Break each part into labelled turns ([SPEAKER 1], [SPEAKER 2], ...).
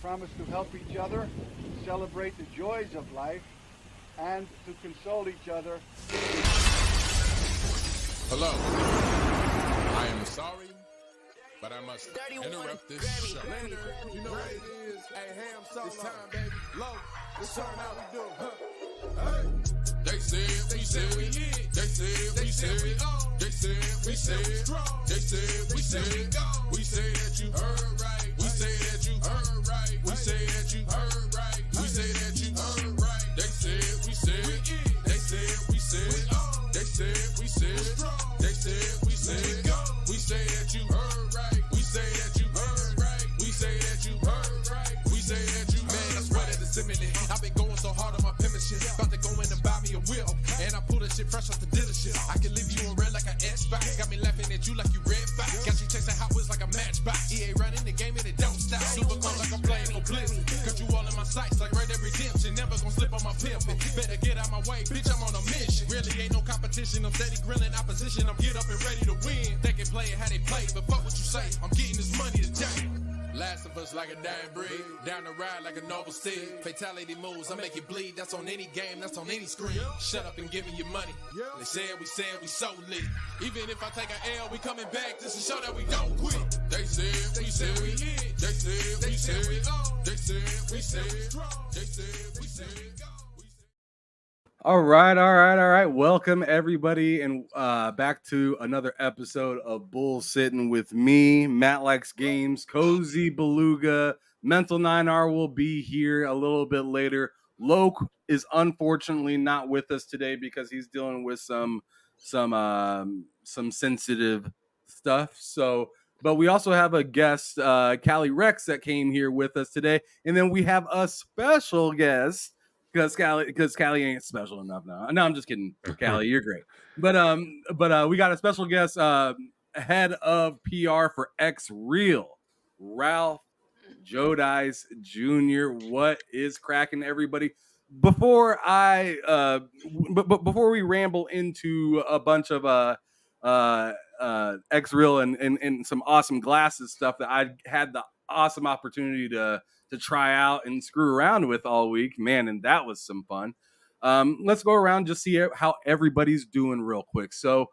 [SPEAKER 1] promise to help each other, celebrate the joys of life, and to console each other.
[SPEAKER 2] Hello. I am sorry, but I must interrupt this show. You know what it is? Hey, ham solo. It's time, baby. Low. It's time how we do. Hey. They said we said we hit. They said we said we on. They said we said we strong. They said we said we go. We say that you heard right. We say that you heard right. We say that you heard right. We say that you heard right. They said we said we hit. They said we said we on. They said we said we strong. They said we said we go. We say that you heard right. We say that you heard right. We say that you heard right. We say that you heard right. Man, I swear that it's imminent. I've been going so hard on my penmanship. About to go in and buy me a wheel. And I pull that shit fresh off the dealership. I can leave you on red like an Xbox. Got me laughing at you like you red fox. Got you chasing Hot Wheels like a matchbox. EA running the game and it don't stop. Super cold like I'm playing for Blizzard. Got you all in my sights like Red Dead Redemption. Never gonna slip on my pimpin'. Better get out my way, bitch, I'm on a mission. Really ain't no competition. I'm steady grilling opposition. I'm get up and ready to win. They can play it how they play, but fuck what you say. I'm getting this money today. Last of us like a dying breed. Down the ride like a noble steed. Fatality moves, I make it bleed. That's on any game, that's on any screen. Shut up and give me your money. They said we so lit. Even if I take an L, we coming back just to show that we don't quit. They said we hit. They said we said we on. They said we said we strong. They said we said we go.
[SPEAKER 3] All right. Welcome everybody, and back to another episode of Bullsittin with me, Matt Likes Games, Cozy Beluga, Mental 9R will be here a little bit later. Loke is unfortunately not with us today because he's dealing with some sensitive stuff. So, but we also have a guest, Callie Rex, that came here with us today, and then we have a special guest. Because Callie ain't special enough now. No, I'm just kidding. Callie, you're great. But we got a special guest, head of PR for XREAL, Ralph Jodice Jr. What is cracking, everybody? Before we ramble into a bunch of XREAL and some awesome glasses stuff that I had the awesome opportunity to try out and screw around with all week, man, and that was some fun. Let's go around, just see how everybody's doing real quick. So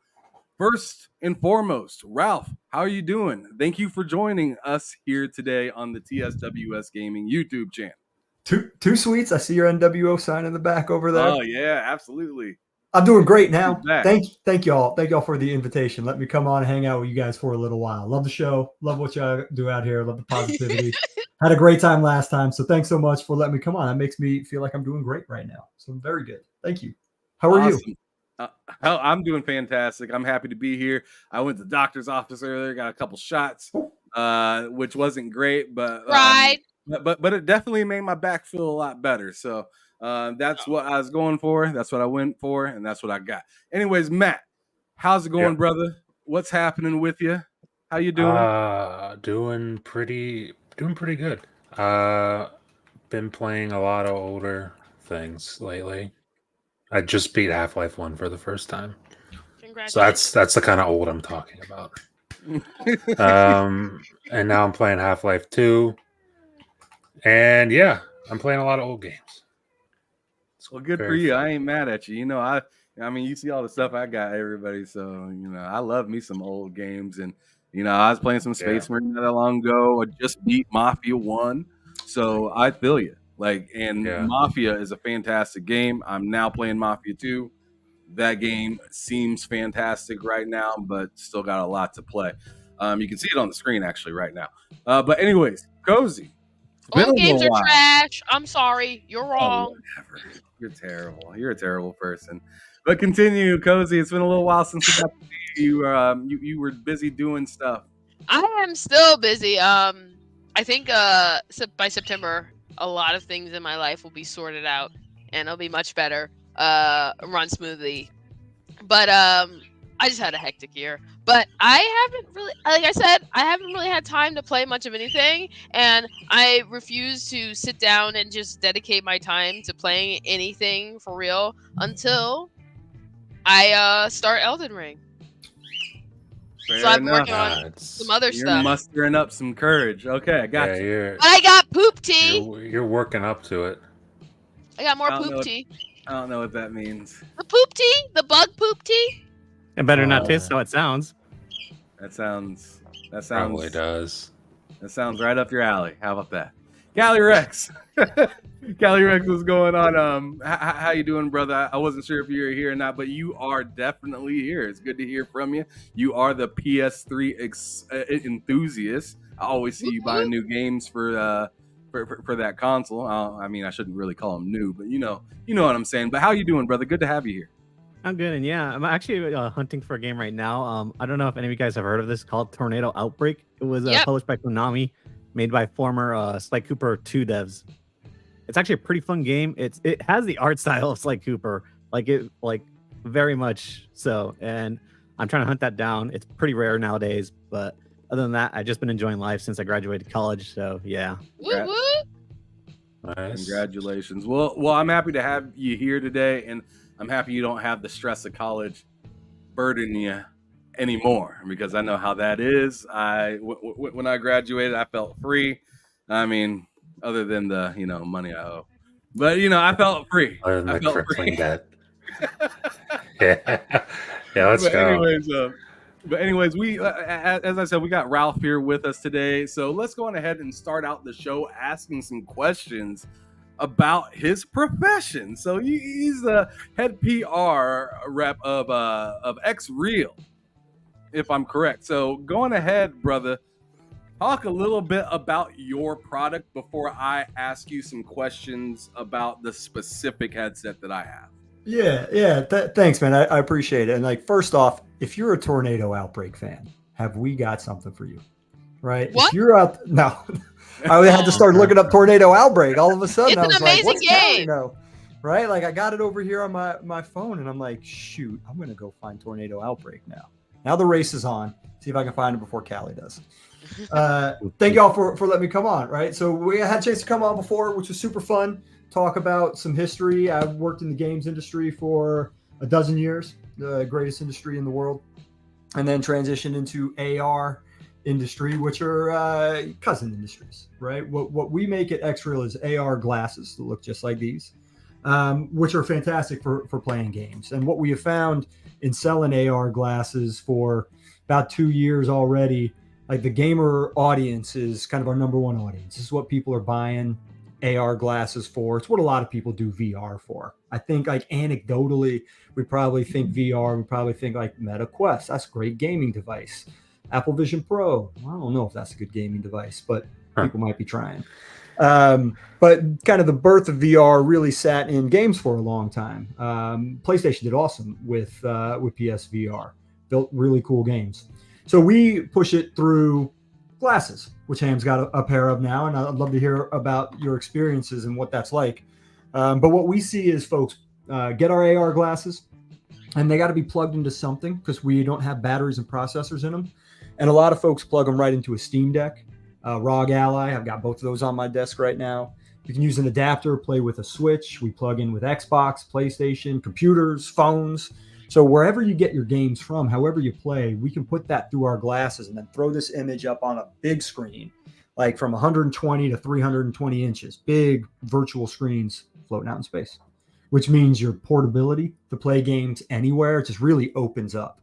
[SPEAKER 3] first and foremost, Ralph, how are you doing? Thank you for joining us here today on the TSWS Gaming YouTube channel.
[SPEAKER 4] Two sweets. I see your NWO sign in the back over there.
[SPEAKER 3] Oh yeah, absolutely.
[SPEAKER 4] I'm doing great now. Thank y'all. Thank y'all for the invitation. Let me come on and hang out with you guys for a little while. Love the show. Love what y'all do out here. Love the positivity. Had a great time last time. So thanks so much for letting me come on. That makes me feel like I'm doing great right now. So I'm very good. Thank you. How are you?
[SPEAKER 3] I'm doing fantastic. I'm happy to be here. I went to the doctor's office earlier, got a couple shots, which wasn't great, but but it definitely made my back feel a lot better. So that's what I was going for. That's what I went for, and that's what I got. Anyways, Matt, how's it going, brother? What's happening with you? How you doing?
[SPEAKER 5] Doing pretty good. Been playing a lot of older things lately. I just beat Half-Life 1 for the first time. So that's the kind of old I'm talking about. And now I'm playing Half-Life 2. And yeah, I'm playing a lot of old games.
[SPEAKER 3] Well, good for you. I ain't mad at you. You know, I mean, you see all the stuff I got, everybody. So, you know, I love me some old games. And, you know, I was playing some Space Marine not that long ago. I just beat Mafia 1. So I feel you. Mafia is a fantastic game. I'm now playing Mafia 2. That game seems fantastic right now, but still got a lot to play. You can see it on the screen actually right now. But anyways, Cozy.
[SPEAKER 6] Old games are trash. I'm sorry. You're wrong.
[SPEAKER 3] Whatever. You're terrible. You're a terrible person. But continue, Cozy. It's been a little while since we got to see you. You were busy doing stuff.
[SPEAKER 6] I am still busy. I think by September, a lot of things in my life will be sorted out, and it'll be much better. Run smoothly. But I just had a hectic year. But I haven't really, like I said, I haven't really had time to play much of anything, and I refuse to sit down and just dedicate my time to playing anything for real until I start Elden Ring. So I've been working on some other
[SPEAKER 3] You're
[SPEAKER 6] stuff.
[SPEAKER 3] mustering up some courage. Okay, I got you.
[SPEAKER 6] I got poop tea.
[SPEAKER 5] You're working up to it.
[SPEAKER 6] I got more poop tea.
[SPEAKER 3] I don't know what that means.
[SPEAKER 6] The poop tea? The bug poop tea?
[SPEAKER 7] It better not taste how it sounds.
[SPEAKER 3] That sounds
[SPEAKER 5] Probably does.
[SPEAKER 3] That sounds right up your alley. How about that? Cali Rex. Cali Rex, what's going on? How you doing, brother? I wasn't sure if you were here or not, but you are definitely here. It's good to hear from you. You are the PS3 enthusiast. I always see you buying new games for that console. I mean, I shouldn't really call them new, but you know what I'm saying. But how you doing, brother? Good to have you here.
[SPEAKER 7] I'm good, and yeah, I'm actually hunting for a game right now. I don't know if any of you guys have heard of this, called Tornado Outbreak. It was published by Konami, made by former Sly Cooper 2 devs. It's actually a pretty fun game. It has the art style of Sly Cooper, like very much so. And I'm trying to hunt that down. It's pretty rare nowadays, but other than that, I've just been enjoying life since I graduated college. So yeah.
[SPEAKER 5] Nice.
[SPEAKER 3] Congratulations. Well, I'm happy to have you here today, and I'm happy you don't have the stress of college burden you anymore, because I know how that is. When I graduated, I felt free. I mean, other than the money I owe, but I felt free.
[SPEAKER 5] Other than
[SPEAKER 3] I
[SPEAKER 5] the
[SPEAKER 3] felt
[SPEAKER 5] crippling
[SPEAKER 3] free.
[SPEAKER 5] debt. yeah. Let's go.
[SPEAKER 3] But anyways, we as I said, we got Ralph here with us today, so let's go on ahead and start out the show asking some questions about his profession. So he's the head PR rep of XREAL, if I'm correct. So going ahead, brother, talk a little bit about your product before I ask you some questions about the specific headset that I have.
[SPEAKER 4] Yeah. Thanks, man. I appreciate it. And first off, if you're a Tornado Outbreak fan, have we got something for you? Right?
[SPEAKER 6] What?
[SPEAKER 4] If you're out, no. I had to start looking up Tornado Outbreak. All of a sudden, I was like, "What's Tornado?" Right? I got it over here on my phone, and I'm like, "Shoot, I'm gonna go find Tornado Outbreak now." Now the race is on. See if I can find it before Callie does. Thank y'all for letting me come on. Right? So we had a chance to come on before, which was super fun. Talk about some history. I've worked in the games industry for 12 years, the greatest industry in the world, and then transitioned into AR industry, which are cousin industries, right? What we make at XREAL is AR glasses that look just like these, which are fantastic for playing games. And what we have found in selling AR glasses for about 2 years already, the gamer audience is kind of our number one audience. This is what people are buying AR glasses for. It's what a lot of people do VR for. I think anecdotally, we probably think VR, we probably think Meta Quest. That's a great gaming device. Apple Vision Pro. I don't know if that's a good gaming device, but people might be trying. But kind of the birth of VR really sat in games for a long time. PlayStation did awesome with PSVR, built really cool games. So we push it through glasses, which Ham's got a pair of now, and I'd love to hear about your experiences and what that's like. But what we see is folks get our AR glasses, and they got to be plugged into something because we don't have batteries and processors in them. And a lot of folks plug them right into a Steam Deck, ROG Ally. I've got both of those on my desk right now. You can use an adapter, play with a Switch. We plug in with Xbox, PlayStation, computers, phones. So wherever you get your games from, however you play, we can put that through our glasses and then throw this image up on a big screen, from 120 to 320 inches, big virtual screens floating out in space, which means your portability to play games anywhere just really opens up.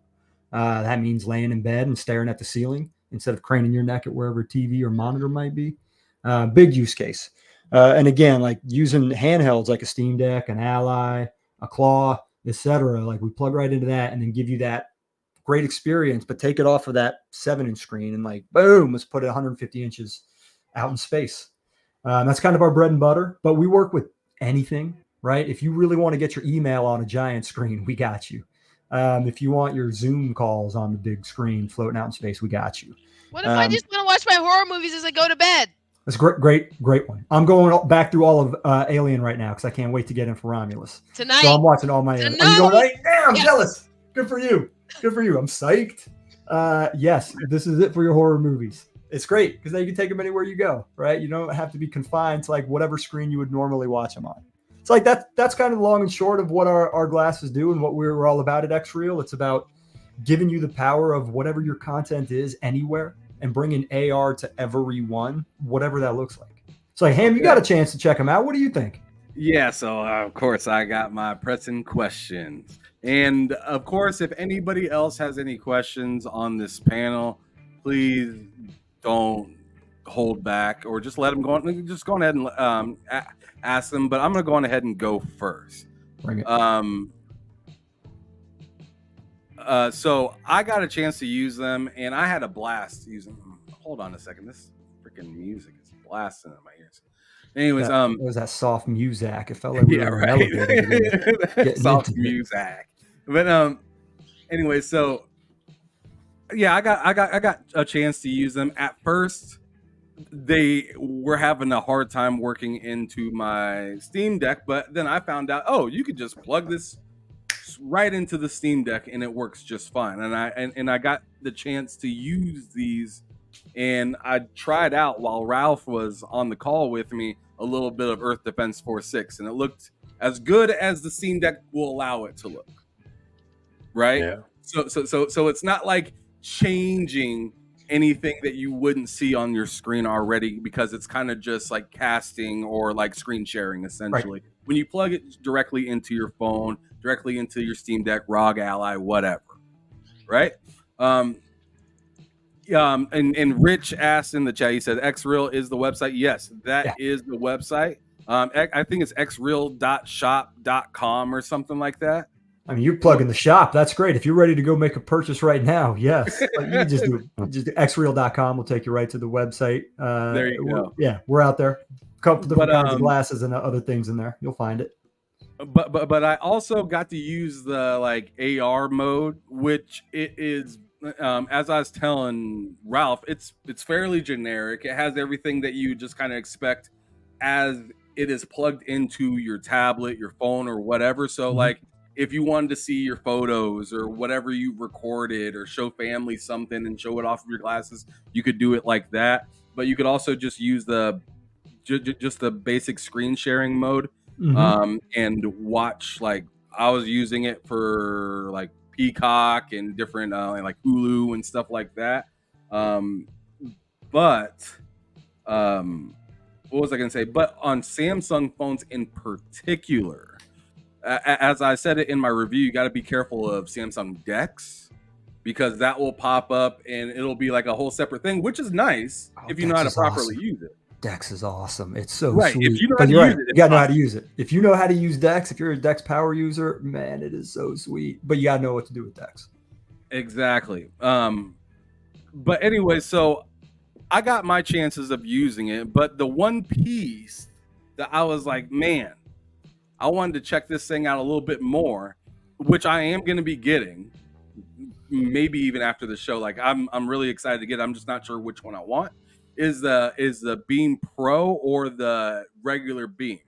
[SPEAKER 4] That means laying in bed and staring at the ceiling instead of craning your neck at wherever TV or monitor might be. Big use case. And again, using handhelds like a Steam Deck, an Ally, a Claw, etc. We plug right into that and then give you that great experience, but take it off of that 7-inch screen and boom, let's put it 150 inches out in space. That's kind of our bread and butter, but we work with anything, right? If you really want to get your email on a giant screen, we got you. If you want your Zoom calls on the big screen floating out in space, we got you.
[SPEAKER 6] What if I just want to watch my horror movies as I go to bed?
[SPEAKER 4] That's great one. I'm going back through all of Alien right now because I can't wait to get in for Romulus.
[SPEAKER 6] Tonight.
[SPEAKER 4] So I'm watching all my Alien. Are you going right? Damn, I'm jealous. Good for you. I'm psyched. Yes, this is it for your horror movies. It's great because then you can take them anywhere you go, right? You don't have to be confined to whatever screen you would normally watch them on. It's that's kind of the long and short of what our glasses do and what we're all about at XREAL. It's about giving you the power of whatever your content is anywhere and bringing AR to everyone, whatever that looks like. So, Ham, you got a chance to check them out. What do you think?
[SPEAKER 3] Yeah, so of course I got my pressing questions. And of course, if anybody else has any questions on this panel, please don't hold back or just let them go on. Just go ahead and ask them. But I'm going to go on ahead and go first.
[SPEAKER 4] Bring it.
[SPEAKER 3] So I got a chance to use them, and I had a blast using them. Hold on a second. This freaking music is blasting in my ears. Anyways,
[SPEAKER 4] it was that soft music. It felt like we were in an elevator.
[SPEAKER 3] Soft music. But anyway, so yeah, I got a chance to use them. At first, they were having a hard time working into my Steam Deck, but then I found out, oh, you could just plug this right into the Steam Deck and it works just fine. And I got the chance to use these, and I tried out while Ralph was on the call with me a little bit of Earth Defense Force 6, and it looked as good as the Steam Deck will allow it to look. Right?
[SPEAKER 5] Yeah.
[SPEAKER 3] So it's not like changing anything that you wouldn't see on your screen already, because it's kind of just like casting or like screen sharing essentially. Right. When you plug it directly into your phone, directly into your Steam Deck, ROG Ally, whatever. Right? And Rich asked in the chat, he said XREAL is the website. Yes, that is the website. I think it's xreal.shop.com or something like that.
[SPEAKER 4] I mean, you're plugging the shop. That's great. If you're ready to go make a purchase right now, yes. You can just do xreal.com. We'll take you right to the website.
[SPEAKER 3] There you go.
[SPEAKER 4] We're out there. A couple different kinds of glasses and other things in there. You'll find it.
[SPEAKER 3] But I also got to use the like AR mode, which it is, as I was telling Ralph, it's fairly generic. It has everything that you just kind of expect as it is plugged into your tablet, your phone, or whatever. So like, if you wanted to see your photos or whatever you recorded or show family something and show it off of your glasses, you could do it like that. But you could also just use the basic screen sharing mode and watch. Like I was using it for like Peacock and different like Hulu and stuff like that. What was I going to say? But on Samsung phones in particular, as I said it in my review, you got to be careful of Samsung Dex, because that will pop up and it'll be like a whole separate thing, which is nice if you know how to properly use it.
[SPEAKER 4] Dex is awesome. It's so
[SPEAKER 3] right.
[SPEAKER 4] Sweet.
[SPEAKER 3] If you know how to use it,
[SPEAKER 4] you got to know how to use it. If you know how to use Dex, if you're a Dex power user, man, it is so sweet. But you got to know what to do with Dex.
[SPEAKER 3] Exactly. But anyway, so I got my chances of using it, but the one piece that I was like, man, I wanted to check this thing out a little bit more, which I am going to be getting, maybe even after the show. Like I'm really excited to get it. I'm just not sure which one I want. Is the Beam Pro or the regular Beam?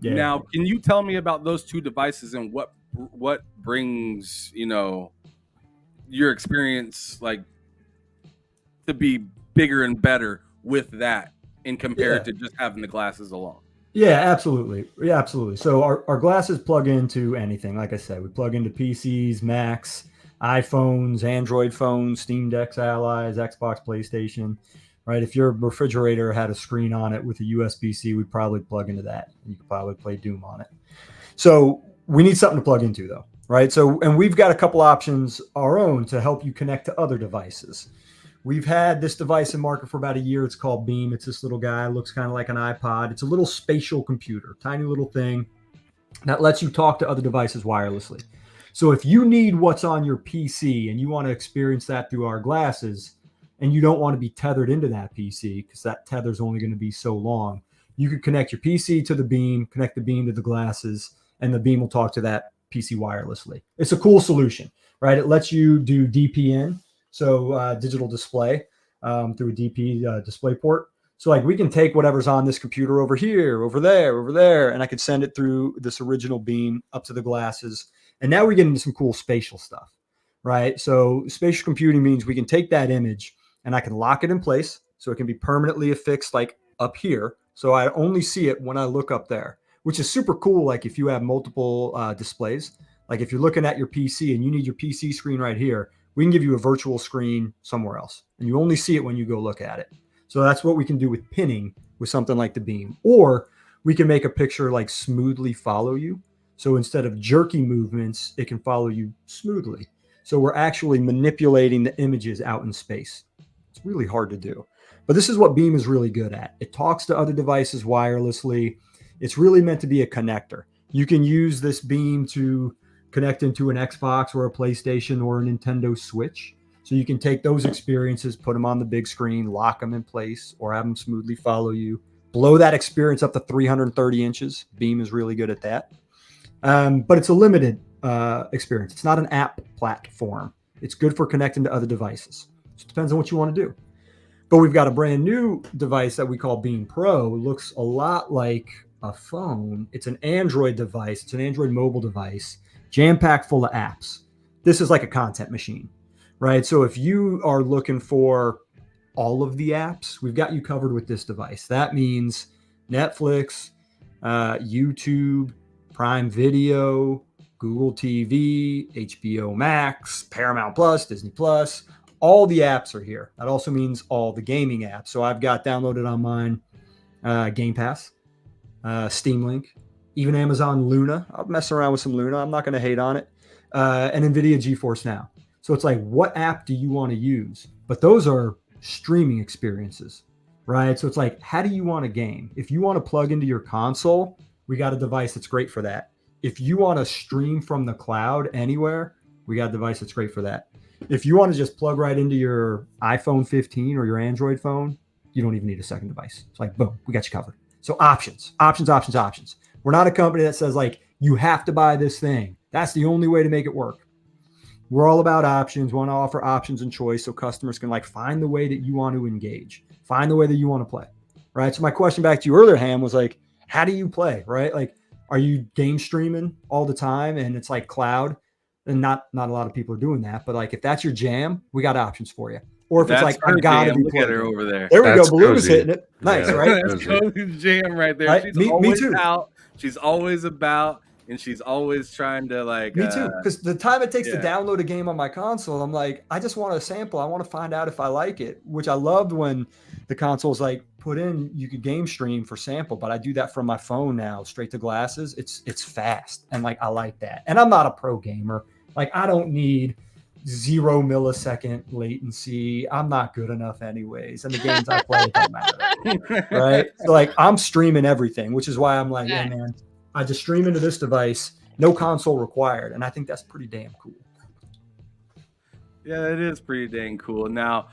[SPEAKER 3] Yeah. Now, can you tell me about those two devices and what brings your experience like to be bigger and better with that in compared to just having the glasses alone?
[SPEAKER 4] Yeah, absolutely. Yeah, absolutely. So our glasses plug into anything. Like I said, we plug into PCs, Macs, iPhones, Android phones, Steam Decks, Allies, Xbox, PlayStation, right? If your refrigerator had a screen on it with a USB-C, we'd probably plug into that. You could probably play Doom on it. So we need something to plug into though, right? So, and we've got a couple options our own to help you connect to other devices. We've had this device in market for about a year. It's called Beam. It's this little guy. It looks kind of like an iPod. It's a little spatial computer, tiny little thing that lets you talk to other devices wirelessly. So if you need what's on your PC and you want to experience that through our glasses and you don't want to be tethered into that PC because that tether is only going to be so long, you could connect your PC to the Beam, connect the Beam to the glasses, and the Beam will talk to that PC wirelessly. It's a cool solution, right? It lets you do DPN. So digital display through a DP display port. So like we can take whatever's on this computer over here, over there, and I could send it through this original Beam up to the glasses. And now we get into some cool spatial stuff, right? So spatial computing means we can take that image and I can lock it in place so it can be permanently affixed like up here. So I only see it when I look up there, which is super cool. Like if you have multiple displays, like if you're looking at your PC and you need your PC screen right here, we can give you a virtual screen somewhere else, and you only see it when you go look at it. So that's what we can do with pinning with something like the beam. Or we can make a picture like smoothly follow you. So instead of jerky movements, it can follow you smoothly. So we're actually manipulating the images out in space. It's really hard to do. But this is what Beam is really good at. It talks to other devices wirelessly. It's really meant to be a connector. You can use this Beam to connect into an Xbox or a PlayStation or a Nintendo Switch. So you can take those experiences, put them on the big screen, lock them in place, or have them smoothly follow you. Blow that experience up to 330 inches. Beam is really good at that. But it's a limited experience. It's not an app platform. It's good for connecting to other devices. So it depends on what you want to do. But we've got a brand new device that we call Beam Pro. It looks a lot like a phone. It's an Android device. It's an Android mobile device, jam-packed full of apps. This is like a content machine, right? So if you are looking for all of the apps, we've got you covered with this device. That means Netflix, YouTube, Prime Video, Google TV, HBO Max, Paramount Plus, Disney Plus. All the apps are here. That also means all the gaming apps. So I've got downloaded on mine Game Pass, Steam Link, even Amazon Luna. I'll mess around with some Luna. I'm not going to hate on it. And NVIDIA GeForce Now. So it's like, what app do you want to use? But those are streaming experiences, right? So it's like, how do you want to game? If you want to plug into your console, we got a device that's great for that. If you want to stream from the cloud anywhere, we got a device that's great for that. If you want to just plug right into your iPhone 15 or your Android phone, you don't even need a second device. It's like, boom, we got you covered. So options. We're not a company that says like, you have to buy this thing. That's the only way to make it work. We're all about options. We want to offer options and choice so customers can like find the way that you want to engage, find the way that you want to play, right? So my question back to you earlier, Ham, was like, how do you play, right? Like, are you game streaming all the time and it's like cloud? And not a lot of people are doing that, but like if that's your jam, we got options for you. Or if it's like, I gotta be playing
[SPEAKER 3] over there.
[SPEAKER 4] There we go. Balloon's hitting it. Nice,
[SPEAKER 3] yeah,
[SPEAKER 4] right?
[SPEAKER 3] That's Cozy's jam right there.
[SPEAKER 4] Right?
[SPEAKER 3] She's
[SPEAKER 4] Me
[SPEAKER 3] always
[SPEAKER 4] too.
[SPEAKER 3] out. She's always about, and she's always trying to like.
[SPEAKER 4] Me too. Because the time it takes to download a game on my console, I'm like, I just want a sample. I want to find out if I like it. Which I loved when the console's like put in. You could game stream for sample, but I do that from my phone now, straight to glasses. It's fast, and like I like that. And I'm not a pro gamer. Like I don't need 0 millisecond latency. I'm not good enough anyways. And the games I play don't matter. Right. So like I'm streaming everything, which is why I'm like, yeah, man, I just stream into this device, no console required. And I think that's pretty damn cool.
[SPEAKER 3] Yeah, it is pretty dang cool. Now,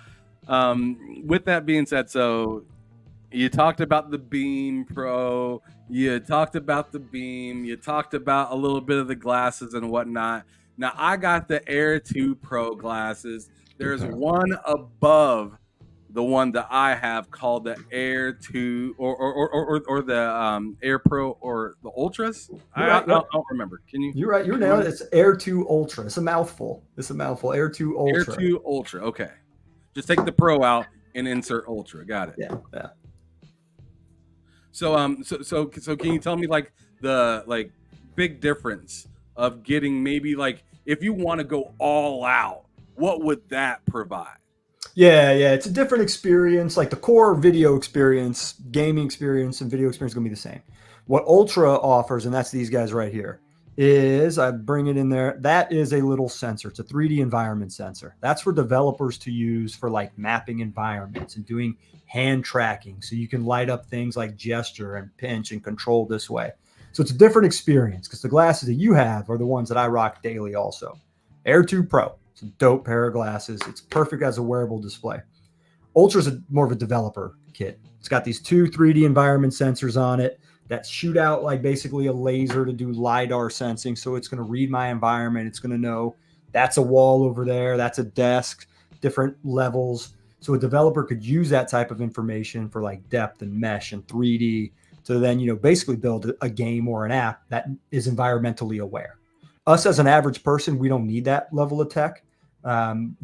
[SPEAKER 3] with that being said, so you talked about the Beam Pro, you talked about the Beam, you talked about a little bit of the glasses and whatnot. Now, I got the Air 2 Pro glasses. There's one above the one that I have called the Air 2 or the Air Pro or the Ultras. I don't remember. Can you?
[SPEAKER 4] You're right. You're nailed it. It's Air 2 Ultra. It's a mouthful. Air 2 Ultra.
[SPEAKER 3] Air 2 Ultra. Okay. Just take the Pro out and insert Ultra. Got it.
[SPEAKER 4] Yeah.
[SPEAKER 3] So so can you tell me like the big difference of getting maybe like if you want to go all out, what would that provide?
[SPEAKER 4] Yeah, it's a different experience. Like the core video experience, gaming experience, and video experience is gonna be the same. What Ultra offers, and that's these guys right here, is I bring it in there. That is a little sensor. It's a 3D environment sensor. That's for developers to use for like mapping environments and doing hand tracking, so you can light up things like gesture and pinch and control this way. So it's a different experience because the glasses that you have are the ones that I rock daily also. Air 2 Pro. It's a dope pair of glasses. It's perfect as a wearable display. Ultra is more of a developer kit. It's got these 2 3D environment sensors on it that shoot out like basically a laser to do LiDAR sensing. So it's going to read my environment. It's going to know that's a wall over there. That's a desk, different levels. So a developer could use that type of information for like depth and mesh and 3D to then, basically build a game or an app that is environmentally aware. Us as an average person, we don't need that level of tech.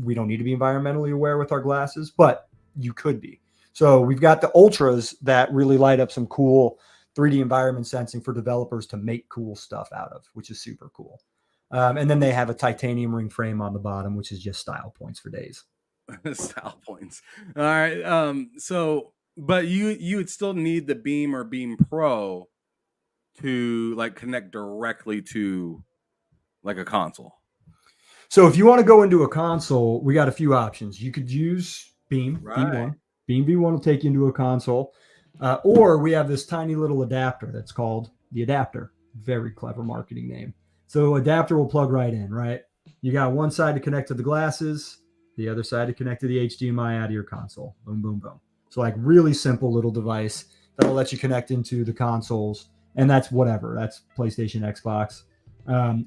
[SPEAKER 4] We don't need to be environmentally aware with our glasses, but you could be. So we've got the Ultras that really light up some cool 3D environment sensing for developers to make cool stuff out of, which is super cool. And then they have a titanium ring frame on the bottom, which is just style points for days.
[SPEAKER 3] Style points. All right. So, but you would still need the Beam or Beam Pro to like connect directly to like a console.
[SPEAKER 4] So if you want to go into a console, we got a few options. You could use Beam V1. Beam V1 will take you into a console. Or we have this tiny little adapter that's called the adapter. Very clever marketing name. So adapter will plug right in, right? You got one side to connect to the glasses, the other side to connect to the HDMI out of your console. Boom, boom, boom. So like really simple little device that'll let you connect into the consoles. And that's whatever. That's PlayStation, Xbox,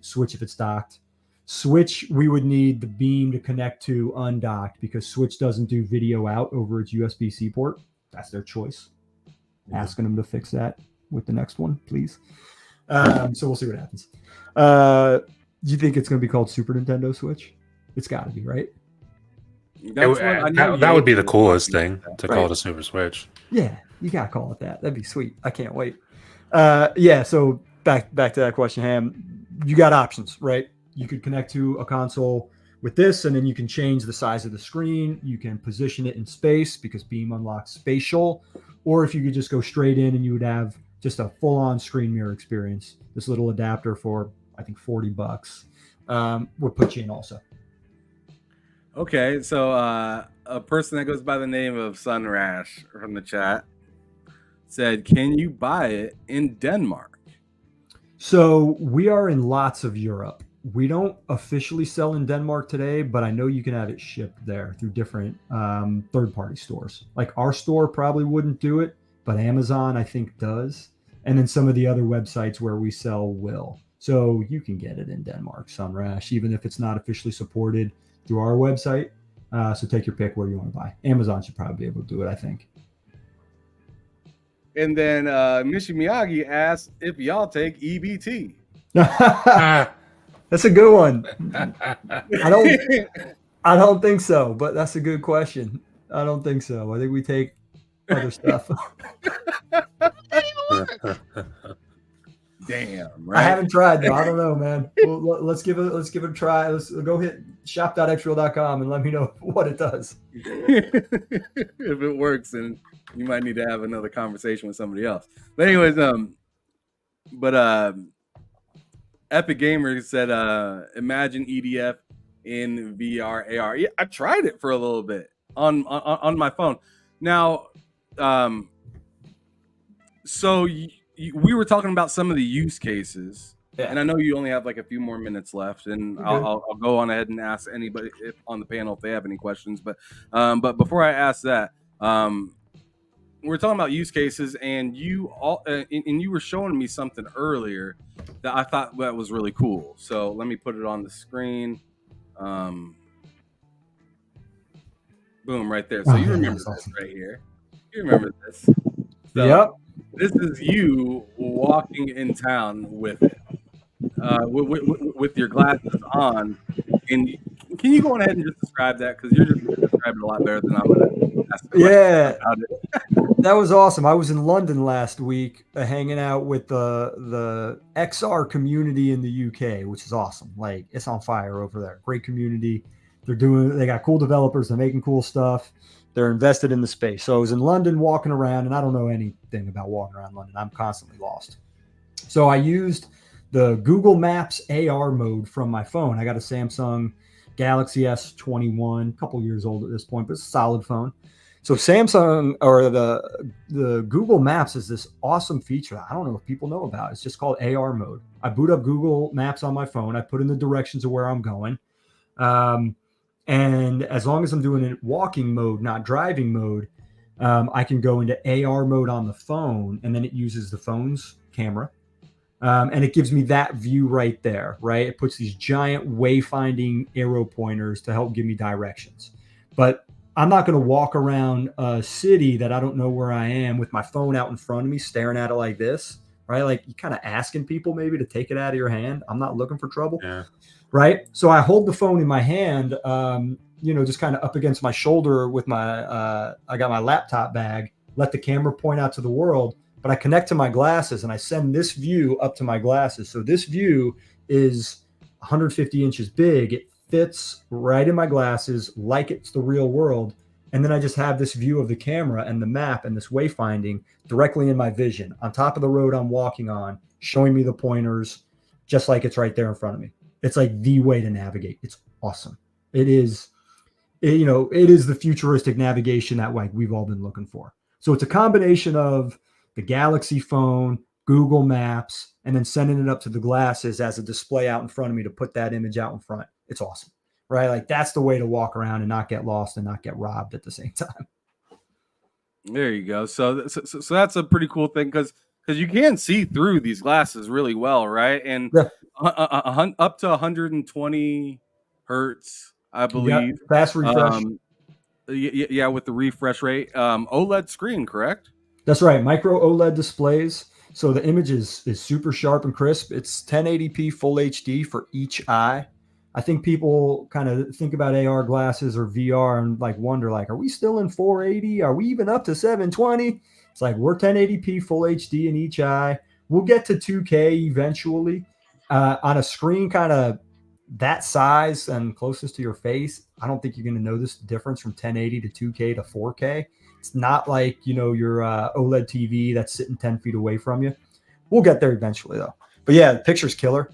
[SPEAKER 4] Switch if it's docked. Switch, we would need the Beam to connect to undocked because Switch doesn't do video out over its USB-C port. That's their choice. Asking them to fix that with the next one, please. So we'll see what happens. Do you think it's going to be called Super Nintendo Switch? It's got to be, right?
[SPEAKER 5] That would be the coolest thing to call it a Super Switch.
[SPEAKER 4] Yeah, you got to call it that. That'd be sweet. I can't wait. Yeah, so back to that question, Ham. You got options, right? You could connect to a console with this, and then you can change the size of the screen. You can position it in space because Beam unlocks spatial. Or if you could just go straight in and you would have just a full-on screen mirror experience. This little adapter for, I think, $40 would put you in also.
[SPEAKER 3] Okay, so a person that goes by the name of Sunrash from the chat said, can you buy it in Denmark?
[SPEAKER 4] So we are in lots of Europe. We don't officially sell in Denmark today, but I know you can have it shipped there through different third-party stores. Like our store probably wouldn't do it, but Amazon I think does. And then some of the other websites where we sell will. So you can get it in Denmark, Sunrash, even if it's not officially supported through our website. So take your pick where you want to buy. Amazon should probably be able to do it, I think.
[SPEAKER 3] And then Mishi Miyagi asked if y'all take EBT.
[SPEAKER 4] That's a good one. I don't think so, but that's a good question. I don't think so. I think we take other stuff.
[SPEAKER 3] Damn, right?
[SPEAKER 4] I haven't tried though. I don't know, man. Well, let's give it a try. Let's go hit shop.xreal.com and let me know what it does.
[SPEAKER 3] If it works, then you might need to have another conversation with somebody else. But anyways, Epic Gamer said, imagine EDF in VR AR. Yeah, I tried it for a little bit on my phone. Now, so we were talking about some of the use cases, and I know you only have like a few more minutes left, and I'll go on ahead and ask anybody on the panel if they have any questions. But before I ask that, we're talking about use cases, and you were showing me something earlier that I thought that was really cool. So let me put it on the screen. Boom, right there. So you remember this right here. You remember this. So
[SPEAKER 4] yep.
[SPEAKER 3] This is you walking in town with it, with your glasses on. And can you go ahead and just describe that? Because you're just going to describe it a lot better than I'm going to ask.
[SPEAKER 4] Yeah. That was awesome. I was in London last week hanging out with the XR community in the UK, which is awesome. Like, it's on fire over there. Great community. They got cool developers. They're making cool stuff. They're invested in the space. So I was in London walking around, and I don't know anything about walking around London. I'm constantly lost. So I used the Google Maps AR mode from my phone. I got a Samsung Galaxy S21, a couple years old at this point, but it's a solid phone. So Samsung or the Google Maps is this awesome feature. I don't know if people know about it. It's just called AR mode. I boot up Google Maps on my phone. I put in the directions of where I'm going. And as long as I'm doing it walking mode, not driving mode, I can go into AR mode on the phone, and then it uses the phone's camera. And it gives me that view right there, right? It puts these giant wayfinding arrow pointers to help give me directions. But I'm not going to walk around a city that I don't know where I am with my phone out in front of me, staring at it like this, right? Like you kind of asking people maybe to take it out of your hand. I'm not looking for trouble, right? So I hold the phone in my hand, just kind of up against my shoulder with I got my laptop bag, let the camera point out to the world, but I connect to my glasses and I send this view up to my glasses. So this view is 150 inches big. It fits right in my glasses like it's the real world. And then I just have this view of the camera and the map and this wayfinding directly in my vision on top of the road I'm walking on, showing me the pointers just like it's right there in front of me. It's like the way to navigate. It's awesome. It is the futuristic navigation that like we've all been looking for. So it's a combination of the Galaxy phone, Google Maps, and then sending it up to the glasses as a display out in front of me to put that image out in front. It's awesome, right? Like that's the way to walk around and not get lost and not get robbed at the same time.
[SPEAKER 3] There you go. So that's a pretty cool thing because you can see through these glasses really well, right? And up to 120 hertz, I believe.
[SPEAKER 4] Fast refresh.
[SPEAKER 3] Yeah, with the refresh rate. OLED screen, correct?
[SPEAKER 4] That's right. Micro OLED displays. So the image is super sharp and crisp. It's 1080p full HD for each eye. I think people kind of think about AR glasses or VR and like wonder, like, are we still in 480? Are we even up to 720? It's like we're 1080p full HD in each eye. We'll get to 2K eventually on a screen kind of that size and closest to your face. I don't think you're going to notice the difference from 1080 to 2K to 4K. It's not like, your OLED TV that's sitting 10 feet away from you. We'll get there eventually, though. But yeah, the picture's killer.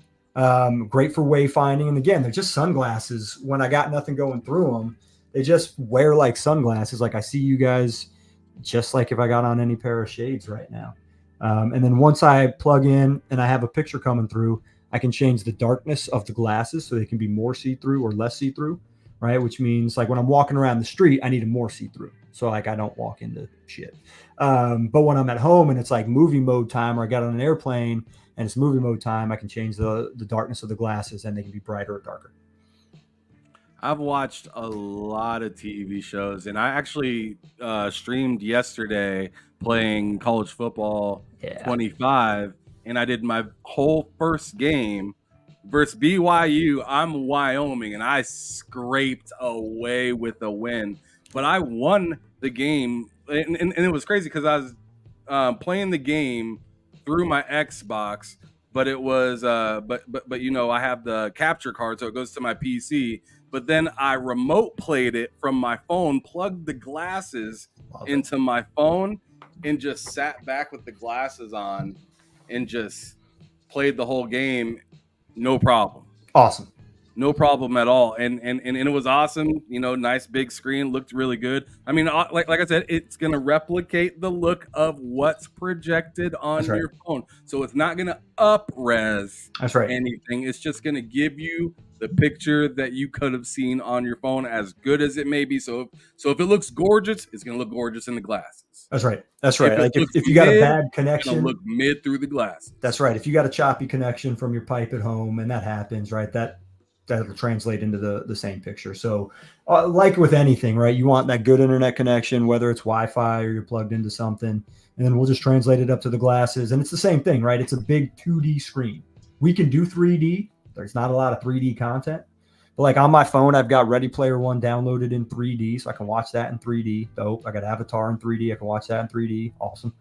[SPEAKER 4] Great for wayfinding. And again, they're just sunglasses. When I got nothing going through them, they just wear like sunglasses. Like I see you guys just like if I got on any pair of shades right now. And then once I plug in and I have a picture coming through, I can change the darkness of the glasses so they can be more see-through or less see-through, right? Which means like when I'm walking around the street, I need a more see-through. So like I don't walk into shit. But when I'm at home and it's like movie mode time, or I got on an airplane and it's movie mode time, I can change the darkness of the glasses and they can be brighter or darker.
[SPEAKER 3] I've watched a lot of TV shows, and I actually streamed yesterday playing college football 25, and I did my whole first game versus BYU. I'm Wyoming, and I scraped away with a win. But I won the game, and it was crazy because I was playing the game through my Xbox, but it was but I have the capture card, so it goes to my PC. But then I remote played it from my phone, plugged the glasses into my phone, and just sat back with the glasses on and just played the whole game, no problem.
[SPEAKER 4] Awesome.
[SPEAKER 3] No problem at all. And it was awesome. Nice big screen, looked really good. I mean, like I said, it's going to replicate the look of what's projected on your phone. So it's not going to up-res anything. It's just going to give you the picture that you could have seen on your phone, as good as it may be. So if it looks gorgeous, it's going to look gorgeous in the glasses.
[SPEAKER 4] That's right. Like if you got a bad connection,
[SPEAKER 3] it's going to look mid through the glasses.
[SPEAKER 4] That's right. If you got a choppy connection from your pipe at home, and that happens, right? That'll translate into the same picture. So like with anything, right? You want that good internet connection, whether it's Wi-Fi or you're plugged into something, and then we'll just translate it up to the glasses. And it's the same thing, right? It's a big 2D screen. We can do 3D. There's not a lot of 3D content, but like on my phone, I've got Ready Player One downloaded in 3D, so I can watch that in 3D. Dope. I got Avatar in 3D. I can watch that in 3D. Awesome.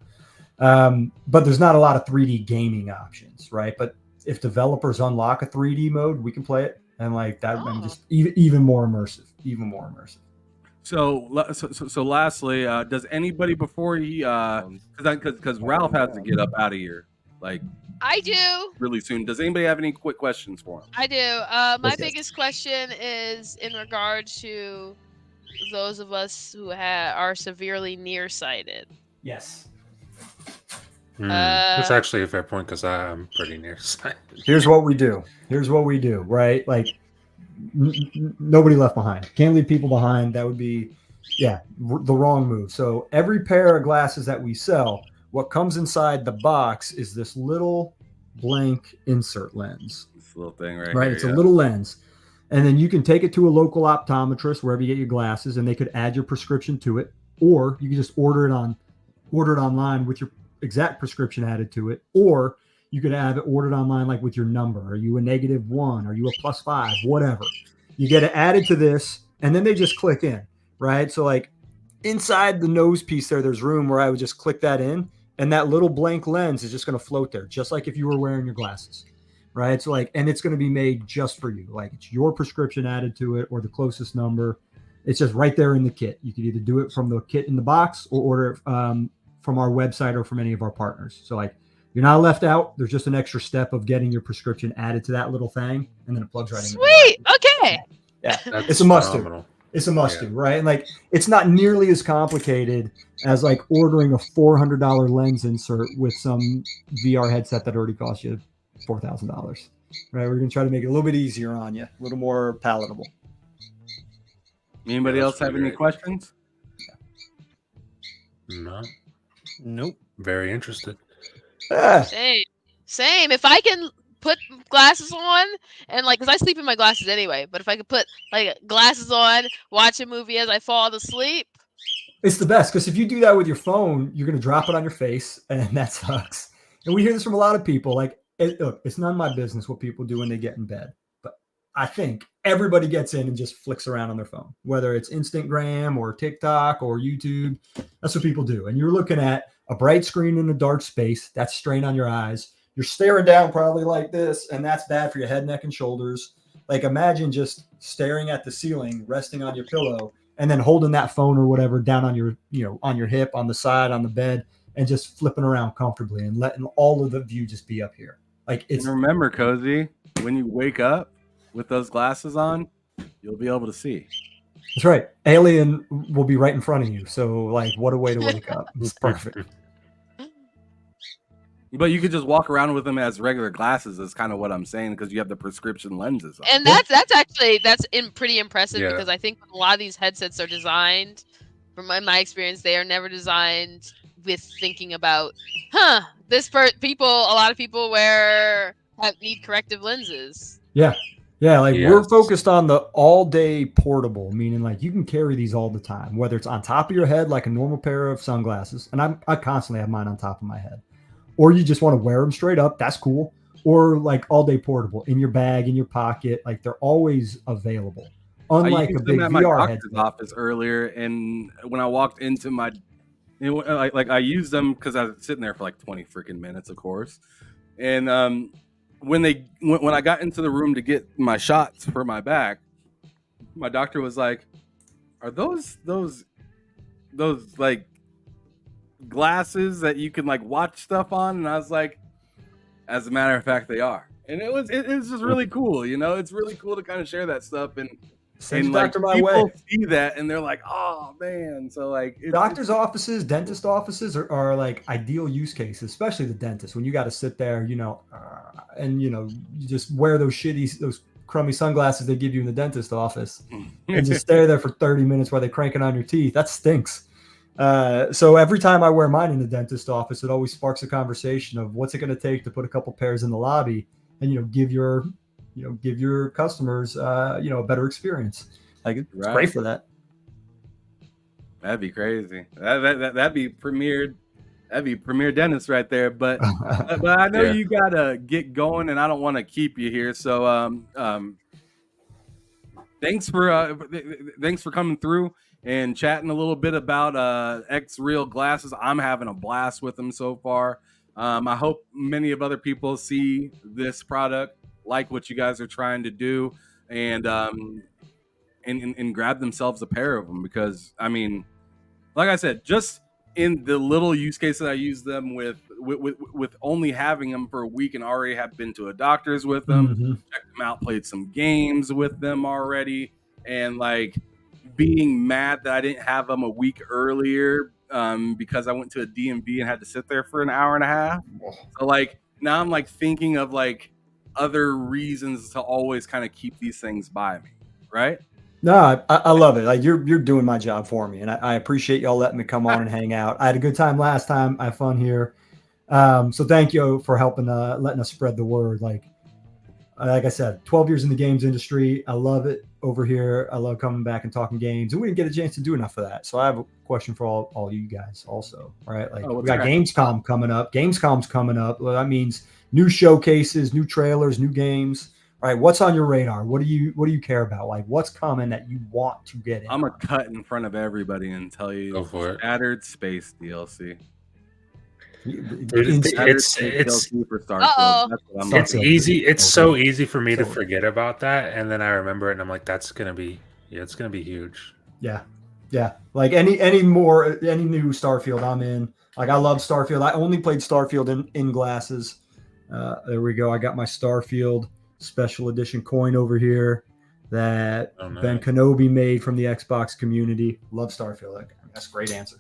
[SPEAKER 4] But there's not a lot of 3D gaming options, right? But if developers unlock a 3D mode, we can play it. And like that, and just even more immersive.
[SPEAKER 3] So lastly, does anybody before he, because Ralph has to get up out of here, like
[SPEAKER 6] I do
[SPEAKER 3] really soon. Does anybody have any quick questions for him?
[SPEAKER 6] I do. My biggest question is in regard to those of us who are severely nearsighted.
[SPEAKER 4] Yes.
[SPEAKER 5] That's actually a fair point because I'm pretty nearsighted.
[SPEAKER 4] Here's what we do, right? Like nobody left behind. Can't leave people behind. That would be, the wrong move. So every pair of glasses that we sell, what comes inside the box is this little blank insert lens.
[SPEAKER 3] This little thing right
[SPEAKER 4] here. It's a little lens. And then you can take it to a local optometrist, wherever you get your glasses, and they could add your prescription to it. Or you can just order it online with your exact prescription added to it, or you could have it ordered online, like with your number. Are you a -1? Are you a +5? Whatever. You get it added to this, and then they just click in, right? So like inside the nose piece there's room where I would just click that in, and that little blank lens is just going to float there, just like if you were wearing your glasses. right? So like, and it's going to be made just for you. Like it's your prescription added to it or the closest number. It's just right there in the kit. You can either do it from the kit in the box or order it from our website or from any of our partners. So like you're not left out. There's just an extra step of getting your prescription added to that little thing, and then it plugs right in.
[SPEAKER 6] Sweet. Okay.
[SPEAKER 4] Yeah, it's a must do. It's a must do, right? And like it's not nearly as complicated as like ordering a $400 lens insert with some VR headset that already costs you $4,000. Right? We're gonna try to make it a little bit easier on you, a little more palatable.
[SPEAKER 3] Anybody else have any questions?
[SPEAKER 5] No.
[SPEAKER 7] Nope.
[SPEAKER 5] Very interested.
[SPEAKER 6] Same. If I can put glasses on and like, because I sleep in my glasses anyway, but if I could put like glasses on, watch a movie as I fall asleep,
[SPEAKER 4] it's the best. Because if you do that with your phone, you're gonna drop it on your face, and that sucks. And we hear this from a lot of people. Like, look, it's none of my business what people do when they get in bed, but I think everybody gets in and just flicks around on their phone, whether it's Instagram or TikTok or YouTube. That's what people do. And you're looking at a bright screen in a dark space. That's strain on your eyes. You're staring down probably like this, and that's bad for your head, neck, and shoulders. Like imagine just staring at the ceiling, resting on your pillow, and then holding that phone or whatever down on your, on your hip, on the side, on the bed, and just flipping around comfortably and letting all of the view just be up here. Like it's.
[SPEAKER 3] And remember, Cozy, when you wake up with those glasses on, you'll be able to see.
[SPEAKER 4] That's right. Alien will be right in front of you. So like, what a way to wake up. It's perfect.
[SPEAKER 3] But you could just walk around with them as regular glasses. Is kind of what I'm saying, because you have the prescription lenses on.
[SPEAKER 6] And that's pretty impressive because I think a lot of these headsets are designed, from my experience, they are never designed with thinking about, a lot of people need corrective lenses.
[SPEAKER 4] Yeah. Yeah, like we're focused on the all-day portable, meaning like you can carry these all the time, whether it's on top of your head like a normal pair of sunglasses, and I constantly have mine on top of my head, or you just want to wear them straight up, that's cool, or like all-day portable in your bag, in your pocket, like they're always available. Unlike a big VR headset.
[SPEAKER 3] Office earlier, and when I walked into my, I used them because I was sitting there for like 20 freaking minutes, of course, and when I got into the room to get my shots for my back, my doctor was like, "Are those like glasses that you can like watch stuff on?" And I was like, "As a matter of fact, they are." And it was just really cool, It's really cool to kind of share that stuff and like people see that and they're like, "Oh man!" So like,
[SPEAKER 4] doctors' offices, dentist offices are like ideal use cases, especially the dentist when you got to sit there, and you just wear those crummy sunglasses they give you in the dentist office and just stare there for 30 minutes while they're cranking on your teeth. That stinks. So every time I wear mine in the dentist office, it always sparks a conversation of what's it going to take to put a couple pairs in the lobby and give your customers a better experience. Like it's great for that.
[SPEAKER 3] That'd be crazy. That'd be premier dentist right there. But I know you gotta get going, and I don't want to keep you here. So thanks for coming through and chatting a little bit about XREAL glasses. I'm having a blast with them so far. I hope many of other people see this product, like what you guys are trying to do, and grab themselves a pair of them, because I mean, like I said, just in the little use case that I use them with only having them for a week, and already have been to a doctor's with them, checked them out, played some games with them already, and like being mad that I didn't have them a week earlier because I went to a DMV and had to sit there for an hour and a half. So like now I'm like thinking of like other reasons to always kind of keep these things by me, right?
[SPEAKER 4] No, I love it. Like you're doing my job for me, and I appreciate y'all letting me come on and hang out. I had a good time last time. I had fun here, so thank you for helping, letting us spread the word. Like I said, 12 years in the games industry. I love it over here. I love coming back and talking games, and we didn't get a chance to do enough of that. So I have a question for all you guys also. All right, like we got Gamescom coming up. Gamescom's coming up. Well, that means new showcases, new trailers, new games. All right, what's on your radar? What do you care about? Like, what's coming that you want to get in?
[SPEAKER 3] I'm gonna cut in front of everybody and tell you,
[SPEAKER 5] go for it.
[SPEAKER 3] Shattered Space DLC.
[SPEAKER 5] It's easy. It's so easy for me to forget about that, and then I remember it, and I'm like, it's gonna be huge.
[SPEAKER 4] Yeah. Like any new Starfield I'm in. Like I love Starfield. I only played Starfield in glasses. There we go. I got my Starfield special edition coin over here that Ben Kenobi made from the Xbox community. Love Starfield. That's a great answer.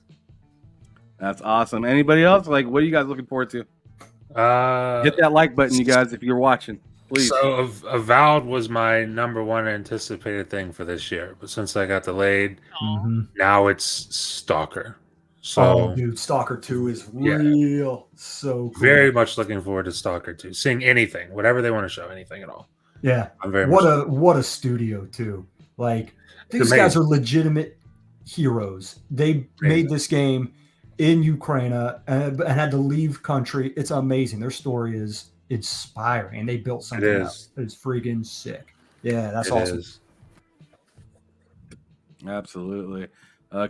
[SPEAKER 3] That's awesome. Anybody else? Like, what are you guys looking forward to? Hit that like button, you guys, if you're watching. Please.
[SPEAKER 5] So, Avowed was my number one anticipated thing for this year, but since I got delayed, now it's Stalker. So,
[SPEAKER 4] dude, Stalker 2 is real. So cool.
[SPEAKER 5] Very much looking forward to Stalker 2. Seeing anything, whatever they want to show, anything at all.
[SPEAKER 4] Yeah,
[SPEAKER 5] I'm very
[SPEAKER 4] what a studio too. Like these guys are legitimate heroes. They made this game in Ukraine and had to leave country. It's amazing. Their story is inspiring, and they built something else. It's freaking sick. Yeah, that's awesome.
[SPEAKER 3] Absolutely.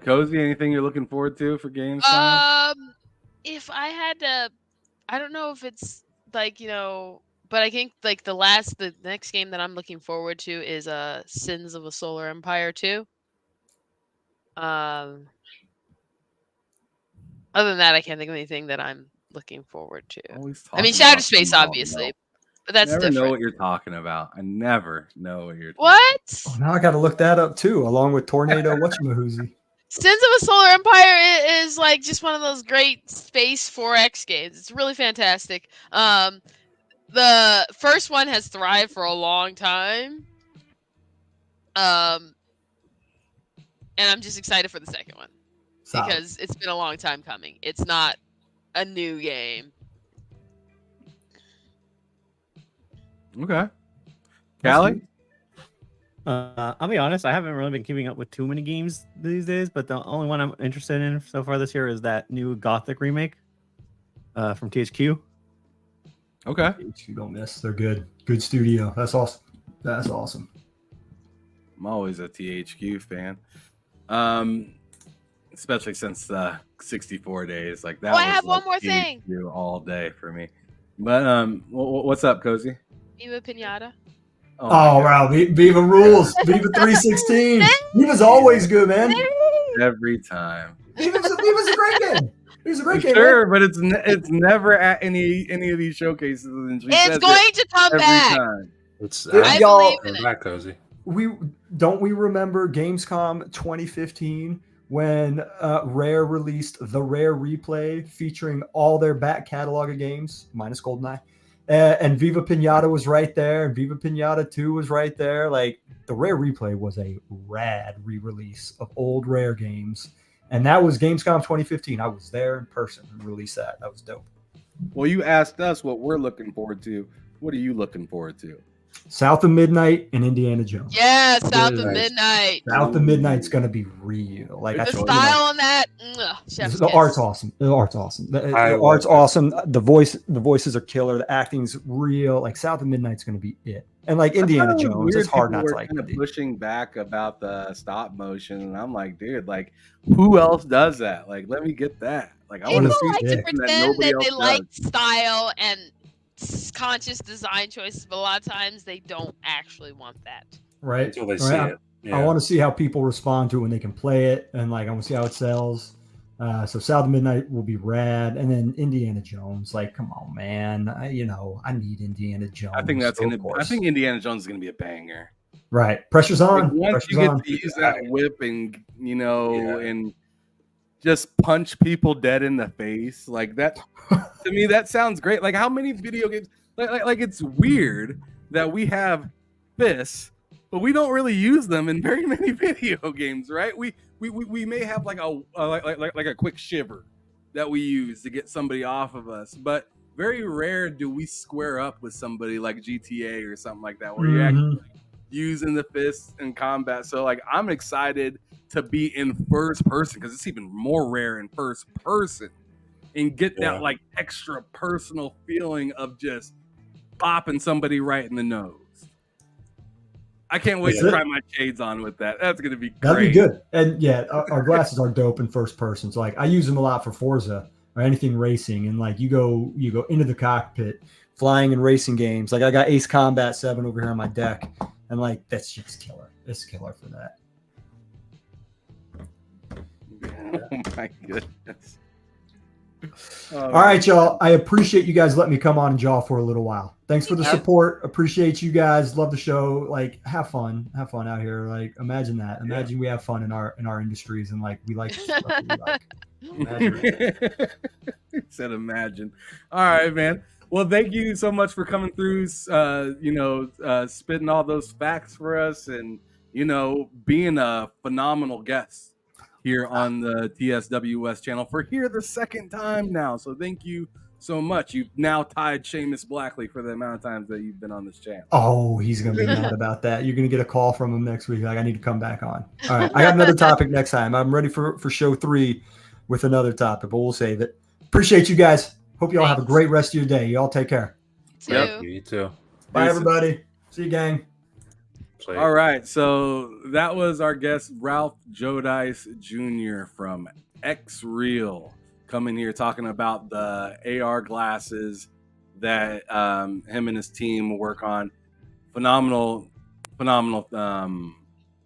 [SPEAKER 3] Cozy, anything you're looking forward to for games?
[SPEAKER 6] If I had to, I don't know if it's like, but I think like the next game that I'm looking forward to is Sins of a Solar Empire 2. Other than that, I can't think of anything that I'm looking forward to. I mean, Shattered Space, obviously, but that's different.
[SPEAKER 3] I never know what you're talking about. I never know what you're talking
[SPEAKER 6] about.
[SPEAKER 4] Oh, now I got to look that up too, along with Tornado Whatchamahoozy.
[SPEAKER 6] Sins of a Solar Empire is like just one of those great space 4X games. It's really fantastic. The first one has thrived for a long time. And I'm just excited for the second one. Because it's been a long time coming. It's not a new game.
[SPEAKER 3] Okay. Callie?
[SPEAKER 7] I'll be honest, I haven't really been keeping up with too many games these days, but the only one I'm interested in so far this year is that new Gothic remake from THQ.
[SPEAKER 3] Okay.
[SPEAKER 4] THQ don't miss. They're good. Good studio. That's awesome. That's awesome.
[SPEAKER 3] I'm always a THQ fan. Especially since 64 days. Like that.
[SPEAKER 6] I have one more thing.
[SPEAKER 3] All day for me. But what's up, Cozy?
[SPEAKER 6] Viva Pinata.
[SPEAKER 4] Oh wow, Viva rules. Viva 316. Viva's always good, man.
[SPEAKER 3] Every time.
[SPEAKER 4] Viva's a great game. He's a great game.
[SPEAKER 3] Sure, but it's never at any of these showcases. And
[SPEAKER 6] it's going to come back.
[SPEAKER 3] Time.
[SPEAKER 6] I believe in it.
[SPEAKER 5] Back, Cozy.
[SPEAKER 4] We remember Gamescom 2015 when Rare released the Rare Replay featuring all their back catalog of games minus GoldenEye. And Viva Pinata was right there, and Viva Pinata 2 was right there. Like, the Rare Replay was a rad re-release of old Rare games. And that was Gamescom 2015. I was there in person and released that. That was dope.
[SPEAKER 3] Well, you asked us what we're looking forward to. What are you looking forward to?
[SPEAKER 4] South of Midnight and Indiana Jones.
[SPEAKER 6] Yeah, South of Midnight.
[SPEAKER 4] South of Midnight's going to be real. Like
[SPEAKER 6] the style on that.
[SPEAKER 4] The art's awesome. The art's awesome. The art's awesome. The voices are killer. The acting's real. Like South of Midnight's going to be it. And like Indiana Jones, it's hard not to like.
[SPEAKER 3] Kind of pushing back about the stop motion, and I'm like, dude, like, who else does that? Like, let me get that. Like, I want to see
[SPEAKER 6] like to pretend that they like style and conscious design choices, but a lot of times they don't actually want that.
[SPEAKER 4] Right.
[SPEAKER 5] Until they see it.
[SPEAKER 4] Yeah. I want to see how people respond to it when they can play it, and like I want to see how it sells. So South of Midnight will be rad, and then Indiana Jones. Like, come on, man! I need Indiana Jones.
[SPEAKER 3] I think that's I think Indiana Jones is gonna be a banger.
[SPEAKER 4] Right. Pressure's on.
[SPEAKER 3] Like once
[SPEAKER 4] Pressure's
[SPEAKER 3] you get
[SPEAKER 4] on.
[SPEAKER 3] to use that whip and and just punch people dead in the face, like that. To me, that sounds great. Like, how many video games? Like it's weird that we have fists, but we don't really use them in very many video games, right? We may have like a quick shiver that we use to get somebody off of us, but very rare do we square up with somebody like GTA or something like that, where you're actually using the fists in combat. So like, I'm excited to be in first person because it's even more rare in first person and get that like extra personal feeling of just popping somebody right in the nose. I can't wait to try my shades on with that. That's going to be great.
[SPEAKER 4] That'd be good. And yeah, our glasses are dope in first person. So like I use them a lot for Forza. or anything racing, and like you go into the cockpit, flying and racing games. Like I got Ace Combat 7 over here on my deck, and like that's just killer. It's killer for that.
[SPEAKER 3] Oh my goodness.
[SPEAKER 4] All right, y'all. I appreciate you guys letting me come on and jaw for a little while. Thanks for the support. Appreciate you guys. Love the show. Like, have fun out here. Like, imagine that. Imagine we have fun in our industries, and like we like the stuff that we like. Imagine.
[SPEAKER 3] He said imagine. All right, man. Well, thank you so much for coming through, spitting all those facts for us, and being a phenomenal guest here on the TSWS channel for the second time now. So thank you so much. You've now tied Seamus Blackley for the amount of times that you've been on this channel.
[SPEAKER 4] Oh, he's gonna be mad about that. You're gonna get a call from him next week. Like, I need to come back on. All right, I got another topic next time. I'm ready for show 3 with another topic, but we'll save it. Appreciate you guys. Hope you all have a great rest of your day. Y'all take care.
[SPEAKER 5] Yep, you too.
[SPEAKER 4] Bye, everybody. See you, gang.
[SPEAKER 3] All right, so that was our guest, Ralph Jodice Jr. from XREAL, coming here talking about the AR glasses that him and his team work on. Phenomenal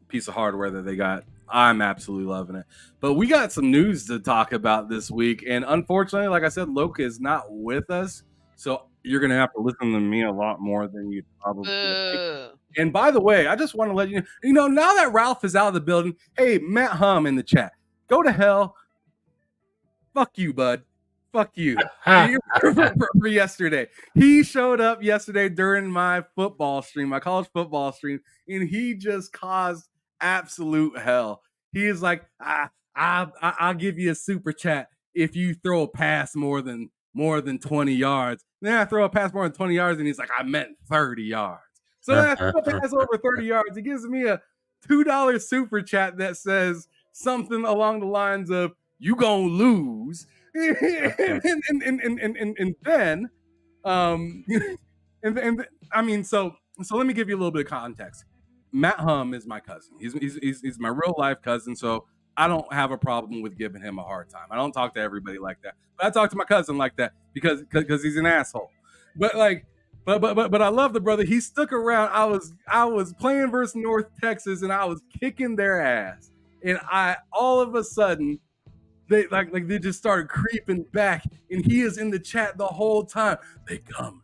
[SPEAKER 3] piece of hardware that they got. I'm absolutely loving it. But we got some news to talk about this week, and unfortunately, like I said, Loka is not with us, so you're going to have to listen to me a lot more than you'd probably think. And by the way, I just want to let you know, now that Ralph is out of the building, hey, Matt Hum in the chat, go to hell. Fuck you, bud. Fuck you. For yesterday. He showed up yesterday during my football stream, my college football stream, and he just caused absolute hell. He is like, I'll give you a super chat if you throw a pass more than 20 yards. Then I throw a pass more than 20 yards, and he's like, I meant 30 yards. So then I throw a pass over 30 yards. He gives me a $2 super chat that says something along the lines of, you gonna lose. And then I mean, so let me give you a little bit of context. Matt Hum is my cousin. He's my real life cousin, so I don't have a problem with giving him a hard time. I don't talk to everybody like that, but I talk to my cousin like that because he's an asshole. But I love the brother. He stuck around. I was playing versus North Texas, and I was kicking their ass, and all of a sudden they just started creeping back, and he is in the chat the whole time. They coming.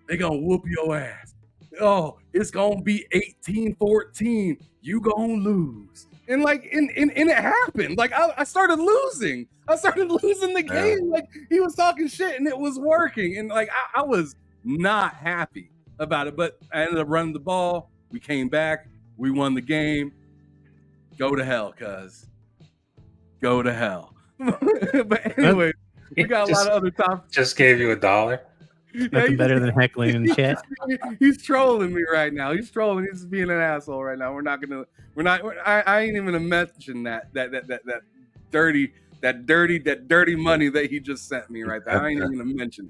[SPEAKER 3] They gonna whoop your ass. Oh, it's gonna be 18-14. You gonna lose. And it happened. Like I started losing. The game. Like he was talking shit and it was working. And like I was not happy about it. But I ended up running the ball. We came back. We won the game. Go to hell, cuz. Go to hell. But anyway, we got a lot of other topics.
[SPEAKER 5] Just gave you $1.
[SPEAKER 7] Nothing better than heckling in chat.
[SPEAKER 3] He's trolling me right now. He's trolling. He's being an asshole right now. I ain't even gonna mention that dirty money that he just sent me right there. I ain't even gonna mention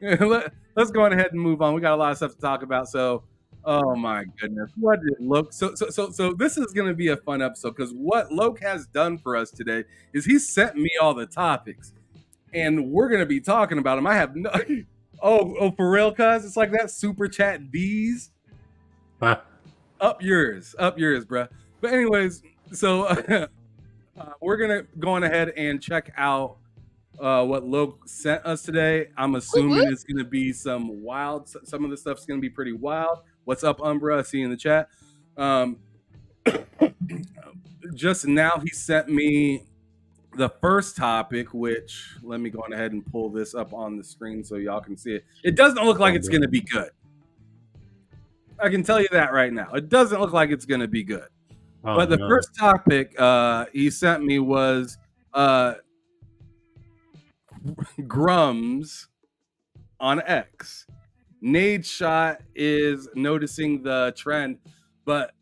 [SPEAKER 3] it. Let's go ahead and move on. We got a lot of stuff to talk about. So, oh my goodness, what did Loke? So this is gonna be a fun episode because what Loke has done for us today is he sent me all the topics, and we're gonna be talking about them. I have no. Oh, for real, cuz? It's like that super chat D's. Up yours, bruh. But anyways, so we're going to go on ahead and check out what Loke sent us today. I'm assuming it's going to be some of the stuff's going to be pretty wild. What's up, Umbra? I see you in the chat. Just now he sent me the first topic, which let me go on ahead and pull this up on the screen so y'all can see it. It doesn't look like it's going to be good. I can tell you that right now. It doesn't look like it's going to be good. But the first topic he sent me was Grums on X. Nade Shot is noticing the trend, but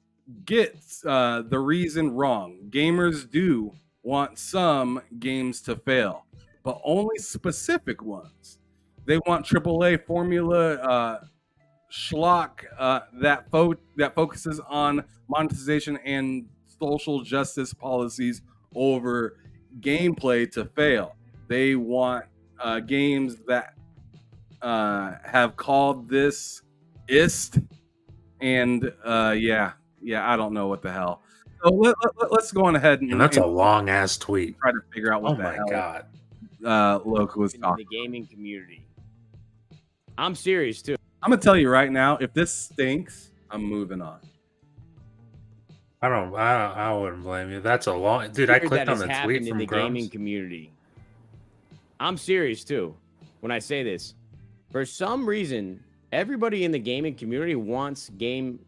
[SPEAKER 3] gets the reason wrong. Gamers do want some games to fail, but only specific ones. They want AAA formula schlock that focuses on monetization and social justice policies over gameplay to fail. They want games that have called this ist, and yeah, I don't know what the hell. So let's go on ahead
[SPEAKER 5] and that's a long ass tweet.
[SPEAKER 3] Try to figure out what the hell. Loco was talking.
[SPEAKER 8] The gaming community. I'm serious too.
[SPEAKER 3] I'm gonna tell you right now, if this stinks, I'm moving on.
[SPEAKER 5] I wouldn't blame you. That's a long dude. I clicked on the tweet from
[SPEAKER 8] the gaming community. I'm serious too when I say this. For some reason, everybody in the gaming community wants games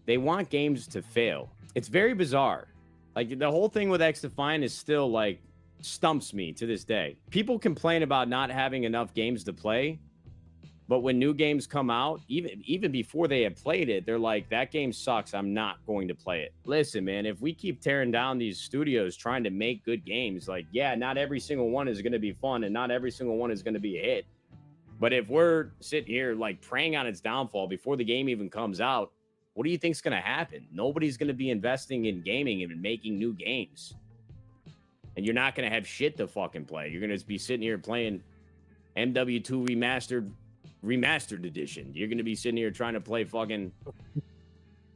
[SPEAKER 8] to fail. It's very bizarre. Like the whole thing with X-Defiant is still like stumps me to this day. People complain about not having enough games to play, but when new games come out, even before they have played it, they're like, that game sucks, I'm not going to play it. Listen, man, if we keep tearing down these studios trying to make good games, like, yeah, not every single one is going to be fun and not every single one is going to be a hit. But if we're sitting here like preying on its downfall before the game even comes out, what do you think's going to happen? Nobody's going to be investing in gaming and making new games. And you're not going to have shit to fucking play. You're going to be sitting here playing MW2 Remastered Edition. You're going to be sitting here trying to play fucking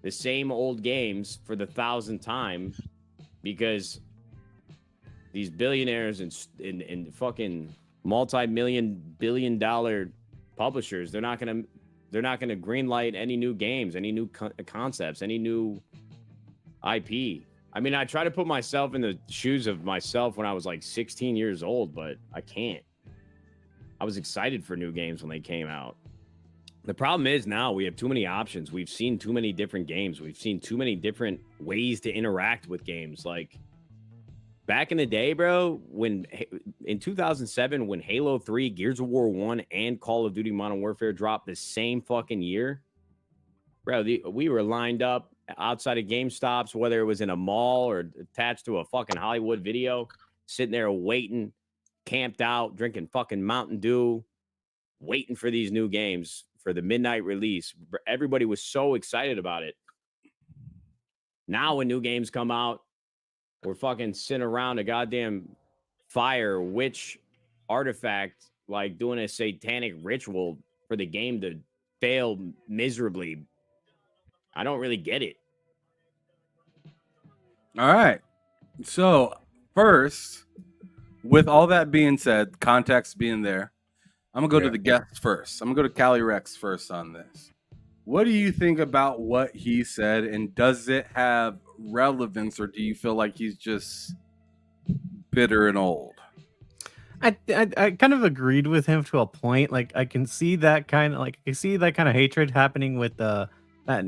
[SPEAKER 8] the same old games for the 1,000th time these billionaires and fucking multi-billion publishers, they're not going to greenlight any new games, any new concepts, any new IP. I mean, I try to put myself in the shoes of myself when I was like 16 years old, but I can't. I was excited for new games when they came out. The problem is now we have too many options. We've seen too many different games. We've seen too many different ways to interact with games. Like back in the day, bro, in 2007, when Halo 3, Gears of War 1, and Call of Duty Modern Warfare dropped the same fucking year, bro, we were lined up outside of GameStops, whether it was in a mall or attached to a fucking Hollywood Video, sitting there waiting, camped out, drinking fucking Mountain Dew, waiting for these new games for the midnight release. Everybody was so excited about it. Now when new games come out, we're fucking sitting around a goddamn fire witch artifact, like doing a satanic ritual for the game to fail miserably. I don't really get it.
[SPEAKER 3] All right. So first, with all that being said, context being there, I'm going to go to the guests first. I'm going to go to Cali Rex first on this. What do you think about what he said, and does it have relevance, or do you feel like he's just bitter and old?
[SPEAKER 7] I kind of agreed with him to a point. Like I can see that kind of hatred happening with that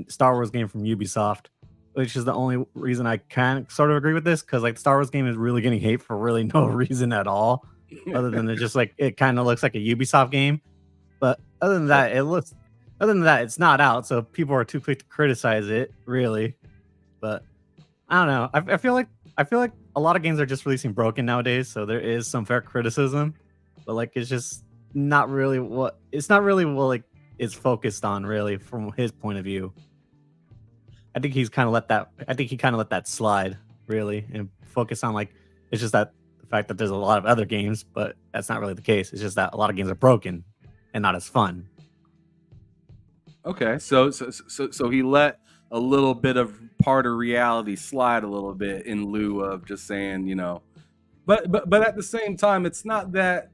[SPEAKER 7] Star Wars game from Ubisoft, which is the only reason I can sort of agree with this, because like the Star Wars game is really getting hate for really no reason at all, other than it kind of looks like a Ubisoft game. But other than that, it's not out, so people are too quick to criticize it, really. But I don't know. I feel like a lot of games are just releasing broken nowadays, so there is some fair criticism, but like it's just not really what like is focused on, really, from his point of view. I think he kind of let that slide, really, and focus on like it's just that the fact that there's a lot of other games, but that's not really the case. It's just that a lot of games are broken and not as fun.
[SPEAKER 3] Okay, so he let a little bit of part of reality slide a little bit in lieu of just saying, but at the same time, it's not that,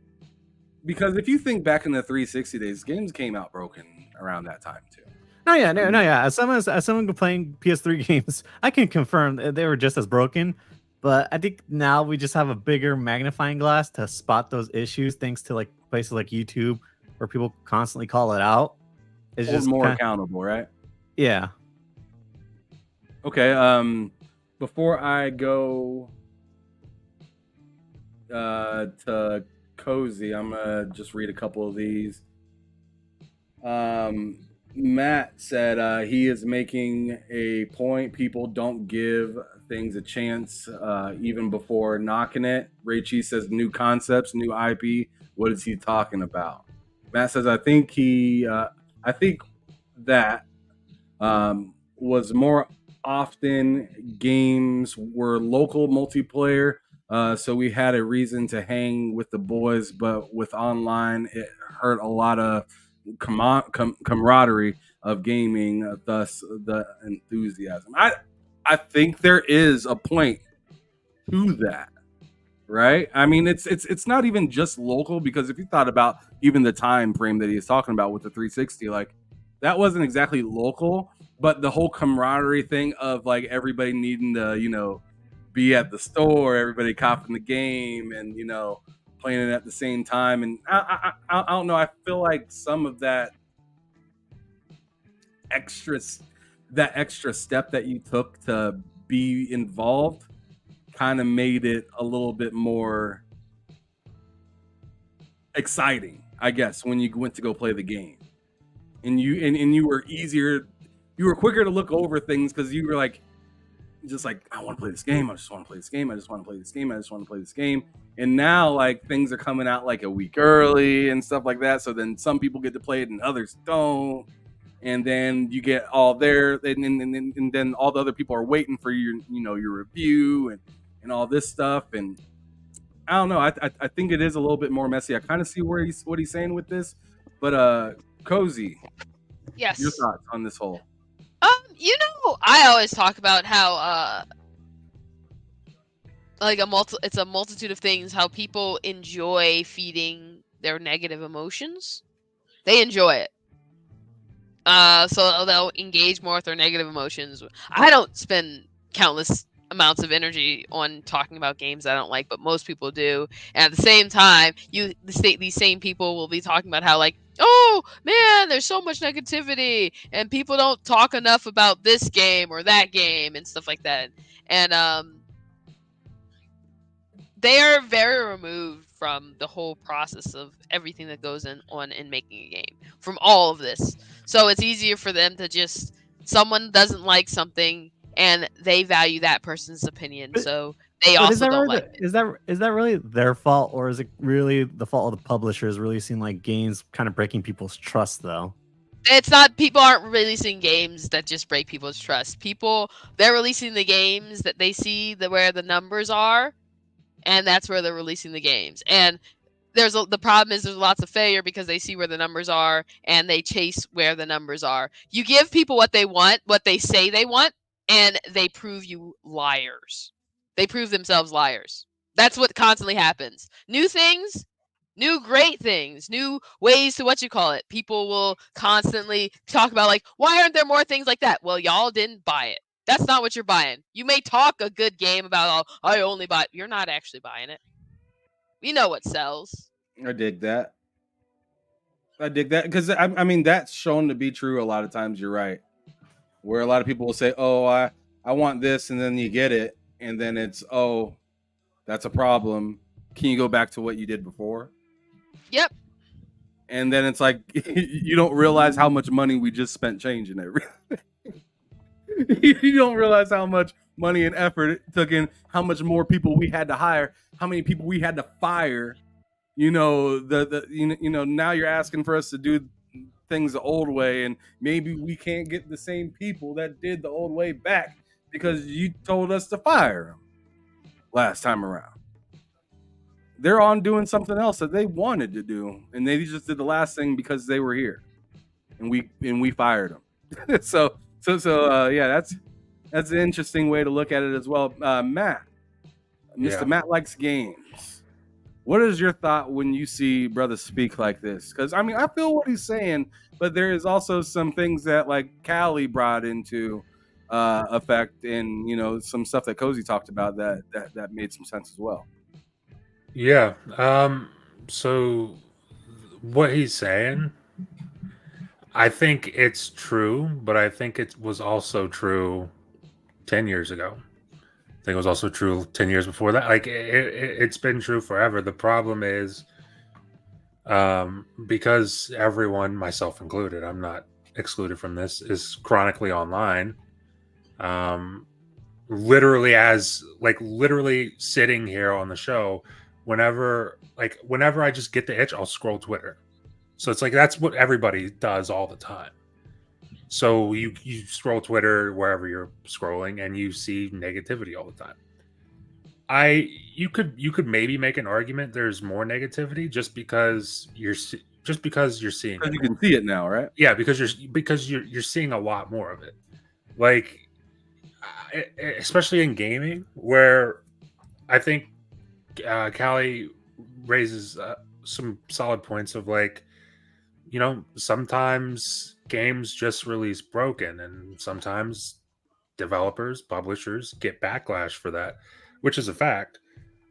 [SPEAKER 3] because if you think back in the 360 days, games came out broken around that time too.
[SPEAKER 7] No, yeah. As someone playing PS3 games, I can confirm that they were just as broken. But I think now we just have a bigger magnifying glass to spot those issues, thanks to like places like YouTube, where people constantly call it out. It's just
[SPEAKER 3] more accountable, right?
[SPEAKER 7] Yeah.
[SPEAKER 3] Okay. Before I go to Cozy, I'm gonna just read a couple of these. Matt said he is making a point. People don't give things a chance even before knocking it. Ray Cheese says new concepts, new IP. What is he talking about? Matt says I think that was more often games were local multiplayer So we had a reason to hang with the boys, but with online, it hurt a lot of camaraderie of gaming, thus the enthusiasm. I think there is a point to that, right? I mean, it's not even just local, because if you thought about even the time frame that he's talking about with the 360, like that wasn't exactly local, but the whole camaraderie thing of like everybody needing to, be at the store, everybody copping the game, and playing it at the same time. And I don't know. I feel like some of that extra step that you took to be involved kind of made it a little bit more exciting, I guess, when you went to go play the game, and you were quicker to look over things because you were like, I want to play this game. I just want to play this game. I just want to play this game. I just want to play this game. And now like things are coming out like a week early and stuff like that. So then some people get to play it and others don't. And then you get all there, and then all the other people are waiting for your review and all this stuff. And I don't know. I think it is a little bit more messy. I kind of see what he's saying with this, but Cozy,
[SPEAKER 6] yes,
[SPEAKER 3] your thoughts on this whole?
[SPEAKER 6] I always talk about how it's a multitude of things, how people enjoy feeding their negative emotions. They enjoy it. So they'll engage more with their negative emotions. I don't spend countless amounts of energy on talking about games I don't like, but most people do. And at the same time, these same people will be talking about how like, oh man, there's so much negativity and people don't talk enough about this game or that game and stuff like that. And they are very removed from the whole process of everything that goes on in making a game, from all of this. So it's easier for them to just, someone doesn't like something and they value that person's opinion, so they also don't like it.
[SPEAKER 7] Is that really their fault, or is it really the fault of the publishers releasing like games kind of breaking people's trust though?
[SPEAKER 6] It's not, people aren't releasing games that just break people's trust. They're releasing the games that they see where the numbers are, and that's where they're releasing the games. And the problem is there's lots of failure because they see where the numbers are and they chase where the numbers are. You give people what they want, what they say they want, and they prove you liars. They prove themselves liars. That's what constantly happens. New things, new great things, new ways to people will constantly talk about like, why aren't there more things like that? Well, y'all didn't buy it. That's not what you're buying. You may talk a good game about, oh, I only buy it. You're not actually buying it. We know what sells.
[SPEAKER 3] I dig that because I mean that's shown to be true a lot of times. You're right, where a lot of people will say, oh, I want this, and then you get it, and then it's, oh, that's a problem. Can you go back to what you did before?
[SPEAKER 6] Yep.
[SPEAKER 3] And then it's like you don't realize how much money we just spent changing everything. You don't realize how much money and effort it took in, how much more people we had to hire, how many people we had to fire. Now you're asking for us to do things the old way, and maybe we can't get the same people that did the old way back because you told us to fire them last time around. They're on doing something else that they wanted to do, and they just did the last thing because they were here, and we fired them. So yeah, that's an interesting way to look at it as well. Matt, Mr. Matt likes games. What is your thought when you see brother speak like this? Because I mean, I feel what he's saying, but there is also some things that like Callie brought into effect, and some stuff that Cozy talked about that made some sense as well.
[SPEAKER 5] Yeah. So what he's saying, I think it's true, but I think it was also true 10 years ago. I think it was also true 10 years before that. Like it's been true forever. The problem is because everyone, myself included, I'm not excluded from this, is chronically online. Literally sitting here on the show, whenever I just get the itch, I'll scroll Twitter. So it's like that's what everybody does all the time. So you scroll Twitter wherever you're scrolling and you see negativity all the time. You could maybe make an argument there's more negativity just because you're seeing it.
[SPEAKER 3] Because you can see it now, right?
[SPEAKER 5] Yeah, because you're seeing a lot more of it. Like, especially in gaming, where I think Callie raises some solid points of, like, you know, sometimes games just release broken, and sometimes developers, publishers get backlash for that, which is a fact.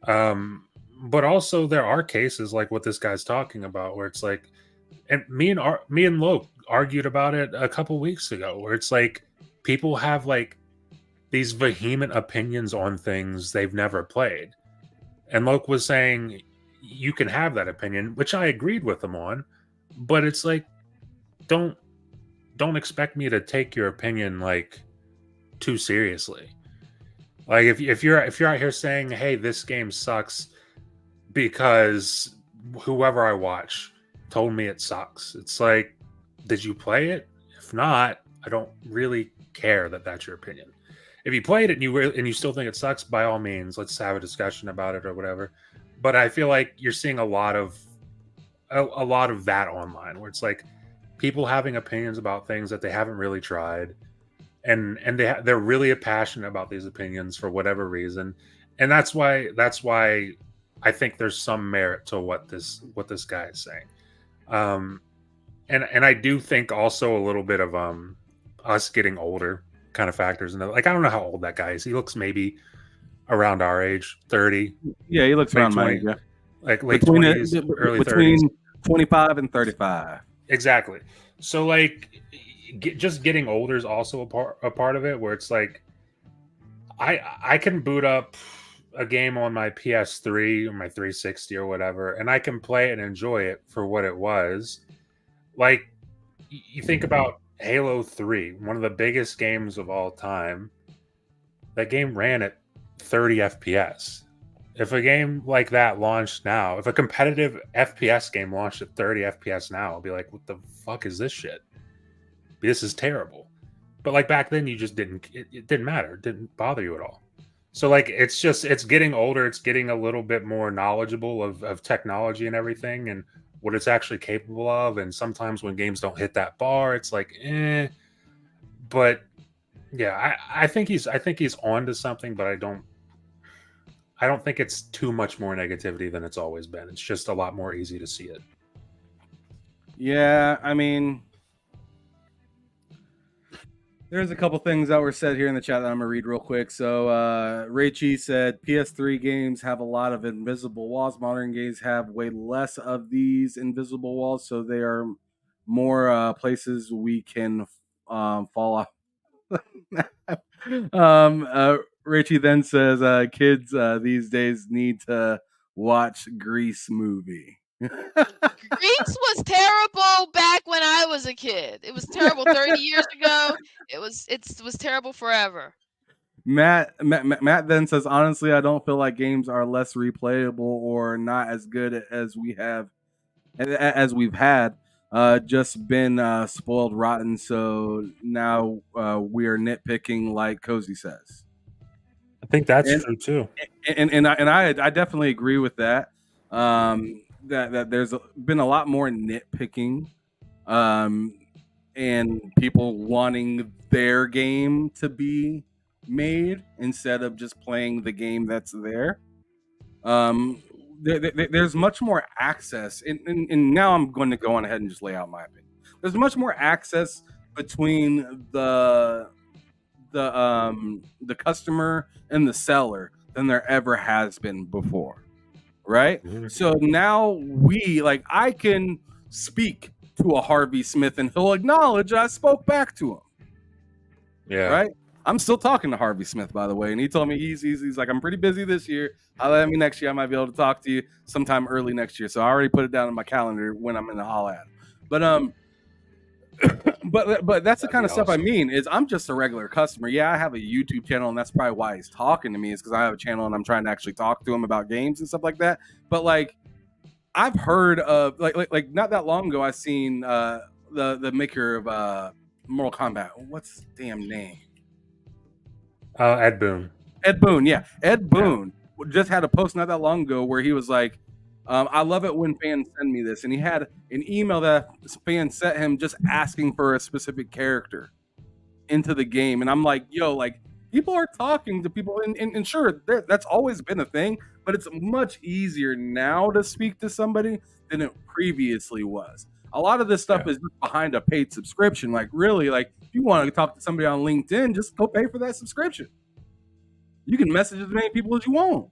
[SPEAKER 5] But also there are cases like what this guy's talking about, where it's like, and me and Loke argued about it a couple weeks ago, where it's like people have like these vehement opinions on things they've never played. And Loke was saying you can have that opinion, which I agreed with him on, but it's like, don't expect me to take your opinion like too seriously. Like, if you're out here saying, hey, this game sucks because whoever I watch told me it sucks, it's like, did you play it? If not, I don't really care that that's your opinion. If you played it and you still think it sucks, by all means, let's have a discussion about it or whatever. But I feel like you're seeing a lot of that online, where it's like people having opinions about things that they haven't really tried, and they're really passionate about these opinions for whatever reason, and that's why I think there's some merit to what this guy is saying. And I do think also a little bit of us getting older kind of factors into, like, I don't know how old that guy is. He looks maybe around our age, 30.
[SPEAKER 3] Yeah, he looks around my age. Yeah.
[SPEAKER 5] Like late 20s, early 30s.
[SPEAKER 3] Between 25 and 35.
[SPEAKER 5] Exactly. So, like, just getting older is also a part of it, where it's like I can boot up a game on my PS3 or my 360 or whatever, and I can play it and enjoy it for what it was. Like, you think about Halo 3, one of the biggest games of all time. That game ran at 30 FPS. If a game like that launched now, if a competitive FPS game launched at 30 FPS now, I'll be like, what the fuck is this shit? This is terrible. But like back then, you just it didn't matter. It didn't bother you at all. So like, it's getting older. It's getting a little bit more knowledgeable of technology and everything, and what it's actually capable of. And sometimes when games don't hit that bar, it's like, eh. But yeah, I think he's onto something, but I don't think it's too much more negativity than it's always been. It's just a lot more easy to see it.
[SPEAKER 3] Yeah, I mean, there's a couple things that were said here in the chat that I'm gonna read real quick. So Raichi said PS3 games have a lot of invisible walls. Modern games have way less of these invisible walls, so they are more places we can fall off. Richie then says, kids these days need to watch Grease movie.
[SPEAKER 6] Grease was terrible back when I was a kid. It was terrible 30 years ago. It was terrible forever.
[SPEAKER 3] Matt then says, honestly, I don't feel like games are less replayable or not as good as we've had. Just been spoiled rotten, so now we're nitpicking, like Cozy says.
[SPEAKER 5] I think that's true too,
[SPEAKER 3] and I definitely agree with that. That there's been a lot more nitpicking, and people wanting their game to be made instead of just playing the game that's there. There's much more access, and now I'm going to go on ahead and just lay out my opinion. There's much more access between the customer and the seller than there ever has been before, right? Mm-hmm. So now I can speak to a Harvey Smith and he'll acknowledge I spoke back to him.
[SPEAKER 5] Yeah.
[SPEAKER 3] Right? I'm still talking to Harvey Smith, by the way, and he told me he's like, I'm pretty busy this year. Holla at me next year. I might be able to talk to you sometime early next year. So I already put it down in my calendar when I'm in the holla at him. But that's the kind of stuff I mean. Is I'm just a regular customer. Yeah, I have a YouTube channel, and that's probably why he's talking to me, is because I have a channel and I'm trying to actually talk to him about games and stuff like that. But like, I've heard of like not that long ago, I seen the maker of Mortal Kombat. What's his damn name?
[SPEAKER 5] Ed Boon.
[SPEAKER 3] Ed Boon, yeah. Ed Boon just had a post not that long ago where he was like, I love it when fans send me this. And he had an email that fans sent him just asking for a specific character into the game. And I'm like, yo, like, people are talking to people. And sure, that's always been a thing. But it's much easier now to speak to somebody than it previously was. A lot of this stuff is just behind a paid subscription. Like, really, like, if you want to talk to somebody on LinkedIn, just go pay for that subscription. You can message as many people as you want.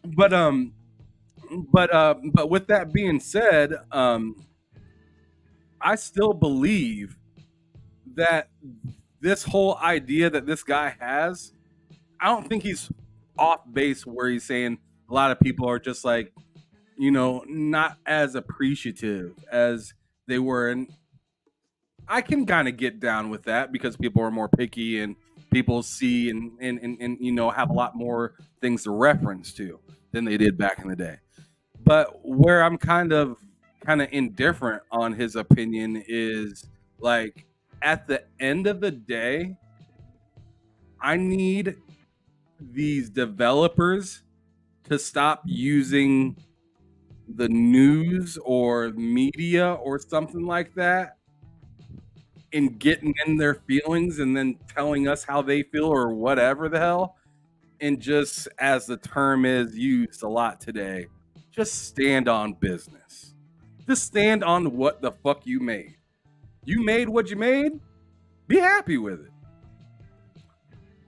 [SPEAKER 3] But with that being said, I still believe that this whole idea that this guy has, I don't think he's off base where he's saying a lot of people are just like, you know, not as appreciative as they were. And I can kind of get down with that because people are more picky and people see and you know, have a lot more things to reference to than they did back in the day. But where I'm kind of indifferent on his opinion is, like, at the end of the day, I need these developers to stop using the news or media or something like that and getting in their feelings and then telling us how they feel or whatever the hell. And just, as the term is used a lot today, just stand on business. Just stand on what the fuck you made. You made what you made. Be happy with it.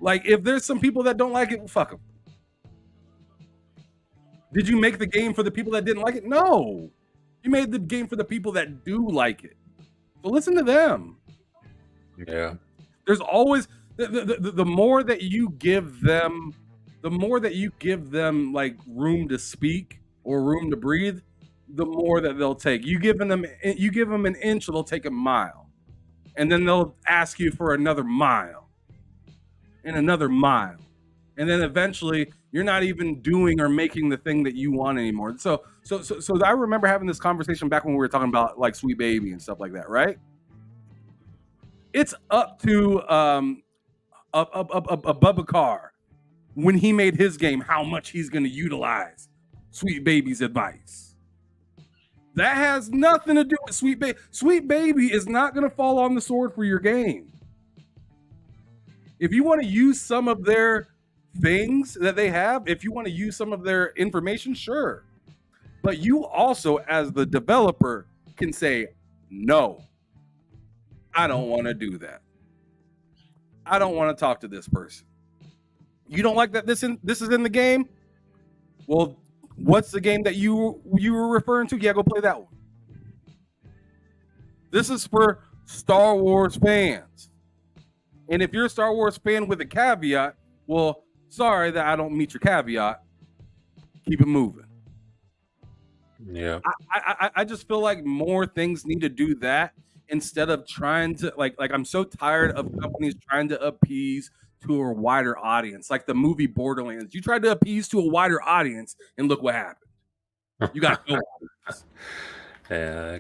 [SPEAKER 3] Like, if there's some people that don't like it, well, fuck them. Did you make the game for the people that didn't like it? No. You made the game for the people that do like it. So listen to them.
[SPEAKER 5] Yeah.
[SPEAKER 3] There's always the more that you give them, like, room to speak or room to breathe, the more that they'll take. You give them an inch, they'll take a mile. And then they'll ask you for another mile and another mile. And then eventually you're not even doing or making the thing that you want anymore. So I remember having this conversation back when we were talking about, like, Sweet Baby and stuff like that, right? It's up to Bubba when he made his game, how much he's going to utilize Sweet Baby's advice. That has nothing to do with Sweet Baby. Sweet Baby is not going to fall on the sword for your game. If you want to use some of their things that they have, if you want to use some of their information, sure. But you also, as the developer, can say, no, I don't want to do that. I don't want to talk to this person. You don't like that this is in the game? Well, what's the game that you were referring to? Yeah, go play that one. This is for Star Wars fans. And if you're a Star Wars fan with a caveat, well, sorry that I don't meet your caveat. Keep it moving.
[SPEAKER 5] Yeah.
[SPEAKER 3] I just feel like more things need to do that instead of trying to, like I'm so tired of companies trying to appease to a wider audience. Like the movie Borderlands. You tried to appease to a wider audience and look what happened. You got no audience.
[SPEAKER 5] Yeah.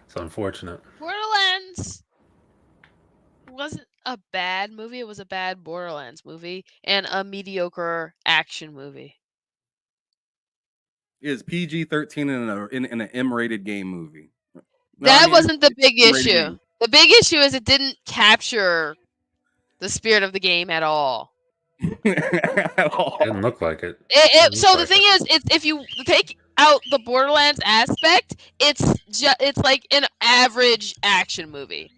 [SPEAKER 5] It's unfortunate.
[SPEAKER 6] Borderlands wasn't a bad movie. It was a bad Borderlands movie and a mediocre action movie.
[SPEAKER 3] It is PG-13 in an M-rated game movie.
[SPEAKER 6] That wasn't the big issue. The big issue is it didn't capture the spirit of the game at all.
[SPEAKER 5] At all. It didn't look like it.
[SPEAKER 6] So the thing is, if you take out the Borderlands aspect, it's like an average action movie.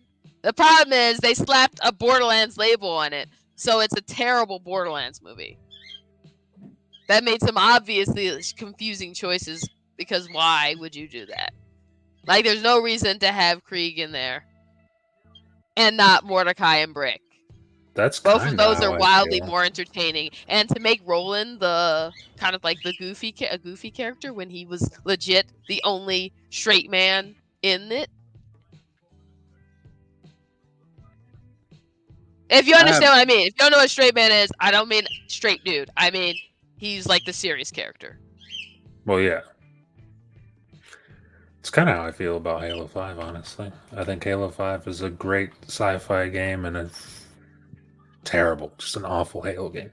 [SPEAKER 6] The problem is they slapped a Borderlands label on it, so it's a terrible Borderlands movie. That made some obviously confusing choices, because why would you do that? Like, there's no reason to have Krieg in there and not Mordecai and Brick.
[SPEAKER 5] That's
[SPEAKER 6] both of those are wildly more entertaining. And to make Roland the kind of like the goofy character when he was legit the only straight man in it. If you understand what I mean. If you don't know what a straight man is, I don't mean straight dude. I mean he's like the serious character.
[SPEAKER 5] Well, yeah. It's kind of how I feel about Halo 5, honestly. I think Halo 5 is a great sci-fi game and a terrible, just an awful Halo game.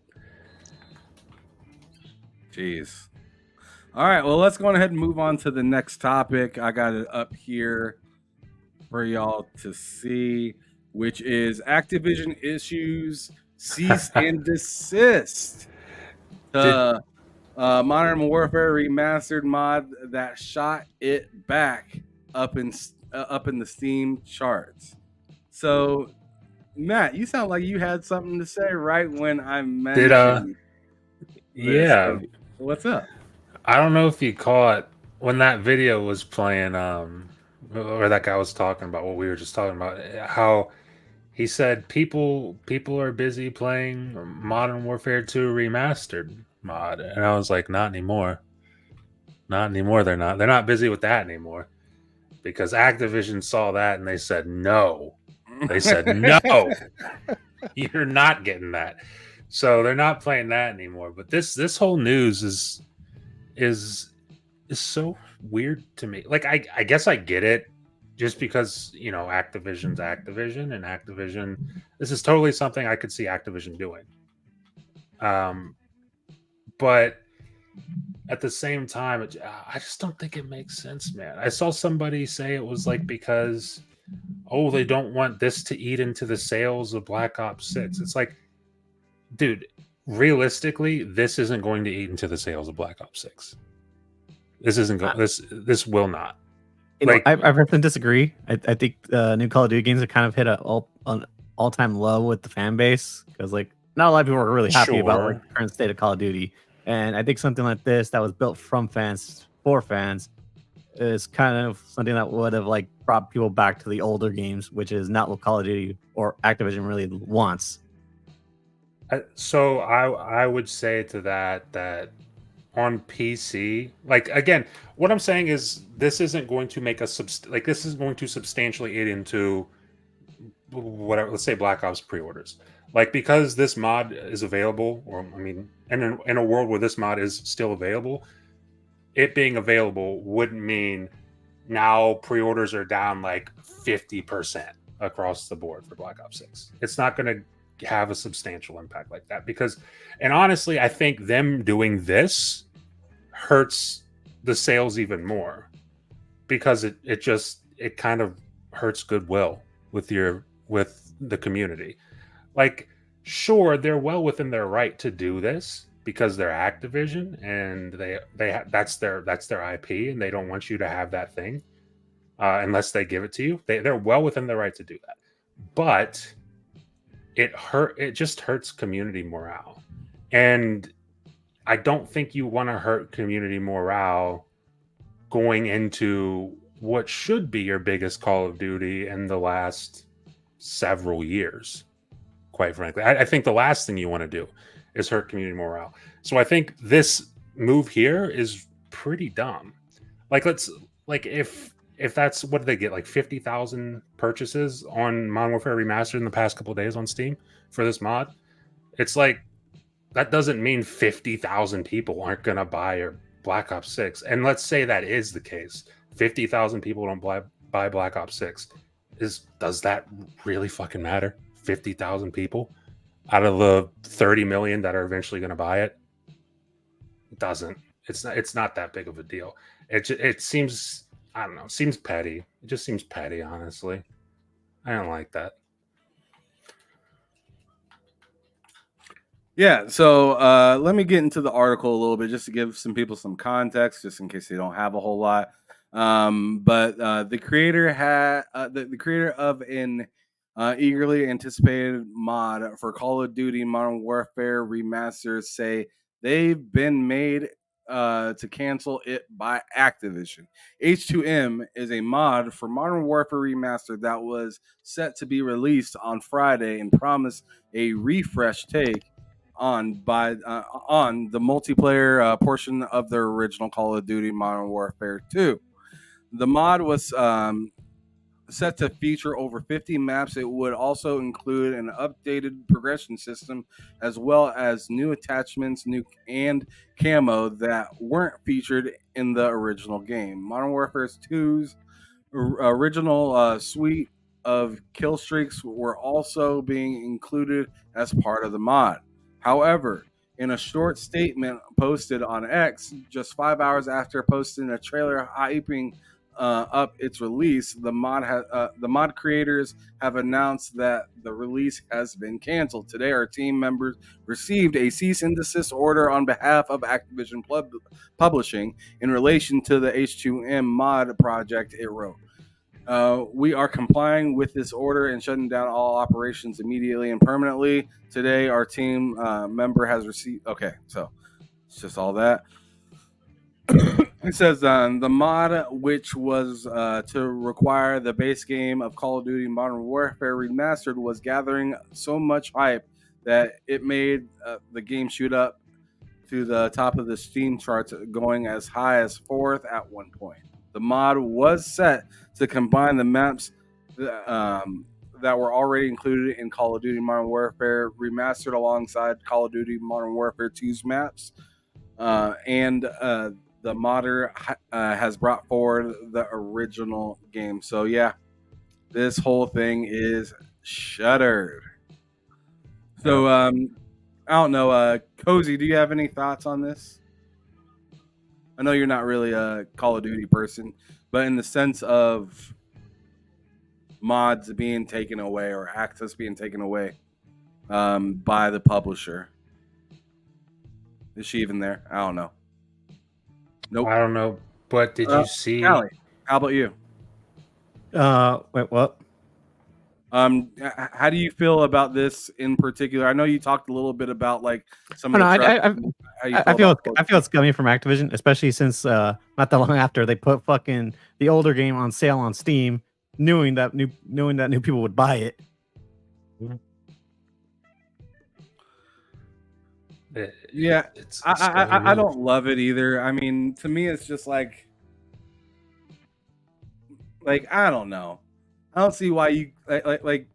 [SPEAKER 3] Jeez. All right, well, let's go ahead and move on to the next topic. I got it up here for y'all to see, which is Activision issues cease and desist. The Modern Warfare Remastered mod that shot it back up in the Steam charts. So, Matt, you sound like you had something to say right when I mentioned.
[SPEAKER 5] Yeah.
[SPEAKER 3] So, what's up?
[SPEAKER 5] I don't know if you caught when that video was playing, or that guy was talking about what we were just talking about, how he said people are busy playing Modern Warfare 2 Remastered mod, and I was like, not anymore. Not anymore. They're not busy with that anymore, because Activision saw that and they said no. They said no. You're not getting that. So they're not playing that anymore. But this whole news is so weird to me. Like I guess I get it, just because Activision's Activision, and Activision, this is totally something I could see Activision doing. But at the same time, I just don't think it makes sense, man. I saw somebody say it was like because they don't want this to eat into the sales of Black Ops 6. It's like, dude, realistically, this isn't going to eat into the sales of Black Ops 6. This isn't going. This will not.
[SPEAKER 7] I personally disagree. I think new Call of Duty games have kind of hit an all-time low with the fan base, because like not a lot of people are really happy about like the current state of Call of Duty. And I think something like this that was built from fans for fans is kind of something that would have like brought people back to the older games, which is not what Call of Duty or Activision really wants.
[SPEAKER 5] So I would say to that on PC, like, again, what I'm saying is this isn't going to make this is going to substantially eat into whatever, let's say Black Ops pre-orders. Like, because this mod is available, or I mean, in a world where this mod is still available, it being available wouldn't mean now pre-orders are down like 50% across the board for Black Ops 6. It's not going to have a substantial impact like that, because, and honestly, I think them doing this hurts the sales even more, because it kind of hurts goodwill with the community. Like, sure, they're well within their right to do this because they're Activision and that's their IP, and they don't want you to have that thing unless they give it to you. They're well within their right to do that, but it just hurts community morale, and I don't think you want to hurt community morale going into what should be your biggest Call of Duty in the last several years. Quite frankly, I think the last thing you want to do is hurt community morale. So I think this move here is pretty dumb. Like, if that's, what did they get, like 50,000 purchases on Modern Warfare Remastered in the past couple of days on Steam for this mod? It's like, that doesn't mean 50,000 people aren't gonna buy a Black Ops 6. And let's say that is the case, 50,000 people don't buy Black Ops 6. Does that really fucking matter? 50,000 people out of the 30 million that are eventually going to buy it? It doesn't. It's not that big of a deal. It seems, I don't know, seems petty. It just seems petty, honestly. I don't like that.
[SPEAKER 3] Yeah, so let me get into the article a little bit just to give some people some context, just in case they don't have a whole lot. But the creator the creator of an eagerly anticipated mod for Call of Duty Modern Warfare Remastered say they've been made to cancel it by Activision. H2M is a mod for Modern Warfare Remastered that was set to be released on Friday and promised a refresh take on the multiplayer portion of the original Call of Duty Modern Warfare 2. The mod was set to feature over 50 maps. It would also include an updated progression system, as well as new attachments, and camo that weren't featured in the original game. Modern Warfare 2's original suite of kill streaks were also being included as part of the mod. However, In a short statement posted on X just 5 hours after posting a trailer hyping up its release, the mod creators have announced that the release has been canceled. Today, our team members received a cease and desist order on behalf of Activision Publishing in relation to the H2M mod project it wrote. We are complying with this order and shutting down all operations immediately and permanently. Today, our team member has received... Okay, so it's just all that. It says the mod, which was to require the base game of Call of Duty Modern Warfare Remastered, was gathering so much hype that it made the game shoot up to the top of the Steam charts, going as high as 4th at one point. The mod was set to combine the maps that were already included in Call of Duty Modern Warfare Remastered alongside Call of Duty Modern Warfare 2's maps, and the modder has brought forward the original game. So yeah, this whole thing is shuttered. So I don't know, Cozy, do you have any thoughts on this? I know you're not really a Call of Duty person, but in the sense of mods being taken away or access being taken away by the publisher. Is she even there? I don't know. Nope.
[SPEAKER 5] I don't know. But did you see?
[SPEAKER 3] Allie, how about you?
[SPEAKER 7] Wait, what?
[SPEAKER 3] How do you feel about this in particular? I know you talked a little bit about like some of the
[SPEAKER 7] I feel it's coming from Activision, especially since not that long after they put fucking the older game on sale on Steam, knowing that new people would buy it.
[SPEAKER 3] Yeah, I don't love it either. I mean, to me, it's just like I don't know. I don't see why you like.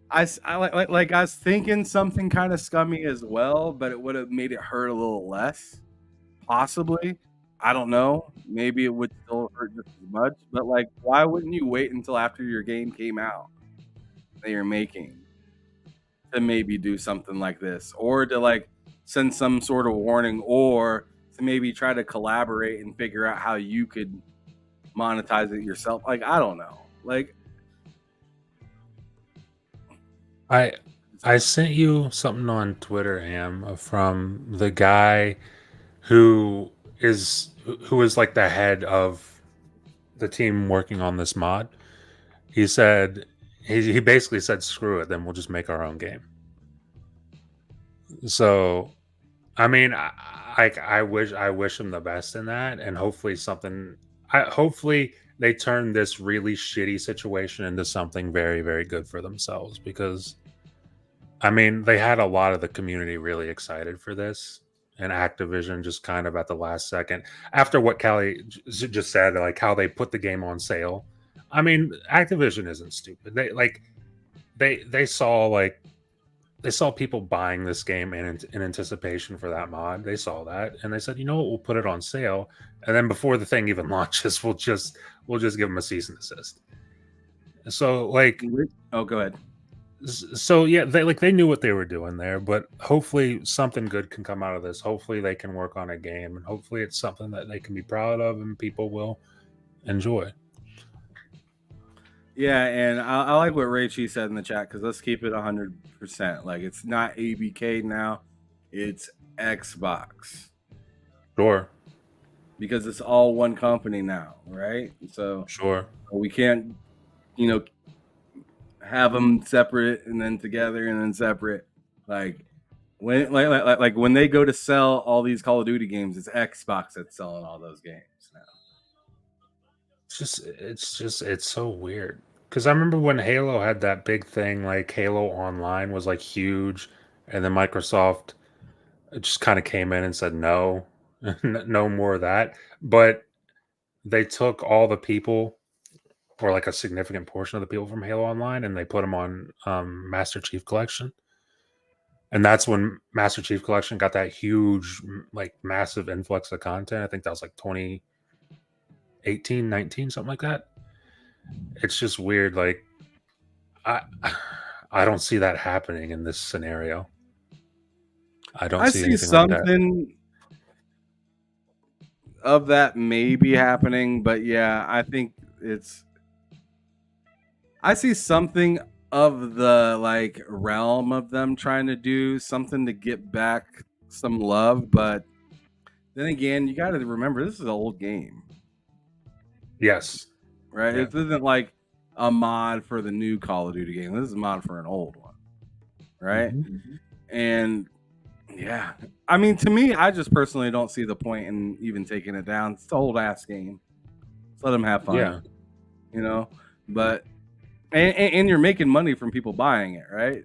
[SPEAKER 3] I was thinking something kind of scummy as well, but it would have made it hurt a little less, possibly. I don't know. Maybe it would still hurt just as much, but like, why wouldn't you wait until after your game came out that you're making to maybe do something like this, or to like send some sort of warning, or to maybe try to collaborate and figure out how you could monetize it yourself? Like, I don't know. Like,
[SPEAKER 5] I sent you something on Twitter, Am, from the guy who is like the head of the team working on this mod. He said he basically said, "Screw it, then we'll just make our own game." So, I mean, I wish him the best in that, and hopefully hopefully they turn this really shitty situation into something very, very good for themselves, because I mean, they had a lot of the community really excited for this, and Activision just kind of at the last second, after what Callie just said, like how they put the game on sale. I mean, Activision isn't stupid. They saw people buying this game in anticipation for that mod. They saw that, and they said, you know what, we'll put it on sale, and then before the thing even launches, we'll just give them a cease and desist. So like,
[SPEAKER 3] oh, go ahead.
[SPEAKER 5] So yeah, they knew what they were doing there, but hopefully something good can come out of this. Hopefully they can work on a game, and hopefully it's something that they can be proud of and people will enjoy.
[SPEAKER 3] Yeah, and I like what Rachie said in the chat, because let's keep it 100%. Like, it's not ABK now, it's Xbox.
[SPEAKER 5] Sure.
[SPEAKER 3] Because it's all one company now, right? So
[SPEAKER 5] sure,
[SPEAKER 3] we can't, have them separate and then together and then separate. Like when when they go to sell all these Call of Duty games, it's Xbox that's selling all those games now.
[SPEAKER 5] It's so weird, because I remember when Halo had that big thing, like Halo Online was like huge, and then Microsoft just kind of came in and said no more of that. But they took all the people, or like a significant portion of the people from Halo Online, and they put them on Master Chief Collection. And that's when Master Chief Collection got that huge, like massive influx of content. I think that was like 2018, 19, something like that. It's just weird. Like, I don't see that happening in this scenario.
[SPEAKER 3] I see something of that maybe happening, but yeah, I think I see something of the like realm of them trying to do something to get back some love, but then again, you got to remember this is an old game.
[SPEAKER 5] Yes.
[SPEAKER 3] Right? Yeah. It isn't like a mod for the new Call of Duty game. This is a mod for an old one. Right? Mm-hmm. And yeah, I mean, to me, I just personally don't see the point in even taking it down. It's an old ass game. Just let them have fun.
[SPEAKER 5] Yeah.
[SPEAKER 3] You know, but and you're making money from people buying it, right?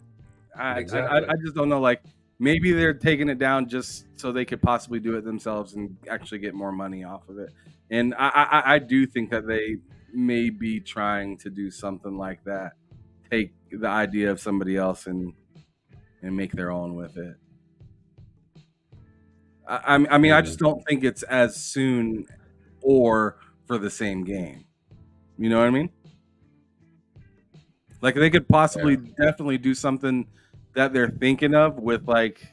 [SPEAKER 3] Exactly. I just don't know. Like maybe they're taking it down just so they could possibly do it themselves and actually get more money off of it. And I do think that they may be trying to do something like that. Take the idea of somebody else and make their own with it. I mean, I just don't think it's as soon or for the same game. You know what I mean? Like they could possibly definitely do something that they're thinking of with like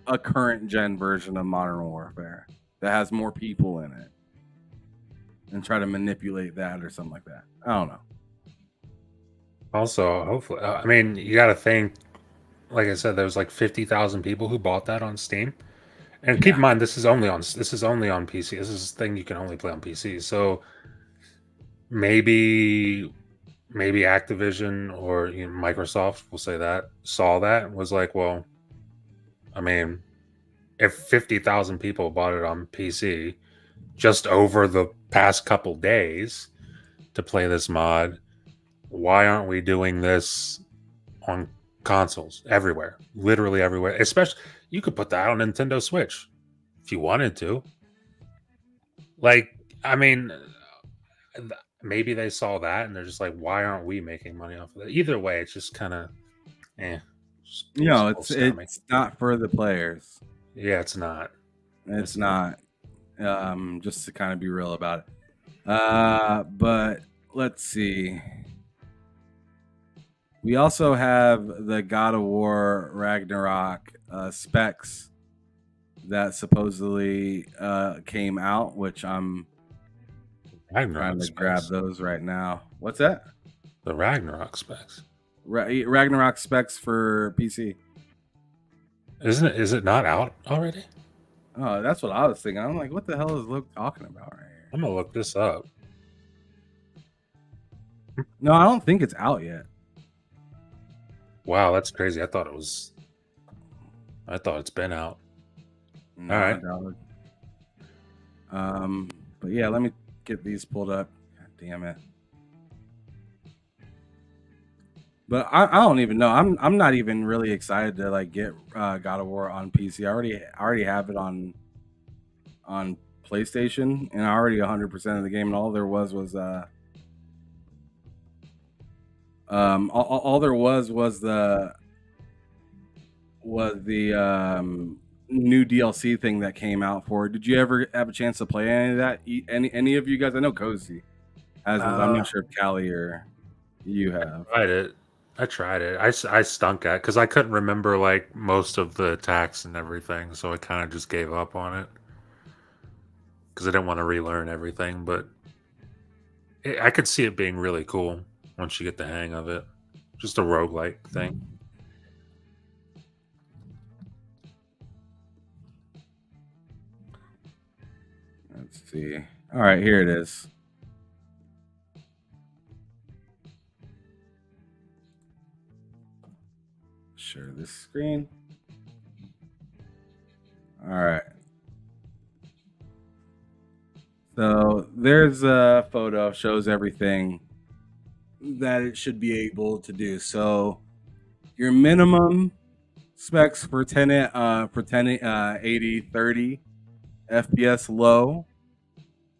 [SPEAKER 3] a current gen version of Modern Warfare that has more people in it and try to manipulate that or something like that. I don't know.
[SPEAKER 5] Also, hopefully, I mean, you got to think, like I said, there was like 50,000 people who bought that on Steam. And keep in mind, this is only on PC. This is a thing you can only play on PC. So maybe Activision or Microsoft, we'll say that, saw that and was like, well, I mean, if 50,000 people bought it on PC just over the past couple days to play this mod, why aren't we doing this on consoles everywhere? Literally everywhere. Especially, you could put that on Nintendo Switch if you wanted to. Like, I mean, maybe they saw that and they're just like, why aren't we making money off of it? Either way, it's just kind of,
[SPEAKER 3] it's not for the players.
[SPEAKER 5] Yeah, it's not.
[SPEAKER 3] It's not. Just to kind of be real about it. But let's see. We also have the God of War Ragnarok specs that supposedly came out, which I'm trying to grab those right now. What's that?
[SPEAKER 5] The Ragnarok specs.
[SPEAKER 3] Ragnarok specs for PC.
[SPEAKER 5] Is it not out already?
[SPEAKER 3] Oh, that's what I was thinking. I'm like, what the hell is Luke talking about right here?
[SPEAKER 5] I'm gonna look this up.
[SPEAKER 3] No, I don't think it's out yet.
[SPEAKER 5] Wow, that's crazy. I thought it's been out.
[SPEAKER 3] No, all right. But yeah, let me get these pulled up. God damn it. But I don't even know. I'm not even really excited to like get God of War on PC. I already have it on PlayStation, and I already 100% of the game. And all there was all there was the new DLC thing that came out for it. Did you ever have a chance to play any of that? Any of you guys? I know Cozy has. I'm not sure if Callie or you have.
[SPEAKER 5] I tried it. I stunk at because I couldn't remember like most of the attacks and everything, so I kind of just gave up on it because I didn't want to relearn everything. But I could see it being really cool once you get the hang of it. Just a roguelike thing.
[SPEAKER 3] Let's see. All right, here it is. Share this screen. All right. So there's a photo, shows everything that it should be able to do. So your minimum specs for 1080 30 FPS low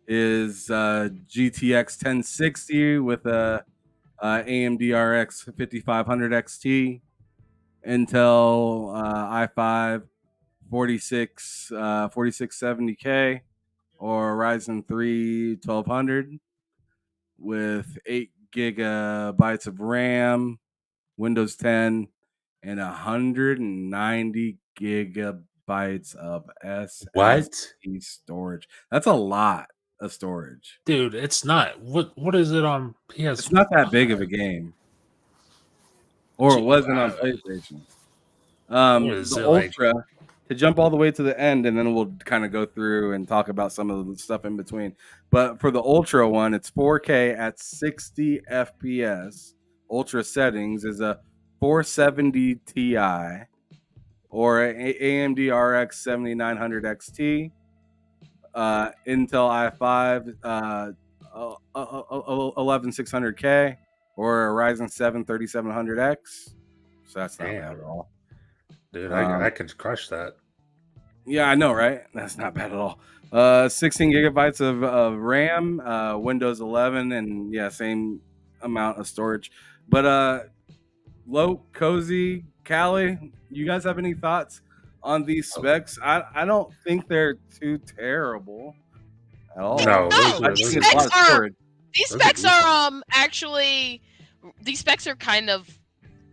[SPEAKER 3] is GTX 1060 with a AMD RX 5500 XT, Intel i5 4670K, or Ryzen 3 1200 with 8 gigabytes of RAM, Windows 10, and 190 gigabytes of SSD storage. That's a lot of storage.
[SPEAKER 5] Dude, it's not. What is it on PS?
[SPEAKER 3] It's not that big of a game. Or it wasn't on PlayStation. The Ultra, to jump all the way to the end, and then we'll kind of go through and talk about some of the stuff in between. But for the Ultra one, it's 4K at 60 FPS. Ultra settings is a 470 Ti or a AMD RX 7900 XT, Intel i5 11600K, or a Ryzen 7 3700X. So that's not bad at all.
[SPEAKER 5] Dude, I could crush that.
[SPEAKER 3] Yeah, I know, right? That's not bad at all. 16 gigabytes of RAM, Windows 11, and yeah, same amount of storage. But Low, Cozy, Callie, you guys have any thoughts on these specs? I don't think they're too terrible at all.
[SPEAKER 5] No,
[SPEAKER 6] these specs are actually, these specs are kind of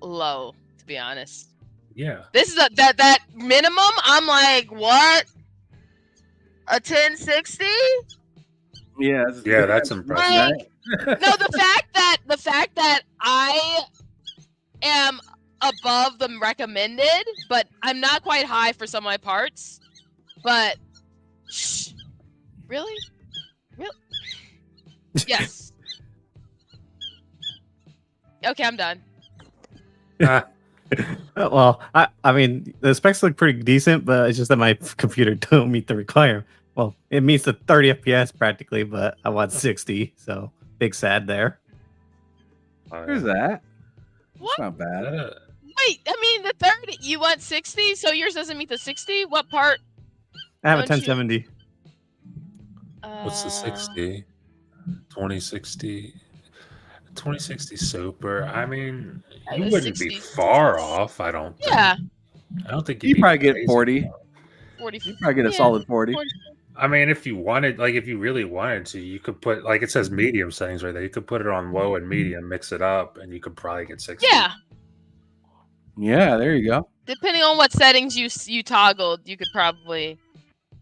[SPEAKER 6] low, to be honest.
[SPEAKER 5] Yeah.
[SPEAKER 6] This is that minimum. I'm like, what? A 1060?
[SPEAKER 3] Yeah,
[SPEAKER 5] that's impressive.
[SPEAKER 6] Like, no, the fact that I am above the recommended, but I'm not quite high for some of my parts. But really? Yes. Okay, I'm done.
[SPEAKER 7] Well, I mean, the specs look pretty decent, but it's just that my computer don't meet the requirement. Well, it meets the 30 FPS practically, but I want 60, so big sad there.
[SPEAKER 3] Where's that?
[SPEAKER 6] What?
[SPEAKER 3] It's not bad.
[SPEAKER 6] Wait, I mean the 30. You want 60, so yours doesn't meet the 60. What part?
[SPEAKER 7] I have a 1070.
[SPEAKER 5] What's the 60? 2060. 2060 Super. I mean, you wouldn't be far off. I don't think.
[SPEAKER 6] Yeah.
[SPEAKER 5] I don't think
[SPEAKER 3] you probably get 40.
[SPEAKER 6] 40.
[SPEAKER 3] You probably get a solid 40.
[SPEAKER 5] I mean, if you wanted, like, if you really wanted to, you could put, like, it says medium settings right there. You could put it on low and medium, mix it up, and you could probably get 60.
[SPEAKER 6] Yeah.
[SPEAKER 3] Yeah, there you go.
[SPEAKER 6] Depending on what settings you toggled, you could probably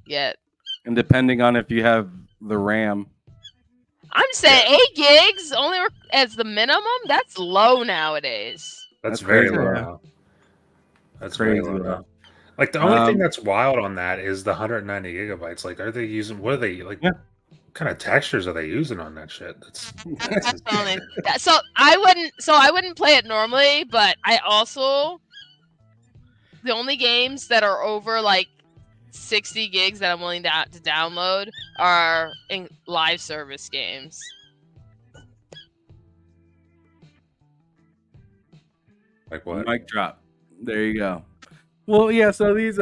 [SPEAKER 6] get.
[SPEAKER 3] And depending on if you have the RAM.
[SPEAKER 6] I'm saying 8 gigs only as the minimum. That's low nowadays.
[SPEAKER 5] That's very low. That's
[SPEAKER 3] crazy
[SPEAKER 5] very low. Like, the only thing that's wild on that is the 190 gigabytes. Like, are they using, what are they, like, what kind of textures are they using on that shit? That's
[SPEAKER 6] only, so I wouldn't play it normally, but I also, the only games that are over, like, 60 gigs that I'm willing to download are in live service games.
[SPEAKER 5] Like what?
[SPEAKER 3] Mic drop. There you go. Well, yeah, so these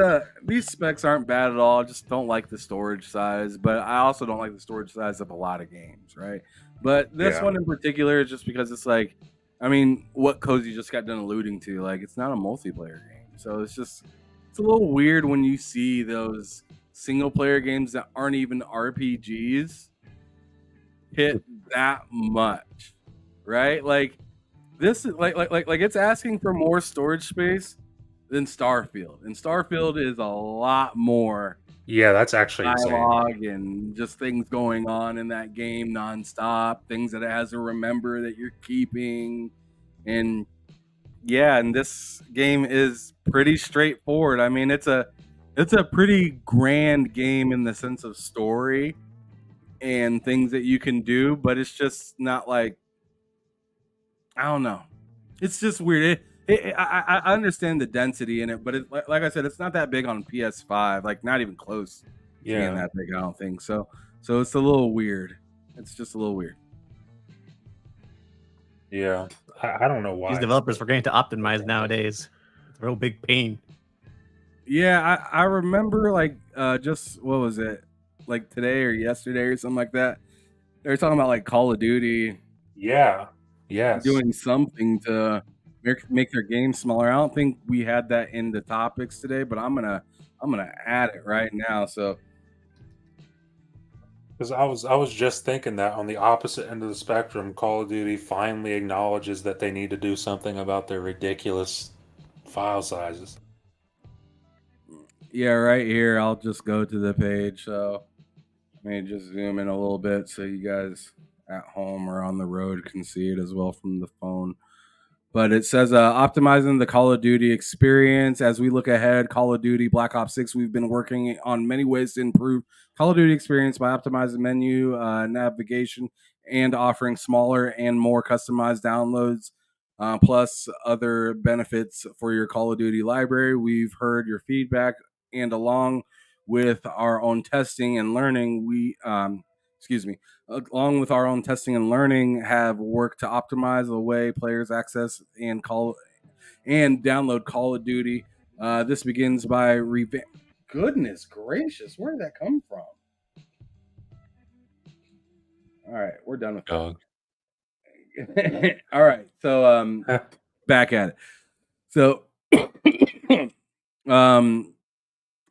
[SPEAKER 3] specs aren't bad at all. I just don't like the storage size, but I also don't like the storage size of a lot of games, right? But this one in particular is just because it's like, I mean, what Cozy just got done alluding to, like, it's not a multiplayer game. So it's a little weird when you see those single player games that aren't even RPGs hit that much, right? Like this is like it's asking for more storage space than Starfield, and Starfield is a lot more.
[SPEAKER 5] Yeah, that's actually
[SPEAKER 3] dialogue
[SPEAKER 5] insane.
[SPEAKER 3] And just things going on in that game nonstop, things that it has to remember that you're keeping, and this game is pretty straightforward. I mean, it's a pretty grand game in the sense of story and things that you can do, but it's just not like, I don't know. It's just weird. I understand the density in it, but like I said, it's not that big on PS5. Like, not even close.
[SPEAKER 5] Yeah,
[SPEAKER 3] being that big, I don't think so. So it's a little weird. It's just a little weird.
[SPEAKER 5] Yeah, I don't know why
[SPEAKER 7] these developers forgetting to optimize nowadays. It's a real big pain.
[SPEAKER 3] Yeah, I remember, like, just what was it, like today or yesterday or something like that. They were talking about, like, Call of Duty.
[SPEAKER 5] Yeah.
[SPEAKER 3] Doing something to make their game smaller. I don't think we had that in the topics today, but I'm gonna add it right now. So
[SPEAKER 5] Because I was just thinking that on the opposite end of the spectrum, Call of Duty finally acknowledges that they need to do something about their ridiculous file sizes.
[SPEAKER 3] Yeah, right here. I'll just go to the page. So let me just zoom in a little bit so you guys at home or on the road can see it as well from the phone. But it says optimizing the Call of Duty experience. As we look ahead, Call of Duty Black Ops 6, we've been working on many ways to improve Call of Duty experience by optimizing menu, navigation, and offering smaller and more customized downloads, plus other benefits for your Call of Duty library. We've heard your feedback, and along with our own testing and learning, along with our own testing and learning, have worked to optimize the way players access and download Call of Duty. This begins by Goodness gracious, where did that come from? All right, we're done with
[SPEAKER 5] Dog.
[SPEAKER 3] that. All right, so back at it. So I'm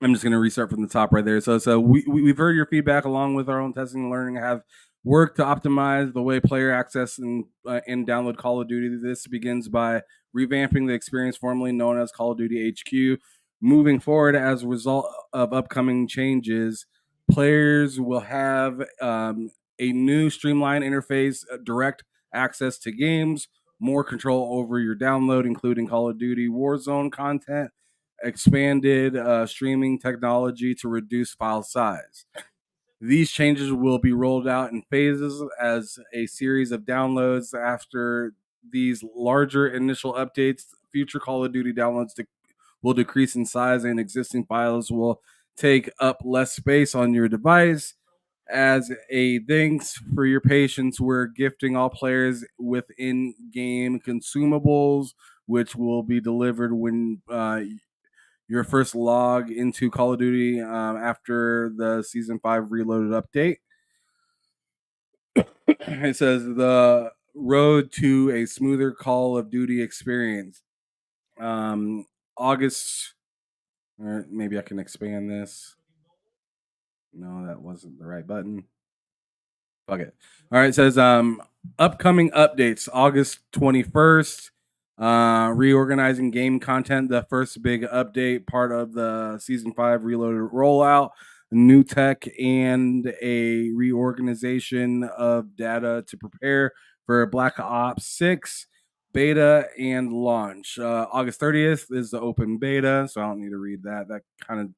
[SPEAKER 3] just going to restart from the top right there. So we've heard your feedback, along with our own testing and learning, have worked to optimize the way player access and download Call of Duty. This begins by revamping the experience formerly known as Call of Duty HQ. Moving forward, as a result of upcoming changes, players will have a new streamlined interface, direct access to games, more control over your download, including Call of Duty Warzone content, expanded streaming technology to reduce file size. These changes will be rolled out in phases as a series of downloads. After these larger initial updates, future Call of Duty downloads will decrease in size, and existing files will take up less space on your device. As a thanks for your patience, we're gifting all players with in-game consumables, which will be delivered when your first log into Call of Duty after the Season 5 Reloaded update. It says the road to a smoother Call of Duty experience. August, or maybe I can expand this. No, that wasn't the right button. Fuck it. All right, it says upcoming updates, August 21st. Reorganizing game content, the first big update, part of the Season 5 Reloaded rollout, new tech, and a reorganization of data to prepare for Black Ops 6 beta and launch. August 30th is the open beta, so I don't need to read that. That kind of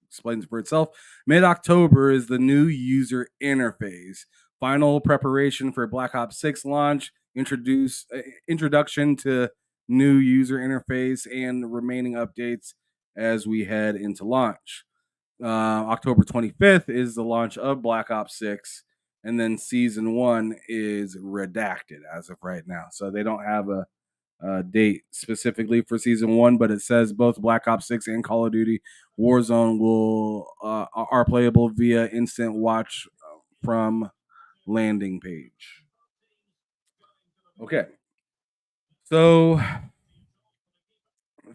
[SPEAKER 3] explains for itself. Mid-October is the new user interface. Final preparation for Black Ops 6 launch, introduction to new user interface, and remaining updates as we head into launch. October 25th is the launch of Black Ops 6, and then Season 1 is redacted as of right now. So they don't have a date specifically for Season 1, but it says both Black Ops 6 and Call of Duty Warzone are playable via instant watch from landing page. Okay. So,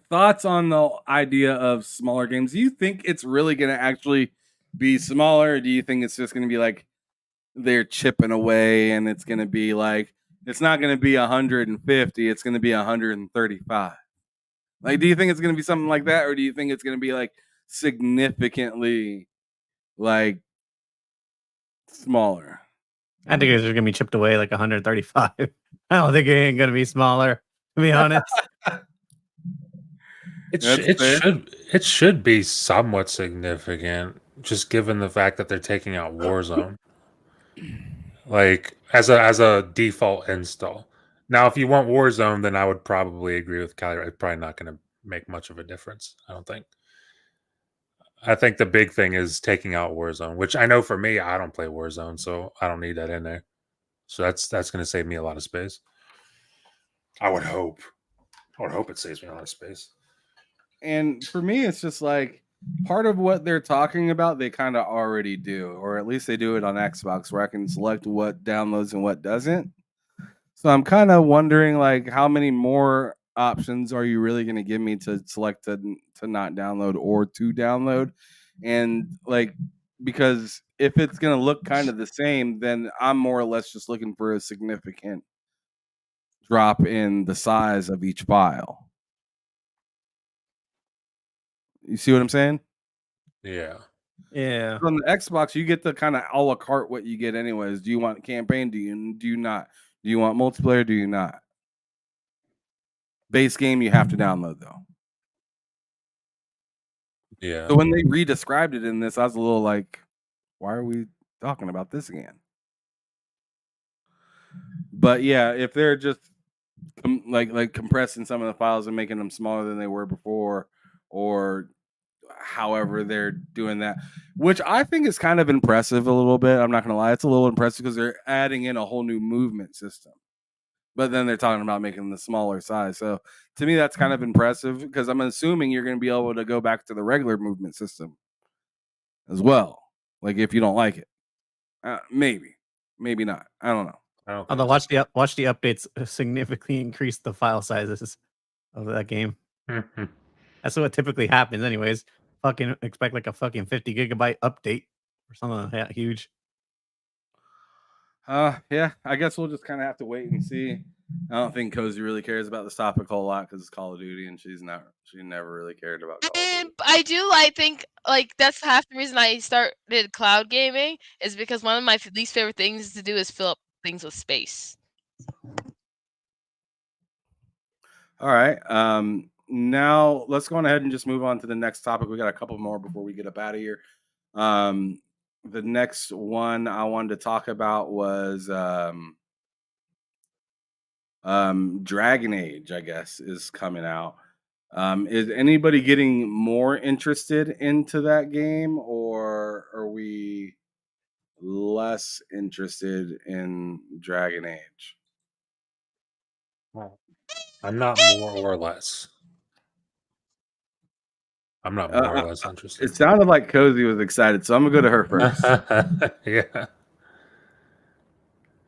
[SPEAKER 3] thoughts on the idea of smaller games? Do you think it's really going to actually be smaller, or do you think it's just going to be like they're chipping away and it's going to be like, it's not going to be 150, it's going to be 135? Like, do you think it's going to be something like that, or do you think it's going to be like significantly like smaller?
[SPEAKER 7] I think it's going to be chipped away like 135. I don't think it ain't going to be smaller, to be honest.
[SPEAKER 5] It should be somewhat significant, just given the fact that they're taking out Warzone, like as a default install. Now, if you want Warzone, then I would probably agree with Kylie. It's probably not going to make much of a difference, I don't think. I think the big thing is taking out Warzone, which I know for me, I don't play Warzone, so I don't need that in there. So that's going to save me a lot of space. I would hope it saves me a lot of space.
[SPEAKER 3] And for me, it's just like part of what they're talking about, they kind of already do, or at least they do it on Xbox, where I can select what downloads and what doesn't. So I'm kind of wondering, like, how many more options are you really going to give me to select to not download or to download? And like, because if it's going to look kind of the same, then I'm more or less just looking for a significant drop in the size of each file. You see what I'm saying?
[SPEAKER 5] Yeah.
[SPEAKER 7] Yeah.
[SPEAKER 3] On the Xbox, you get the kind of a la carte what you get anyways. Do you want campaign? Do you not? Do you want multiplayer? Do you not? Base game you have to download though.
[SPEAKER 5] Yeah.
[SPEAKER 3] So when they re-described it in this, I was a little like, why are we talking about this again? But yeah, if they're just like compressing some of the files and making them smaller than they were before, or however they're doing that, which I think is kind of impressive a little bit. I'm not gonna lie, it's a little impressive because they're adding in a whole new movement system. But then they're talking about making the smaller size. So to me, that's kind of impressive because I'm assuming you're going to be able to go back to the regular movement system as well. Like if you don't like it, maybe not. I don't know.
[SPEAKER 7] Although watch the updates significantly increase the file sizes of that game. That's what typically happens, anyways. Fucking expect like a fucking 50 gigabyte update or something like that huge.
[SPEAKER 3] Yeah, I guess we'll just kind of have to wait and see. I don't think Cozy really cares about this topic a whole lot because it's Call of Duty, and she never really cared about Call of Duty.
[SPEAKER 6] I think like that's half the reason I started cloud gaming is because one of my least favorite things to do is fill up things with space.
[SPEAKER 3] All right. Now let's go on ahead and just move on to the next topic. We got a couple more before we get up out of here. The next one I wanted to talk about was Dragon Age, I guess, is coming out. Is anybody getting more interested into that game, or are we less interested in Dragon Age?
[SPEAKER 5] I'm not more or less. I'm not more or less interested.
[SPEAKER 3] It sounded like Cozy was excited, so I'm gonna go to her first.
[SPEAKER 5] Yeah.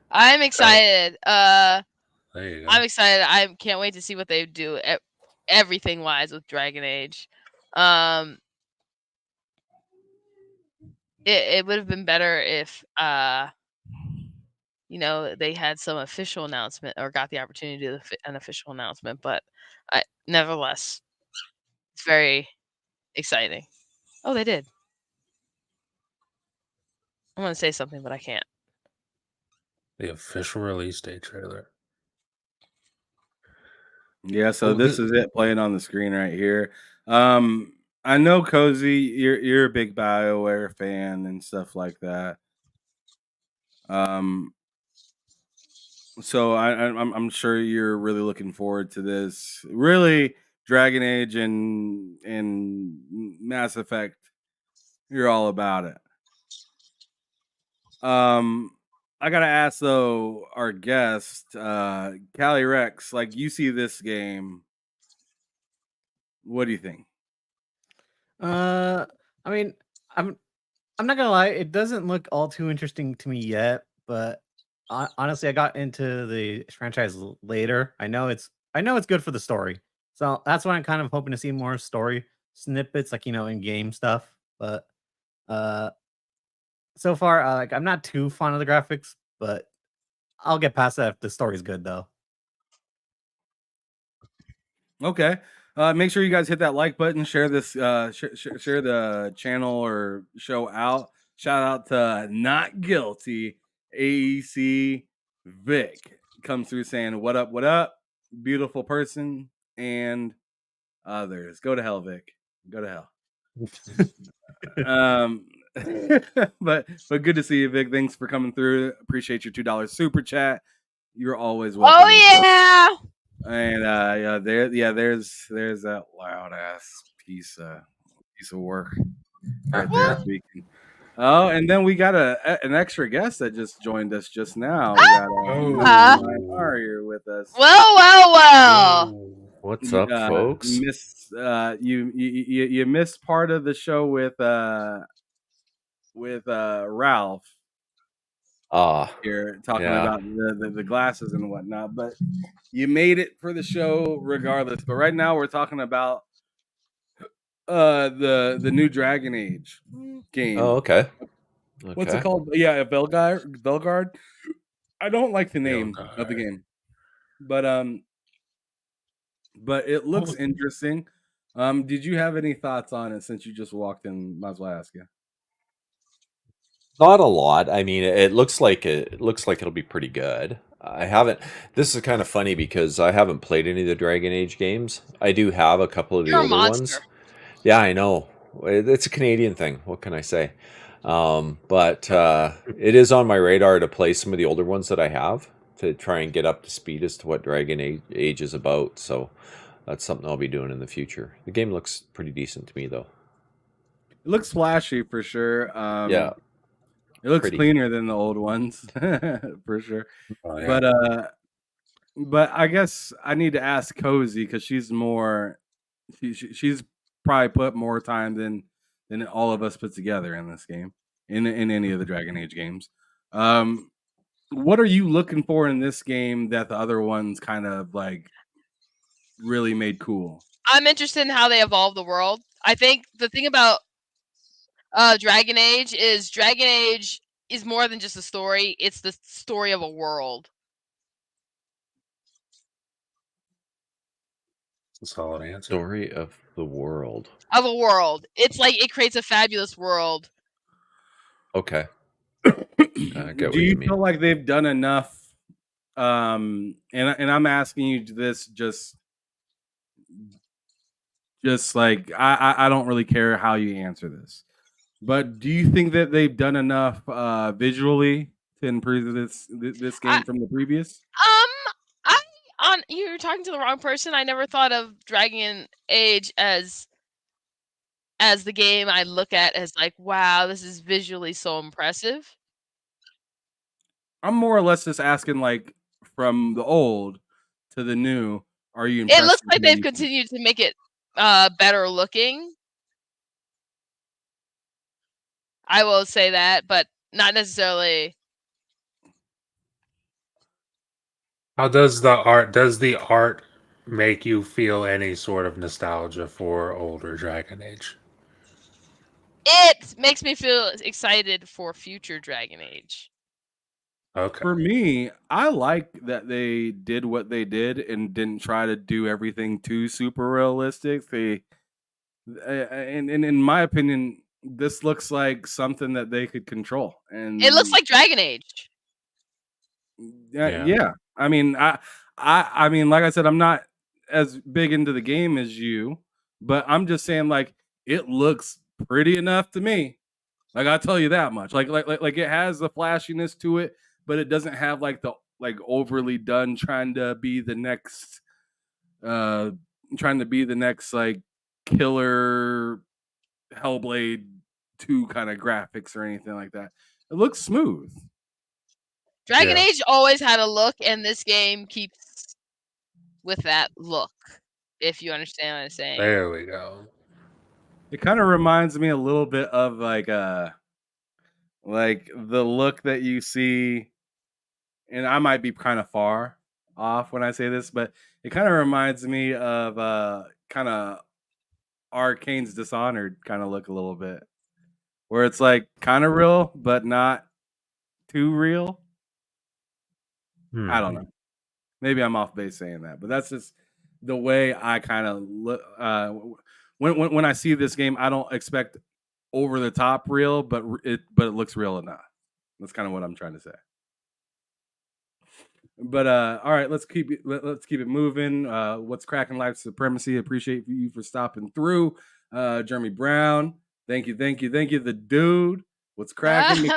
[SPEAKER 6] I'm excited.
[SPEAKER 5] There you go.
[SPEAKER 6] I'm excited. I can't wait to see what they do everything wise with Dragon Age. It would have been better if they had some official announcement or got the opportunity to do an official announcement, but nevertheless, it's very exciting. Oh, they did. I want to say something, but I can't.
[SPEAKER 5] The official release date trailer.
[SPEAKER 3] Yeah, so this is it playing on the screen right here. I know Cozy, you're a big BioWare fan and stuff like that. So I'm sure you're really looking forward to this. Really, Dragon Age and Mass Effect, you're all about it. I gotta ask though, our guest, Callie Rex, like you see this game, what do you think?
[SPEAKER 7] I mean, I'm not gonna lie, it doesn't look all too interesting to me yet, but honestly, I got into the franchise later. I know it's good for the story, so that's why I'm kind of hoping to see more story snippets, like in game stuff. But so far, like I'm not too fond of the graphics, but I'll get past that if the story's good, though.
[SPEAKER 3] Okay. Make sure you guys hit that like button, share this, share the channel or show out. Shout out to Not Guilty AEC Vic comes through saying, what up, beautiful person, and others. Go to hell, Vic. Go to hell. But good to see you, Vic. Thanks for coming through. Appreciate your $2 super chat. You're always welcome.
[SPEAKER 6] Oh yeah.
[SPEAKER 3] And there's that loud ass piece of work right there speaking. Oh, and then we got an extra guest that just joined us just now. We got Mario with us.
[SPEAKER 6] Well.
[SPEAKER 9] What's up, folks?
[SPEAKER 3] You missed part of the show with Ralph. Here talking about the glasses and whatnot, but you made it for the show regardless. But right now we're talking about the new Dragon Age game.
[SPEAKER 9] Oh, okay. Okay.
[SPEAKER 3] What's it called? Yeah, Veilguard. I don't like the name of the game, but it looks interesting. Did you have any thoughts on it since you just walked in? Might as well ask you.
[SPEAKER 9] Not a lot. I mean, it looks like it'll be pretty good. I haven't. This is kind of funny because I haven't played any of the Dragon Age games. I do have a couple of the
[SPEAKER 6] You're a
[SPEAKER 9] older
[SPEAKER 6] monster.
[SPEAKER 9] ones. Yeah, I know. It's a Canadian thing. What can I say? But it is on my radar to play some of the older ones that I have to try and get up to speed as to what Dragon Age is about. So that's something I'll be doing in the future. The game looks pretty decent to me, though.
[SPEAKER 3] It looks flashy for sure.
[SPEAKER 9] Yeah.
[SPEAKER 3] It looks cleaner than the old ones for sure. Oh, yeah. But I guess I need to ask Cozy because she's more. She's probably put more time than all of us put together in this game, in any of the Dragon Age games. What are you looking for in this game that the other ones kind of like really made cool?
[SPEAKER 6] I'm interested in how they evolve the world. I think the thing about Dragon Age is more than just a story. It's the story of a world.
[SPEAKER 5] That's a solid answer.
[SPEAKER 9] Story of the world.
[SPEAKER 6] Of a world. It's like it creates a fabulous world.
[SPEAKER 9] Okay.
[SPEAKER 3] Do you feel like they've done enough? And I'm asking you this just like I don't really care how you answer this, but do you think that they've done enough visually to improve this game from the previous?
[SPEAKER 6] You're talking to the wrong person. I never thought of Dragon Age as the game I look at as like, wow, this is visually so impressive.
[SPEAKER 3] I'm more or less just asking, like, from the old to the new, are you impressed?
[SPEAKER 6] It looks like they've continued to make it better looking. I will say that, but not necessarily.
[SPEAKER 5] How does the art make you feel any sort of nostalgia for older Dragon Age?
[SPEAKER 6] It makes me feel excited for future Dragon Age.
[SPEAKER 5] Okay.
[SPEAKER 3] For me, I like that they did what they did and didn't try to do everything too super realistic. And in my opinion, this looks like something that they could control. And
[SPEAKER 6] it looks like Dragon Age.
[SPEAKER 3] Yeah. I mean, I mean, like I said, I'm not as big into the game as you, but I'm just saying, like, it looks pretty enough to me. Like, I'll tell you that much. Like it has the flashiness to it, but it doesn't have like the overly done trying to be the next like killer Hellblade 2 kind of graphics or anything like that. It looks smooth.
[SPEAKER 6] Dragon Age always had a look, and this game keeps with that look, if you understand what I'm saying.
[SPEAKER 5] There we go.
[SPEAKER 3] It kind of reminds me a little bit of like the look that you see, and I might be kind of far off when I say this, but it kind of reminds me of kind of Arcane's Dishonored kind of look a little bit, where it's like kind of real but not too real. I don't know. Maybe I'm off base saying that, but that's just the way I kind of look. When I see this game, I don't expect over the top real, but it looks real enough. That's kind of what I'm trying to say. But all right, let's keep it moving. What's cracking, Life Supremacy? Appreciate you for stopping through. Jeremy Brown, thank you. The dude, what's cracking?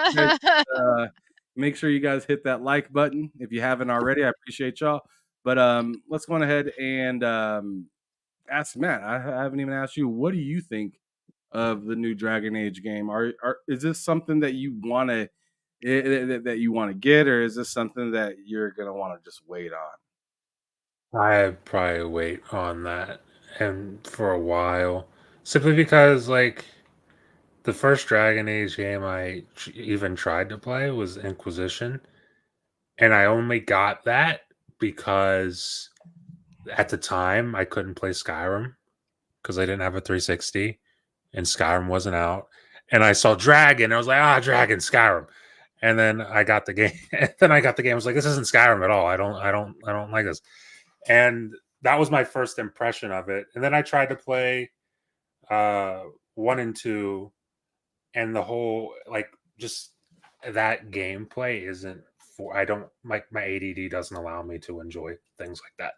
[SPEAKER 3] Make sure you guys hit that like button if you haven't already. I appreciate y'all. But let's go on ahead and ask Matt. I haven't even asked you. What do you think of the new Dragon Age game? Is this something that you want to get, or is this something that you're gonna want to just wait on?
[SPEAKER 5] I'd probably wait on that and for a while, simply because like the first Dragon Age game I even tried to play was Inquisition, and I only got that because at the time I couldn't play Skyrim because I didn't have a 360 and Skyrim wasn't out. and I saw Dragon. I was like, Dragon, Skyrim. And then I got the game. I was like, this isn't Skyrim at all. I don't like this. And that was my first impression of it. And then I tried to play 1 and 2, and the whole just that gameplay isn't for. I don't my ADD doesn't allow me to enjoy things like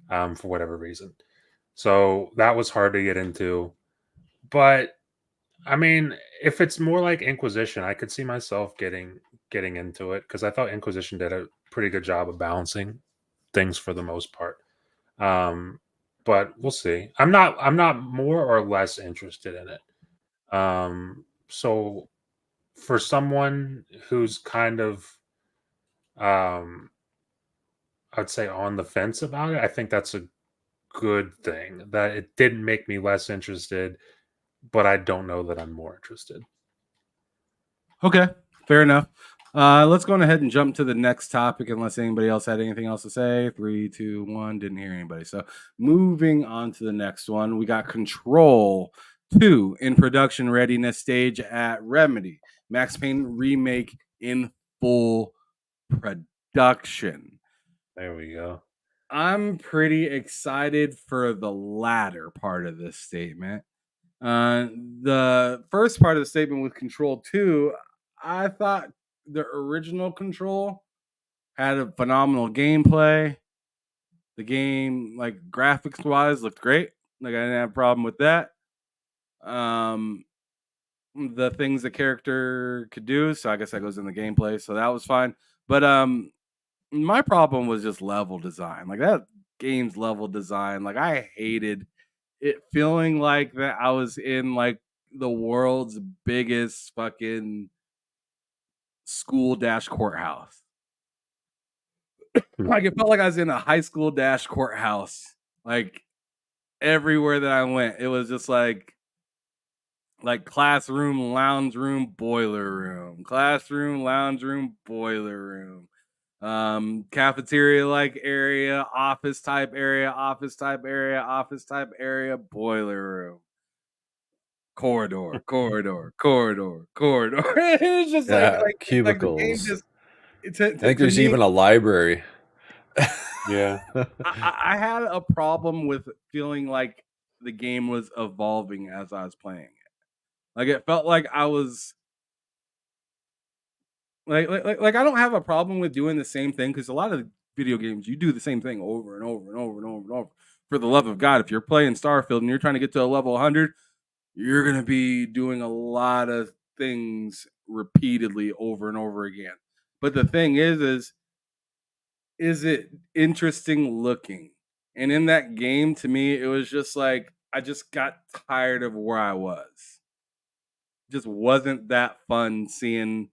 [SPEAKER 5] that for whatever reason. So that was hard to get into. But I mean, if it's more like Inquisition, I could see myself getting into it because I thought Inquisition did a pretty good job of balancing things for the most part. But we'll see. I'm not more or less interested in it. So for someone who's kind of I'd say on the fence about it, I think that's a good thing that it didn't make me less interested, but I don't know that I'm more interested.
[SPEAKER 3] Okay, fair enough. Let's go ahead and jump to the next topic unless anybody else had anything else to say. 3, 2, 1. Didn't hear anybody. So moving on to the next one, we got Control 2 in production readiness stage at Remedy. Max Payne remake in full production.
[SPEAKER 5] There we go.
[SPEAKER 3] I'm pretty excited for the latter part of this statement. The first part of the statement with Control 2, I thought the original Control had a phenomenal gameplay. The game, graphics wise, looked great. I didn't have a problem with that. The things the character could do, so I guess that goes in the gameplay, so that was fine. But my problem was just level design. That game's level design, I hated it feeling like that I was in the world's biggest fucking school courthouse. It felt like I was in a high school courthouse. Everywhere that I went, it was just like classroom, lounge room, boiler room, classroom, lounge room, boiler room, cafeteria area, office type area, office type area, office type area, boiler room, corridor. It's just
[SPEAKER 9] cubicles.
[SPEAKER 3] The game
[SPEAKER 9] I think there's even a library.
[SPEAKER 5] Yeah.
[SPEAKER 3] I had a problem with feeling like the game was evolving as I was playing it. It felt like I was I don't have a problem with doing the same thing because a lot of video games you do the same thing over and over and over and over and over. For the love of God, if you're playing Starfield and you're trying to get to a level 100, you're gonna be doing a lot of things repeatedly over and over again. But the thing is it interesting looking? And in that game, to me, it was just I just got tired of where I was. Just wasn't that fun seeing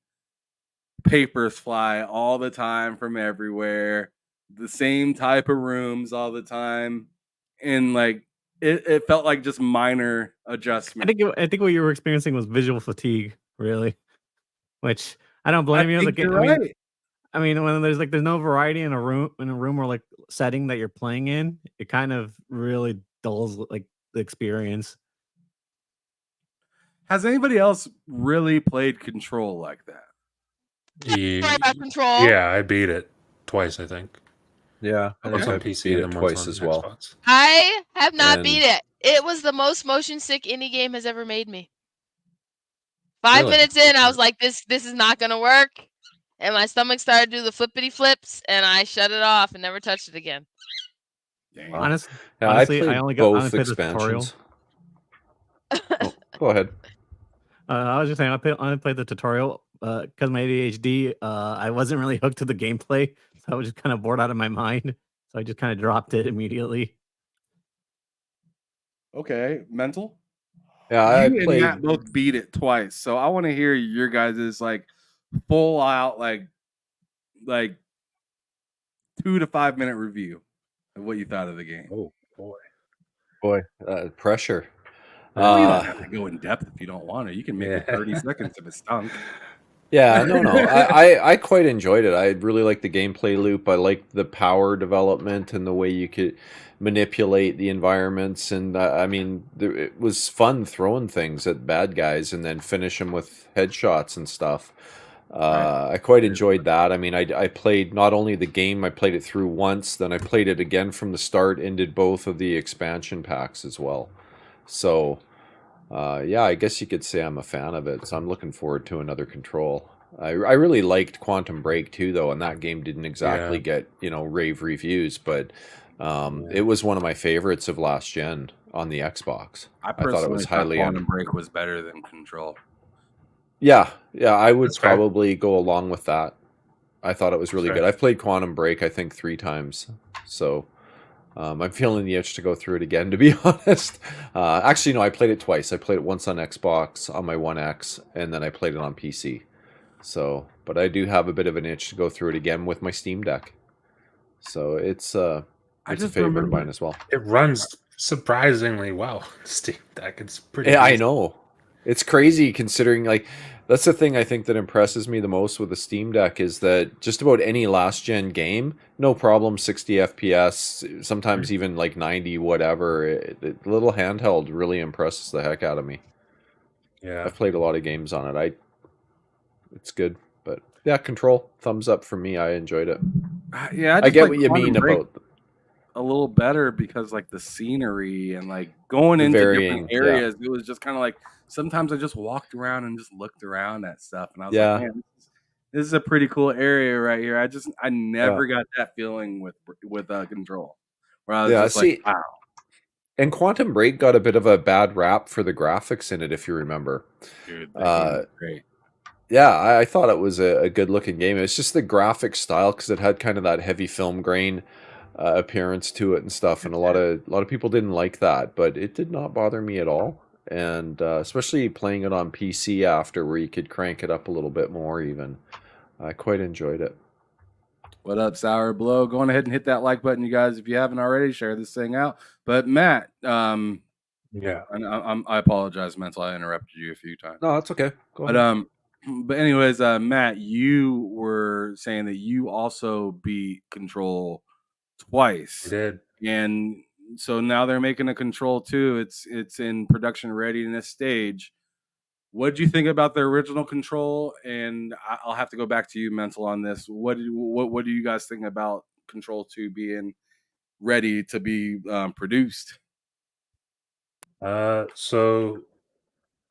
[SPEAKER 3] papers fly all the time from everywhere, the same type of rooms all the time, and it felt like just minor adjustments.
[SPEAKER 7] I think what you were experiencing was visual fatigue, really, which I don't blame you.
[SPEAKER 3] You're right.
[SPEAKER 7] I mean, when there's no variety in a room or setting that you're playing in, it kind of really dulls the experience.
[SPEAKER 3] Has anybody else really played Control like that?
[SPEAKER 6] Control.
[SPEAKER 5] Yeah, I beat it twice, I think.
[SPEAKER 9] Yeah, I
[SPEAKER 5] once on PC and
[SPEAKER 9] twice as well.
[SPEAKER 5] Xbox.
[SPEAKER 6] I have not beat it. It was the most motion sick any game has ever made me. 5 minutes in, I was like, this is not gonna work. And my stomach started to do the flippity flips, and I shut it off and never touched it again.
[SPEAKER 7] Honestly,
[SPEAKER 9] I played
[SPEAKER 7] I only
[SPEAKER 9] both
[SPEAKER 7] played the tutorial.
[SPEAKER 9] expansions. Go ahead.
[SPEAKER 7] I was just saying, I only played the tutorial because my ADHD. I wasn't really hooked to the gameplay, so I was just kind of bored out of my mind. So I just kind of dropped it immediately.
[SPEAKER 3] Okay, mental.
[SPEAKER 9] Yeah, I
[SPEAKER 3] you
[SPEAKER 9] played.
[SPEAKER 3] and Matt both beat it twice, so I want to hear your guys' full out 2 to 5 minute review of what you thought of the game.
[SPEAKER 5] Oh boy,
[SPEAKER 9] Pressure.
[SPEAKER 3] You don't have to go in depth if you don't want to. You can make it 30 seconds if it stunk.
[SPEAKER 9] Yeah, no. I quite enjoyed it. I really liked the gameplay loop. I liked the power development and the way you could manipulate the environments. And I mean, it was fun throwing things at bad guys and then finish them with headshots and stuff.
[SPEAKER 3] Right.
[SPEAKER 9] I quite enjoyed that. I mean, I played not only the game, I played it through once, then I played it again from the start and did both of the expansion packs as well. So. Yeah, I guess you could say I'm a fan of it, so I'm looking forward to another Control. I really liked Quantum Break too, though, and that game didn't exactly get, rave reviews, but it was one of my favorites of last gen on the Xbox.
[SPEAKER 3] I
[SPEAKER 9] thought it was highly
[SPEAKER 3] Quantum Break was better than Control.
[SPEAKER 9] Yeah, I would probably go along with that. I thought it was really good. I've played Quantum Break, I think, 3 times, so... I'm feeling the itch to go through it again, to be honest. Actually, no, I played it twice. I played it once on Xbox, on my One X, and then I played it on PC. So, but I do have a bit of an itch to go through it again with my Steam Deck. So it's a favorite of mine as well.
[SPEAKER 5] It runs surprisingly well. Steam Deck, it's pretty.
[SPEAKER 9] Yeah, I know. It's crazy considering, like, that's the thing I think that impresses me the most with the Steam Deck is that just about any last gen game, no problem, 60 FPS, sometimes even like 90, whatever. The little handheld really impresses the heck out of me.
[SPEAKER 5] Yeah,
[SPEAKER 9] I've played a lot of games on it. It's good, but yeah, Control, thumbs up for me. I enjoyed it.
[SPEAKER 3] Yeah,
[SPEAKER 9] I get what you mean about
[SPEAKER 3] a little better because like the scenery and like going into different areas, it was just kind of like sometimes I just walked around and just looked around at stuff, and I was like, man, this is a pretty cool area right here. I never got that feeling with Control, where I was just like, wow.
[SPEAKER 9] And Quantum Break got a bit of a bad rap for the graphics in it, if you remember.
[SPEAKER 3] Dude, that game was great.
[SPEAKER 9] Yeah, I thought it was a good looking game. It's just the graphic style because it had kind of that heavy film grain appearance to it and stuff, and a lot of people didn't like that, but it did not bother me at all. And especially playing it on PC after, where you could crank it up a little bit more, even, I quite enjoyed it.
[SPEAKER 3] What up, Sour Blow? Go on ahead and hit that like button, you guys, if you haven't already. Share this thing out. But Matt,
[SPEAKER 5] yeah,
[SPEAKER 3] and I apologize, Mental. I interrupted you a few times.
[SPEAKER 9] No, that's okay. Go ahead.
[SPEAKER 3] But anyways, Matt, you were saying that you also beat Control twice.
[SPEAKER 5] I did,
[SPEAKER 3] and so now they're making a Control 2. It's in production readiness stage. What did you think about the original Control? And I'll have to go back to you, Mental, on this. What do you guys think about Control 2 being ready to be produced?
[SPEAKER 5] So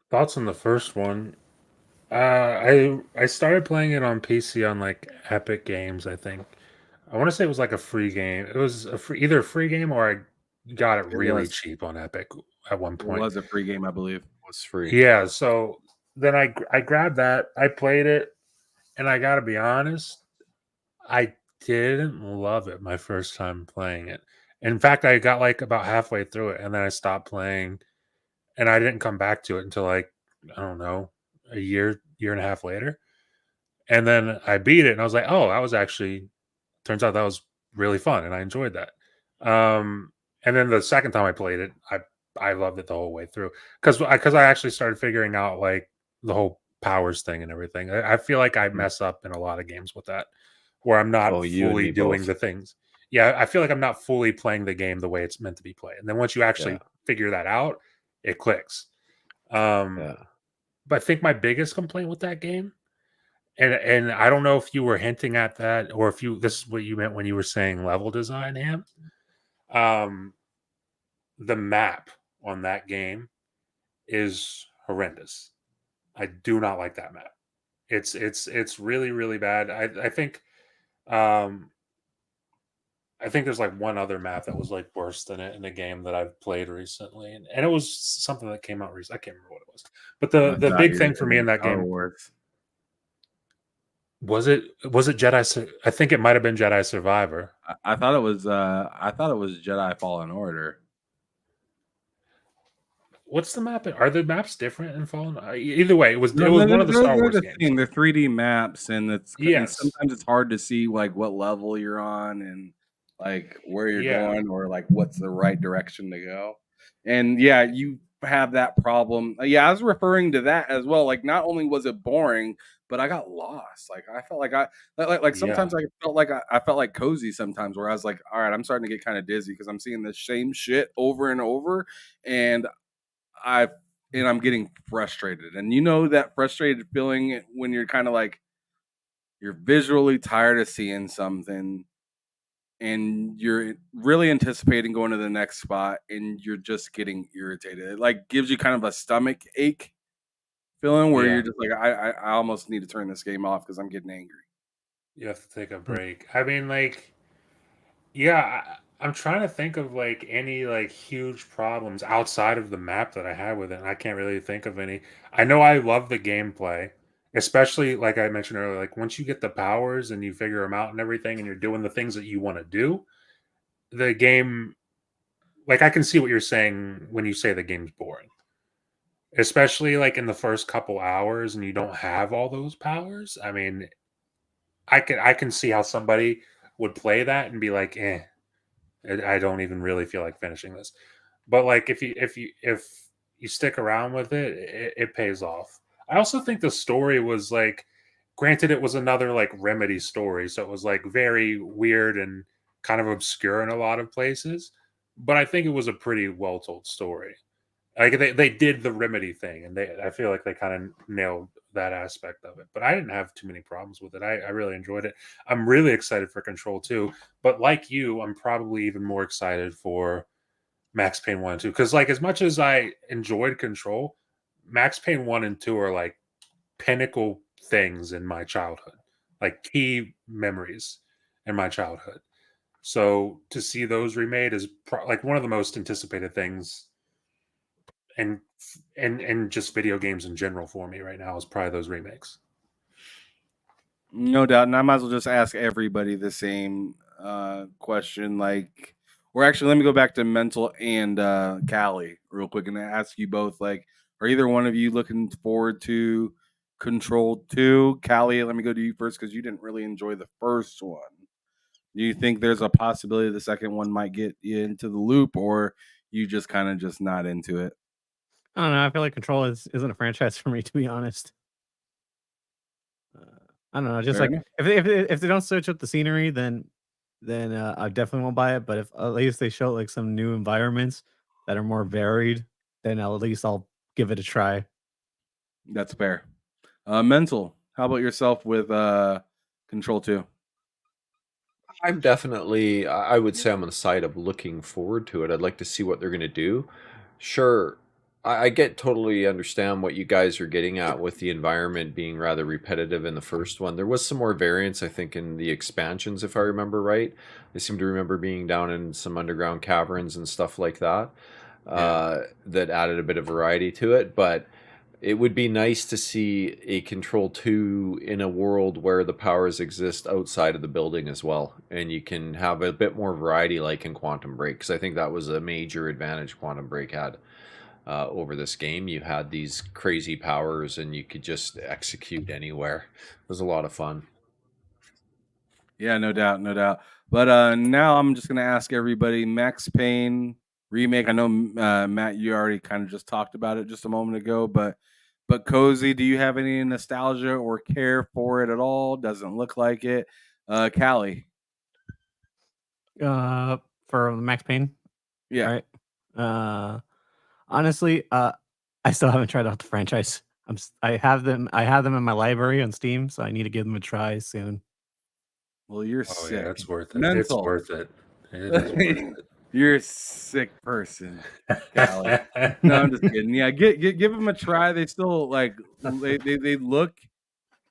[SPEAKER 5] thoughts on the first one. I started playing it on PC on like Epic Games, I think. I want to say it was like a free game. It was either a free game or I got it really cheap on Epic at one point.
[SPEAKER 3] It was a free game, I believe.
[SPEAKER 9] It was free.
[SPEAKER 5] Yeah, so then I grabbed that, I played it, and I gotta be honest, I didn't love it my first time playing it. In fact, I got like about halfway through it, and then I stopped playing, and I didn't come back to it until like, I don't know, a year and a half later. And then I beat it, and I was like, oh, that was actually, turns out that was really fun, and I enjoyed that. And then the second time I played it, I loved it the whole way through because I actually started figuring out like the whole powers thing and everything. I feel like I mess up in a lot of games with that, where I'm not fully doing the things. Yeah, I feel like I'm not fully playing the game the way it's meant to be played. And then once you actually figure that out, it clicks. But I think my biggest complaint with that game, and I don't know if you were hinting at that or if this is what you meant when you were saying level design, Ham. The map on that game is horrendous. I do not like that map. It's really, really bad. I think there's like one other map that was like worse than it in a game that I've played recently, and it was something that came out recently. I can't remember what it was, but the big thing for me in that game was it Jedi. I think it might have been Jedi Survivor.
[SPEAKER 3] I thought it was Jedi Fallen Order.
[SPEAKER 5] What's the map? Are the maps different in Fallen? Either way, it was one of the Star Wars games.
[SPEAKER 3] They're 3D maps, and and sometimes it's hard to see like what level you're on and like where you're going or like what's the right direction to go. And yeah, you have that problem. Yeah, I was referring to that as well. Like, not only was it boring, but I got lost. Like, I felt like sometimes I felt like Cozy sometimes, where I was like, all right, I'm starting to get kind of dizzy because I'm seeing the same shit over and over, and I'm getting frustrated. And you know that frustrated feeling when you're kind of like you're visually tired of seeing something and you're really anticipating going to the next spot and you're just getting irritated. It like gives you kind of a stomach ache feeling where you're just like, I almost need to turn this game off because I'm getting angry.
[SPEAKER 5] You have to take a break. I mean, like, yeah, I'm trying to think of like any like huge problems outside of the map that I had with it, and I can't really think of any. I know I love the gameplay, especially like I mentioned earlier, like once you get the powers and you figure them out and everything, and you're doing the things that you want to do, the game, like I can see what you're saying when you say the game's boring. Especially like in the first couple hours and you don't have all those powers. I mean, I can see how somebody would play that and be like, I don't even really feel like finishing this. But like if you stick around with it, it pays off. I also think the story was like, granted, it was another like Remedy story, so it was like very weird and kind of obscure in a lot of places. But I think it was a pretty well told story. Like they did the Remedy thing, and I feel like they kind of nailed that aspect of it. But I didn't have too many problems with it. I really enjoyed it. I'm really excited for Control 2. But like you, I'm probably even more excited for Max Payne 1 and 2. Because like as much as I enjoyed Control, Max Payne 1 and 2 are like pinnacle things in my childhood. Like key memories in my childhood. So to see those remade is like one of the most anticipated things and just video games in general for me right now is probably those remakes.
[SPEAKER 3] No doubt, and I might as well just ask everybody the same question. Like, or actually, let me go back to Mental and Callie real quick, and ask you both. Like, are either one of you looking forward to Control 2? Callie, let me go to you first because you didn't really enjoy the first one. Do you think there's a possibility the second one might get you into the loop, or you just kind of just not into it?
[SPEAKER 7] I don't know. I feel like Control isn't a franchise for me, to be honest. I don't know. Just
[SPEAKER 3] Fair
[SPEAKER 7] like
[SPEAKER 3] enough.
[SPEAKER 7] if they don't switch up the scenery, then I definitely won't buy it. But if at least they show like some new environments that are more varied, then at least I'll give it a try.
[SPEAKER 3] That's fair. Mental, how about yourself with Control 2?
[SPEAKER 9] I'm definitely, I would say I'm on the side of looking forward to it. I'd like to see what they're going to do. Sure, I get totally understand what you guys are getting at with the environment being rather repetitive in the first one. There was some more variance, I think, in the expansions, if I remember right. I seem to remember being down in some underground caverns and stuff like that, that added a bit of variety to it. But it would be nice to see a Control 2 in a world where the powers exist outside of the building as well. And you can have a bit more variety like in Quantum Break, because I think that was a major advantage Quantum Break had over this game. You had these crazy powers and you could just execute anywhere. It was a lot of fun.
[SPEAKER 3] Yeah, no doubt, no doubt. But now I'm just going to ask everybody, Max Payne remake. I know, Matt, you already kind of just talked about it just a moment ago, but Cozy, do you have any nostalgia or care for it at all? Doesn't look like it. Callie?
[SPEAKER 7] For Max Payne?
[SPEAKER 3] Yeah.
[SPEAKER 7] Right. Honestly, I still haven't tried out the franchise. I have them in my library on Steam, so I need to give them a try soon.
[SPEAKER 3] Well, you're sick.
[SPEAKER 5] Yeah, it's worth it.
[SPEAKER 3] Mental.
[SPEAKER 5] It's worth it. It is worth it.
[SPEAKER 3] You're a sick person, Callie. No, I'm just kidding. Yeah, give them a try. They still like they look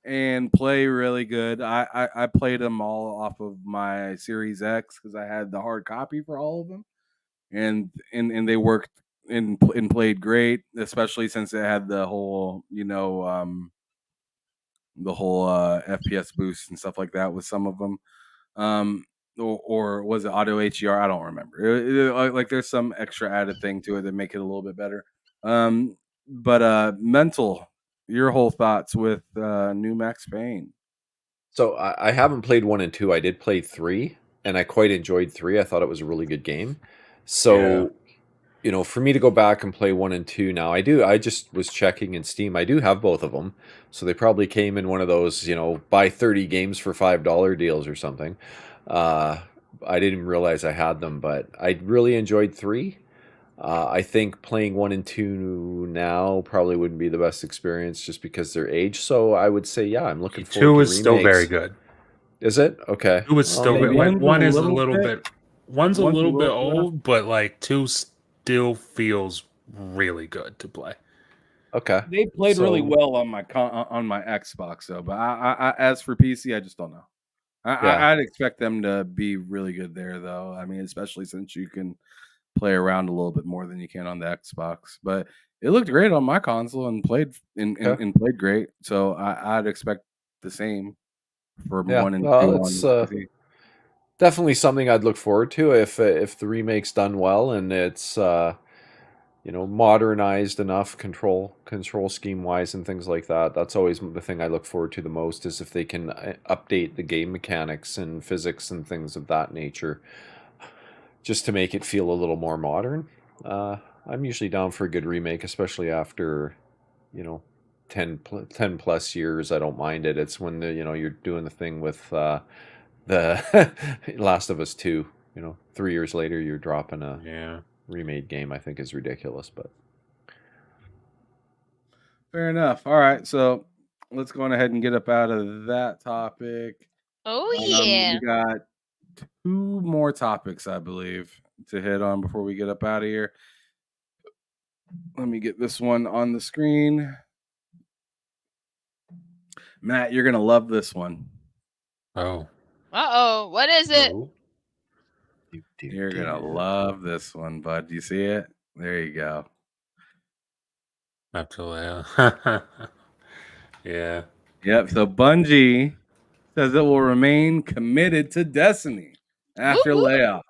[SPEAKER 3] and play really good. I played them all off of my Series X because I had the hard copy for all of them, and they worked and played great, especially since it had the whole FPS boost and stuff like that with some of them. Or was it auto HDR? I don't remember. Like there's some extra added thing to it that make it a little bit better. But Mental, your whole thoughts with new Max Payne?
[SPEAKER 9] So I haven't played 1 and 2. I did play 3, and I quite enjoyed 3. I thought it was a really good game. So for me to go back and play 1 and 2 now, I just was checking in Steam. I do have both of them, so they probably came in one of those, buy 30 games for $5 deals or something. I didn't realize I had them, but I really enjoyed 3. I think playing 1 and 2 now probably wouldn't be the best experience just because they're aged. So I would say, yeah, I'm looking forward to
[SPEAKER 5] 2
[SPEAKER 9] remakes.
[SPEAKER 5] is still very good.
[SPEAKER 9] Is it? Okay.
[SPEAKER 5] 2 is still good. Like, one is a little bit. One's a little bit old, but like 2 still feels really good to play.
[SPEAKER 9] Okay.
[SPEAKER 3] They played really well on my Xbox though, but I as for PC, I just don't know. I'd expect them to be really good there though. I mean, especially since you can play around a little bit more than you can on the Xbox. But it looked great on my console and played played great. So I'd expect the same for 1 and 2 on PC.
[SPEAKER 9] Definitely something I'd look forward to if the remake's done well and it's modernized enough control scheme wise and things like that. That's always the thing I look forward to the most, is if they can update the game mechanics and physics and things of that nature, just to make it feel a little more modern. I'm usually down for a good remake, especially after 10 plus years. I don't mind it. It's when you're doing the thing with the Last of Us 2, 3 years later you're dropping a remade game, I think is ridiculous, but
[SPEAKER 3] fair enough. All right, so let's go on ahead and get up out of that topic.
[SPEAKER 6] We
[SPEAKER 3] got 2 more topics, I believe, to hit on before we get up out of here. Let me get this one on the screen. Matt, you're gonna love this one.
[SPEAKER 5] Oh.
[SPEAKER 6] What is it?
[SPEAKER 3] You're gonna love this one, bud. Do you see it? There you go.
[SPEAKER 5] Absolutely. Yeah.
[SPEAKER 3] Yep. So Bungie says it will remain committed to Destiny after layoffs.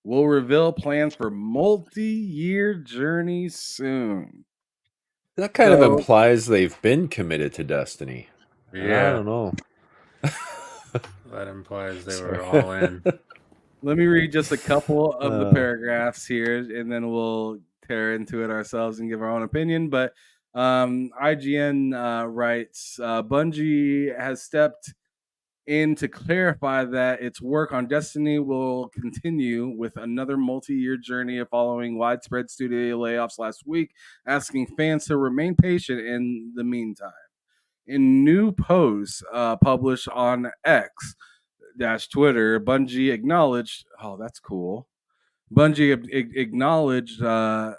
[SPEAKER 3] Will reveal plans for multi-year journey soon.
[SPEAKER 9] That kind of implies they've been committed to Destiny.
[SPEAKER 5] Yeah.
[SPEAKER 9] I don't know.
[SPEAKER 5] That implies they were all in.
[SPEAKER 3] Let me read just a couple of the paragraphs here, and then we'll tear into it ourselves and give our own opinion. But IGN writes, Bungie has stepped in to clarify that its work on Destiny will continue with another multi-year journey following widespread studio layoffs last week, asking fans to remain patient in the meantime. In new posts published on X-Twitter, Bungie acknowledged, that's cool. Bungie acknowledged that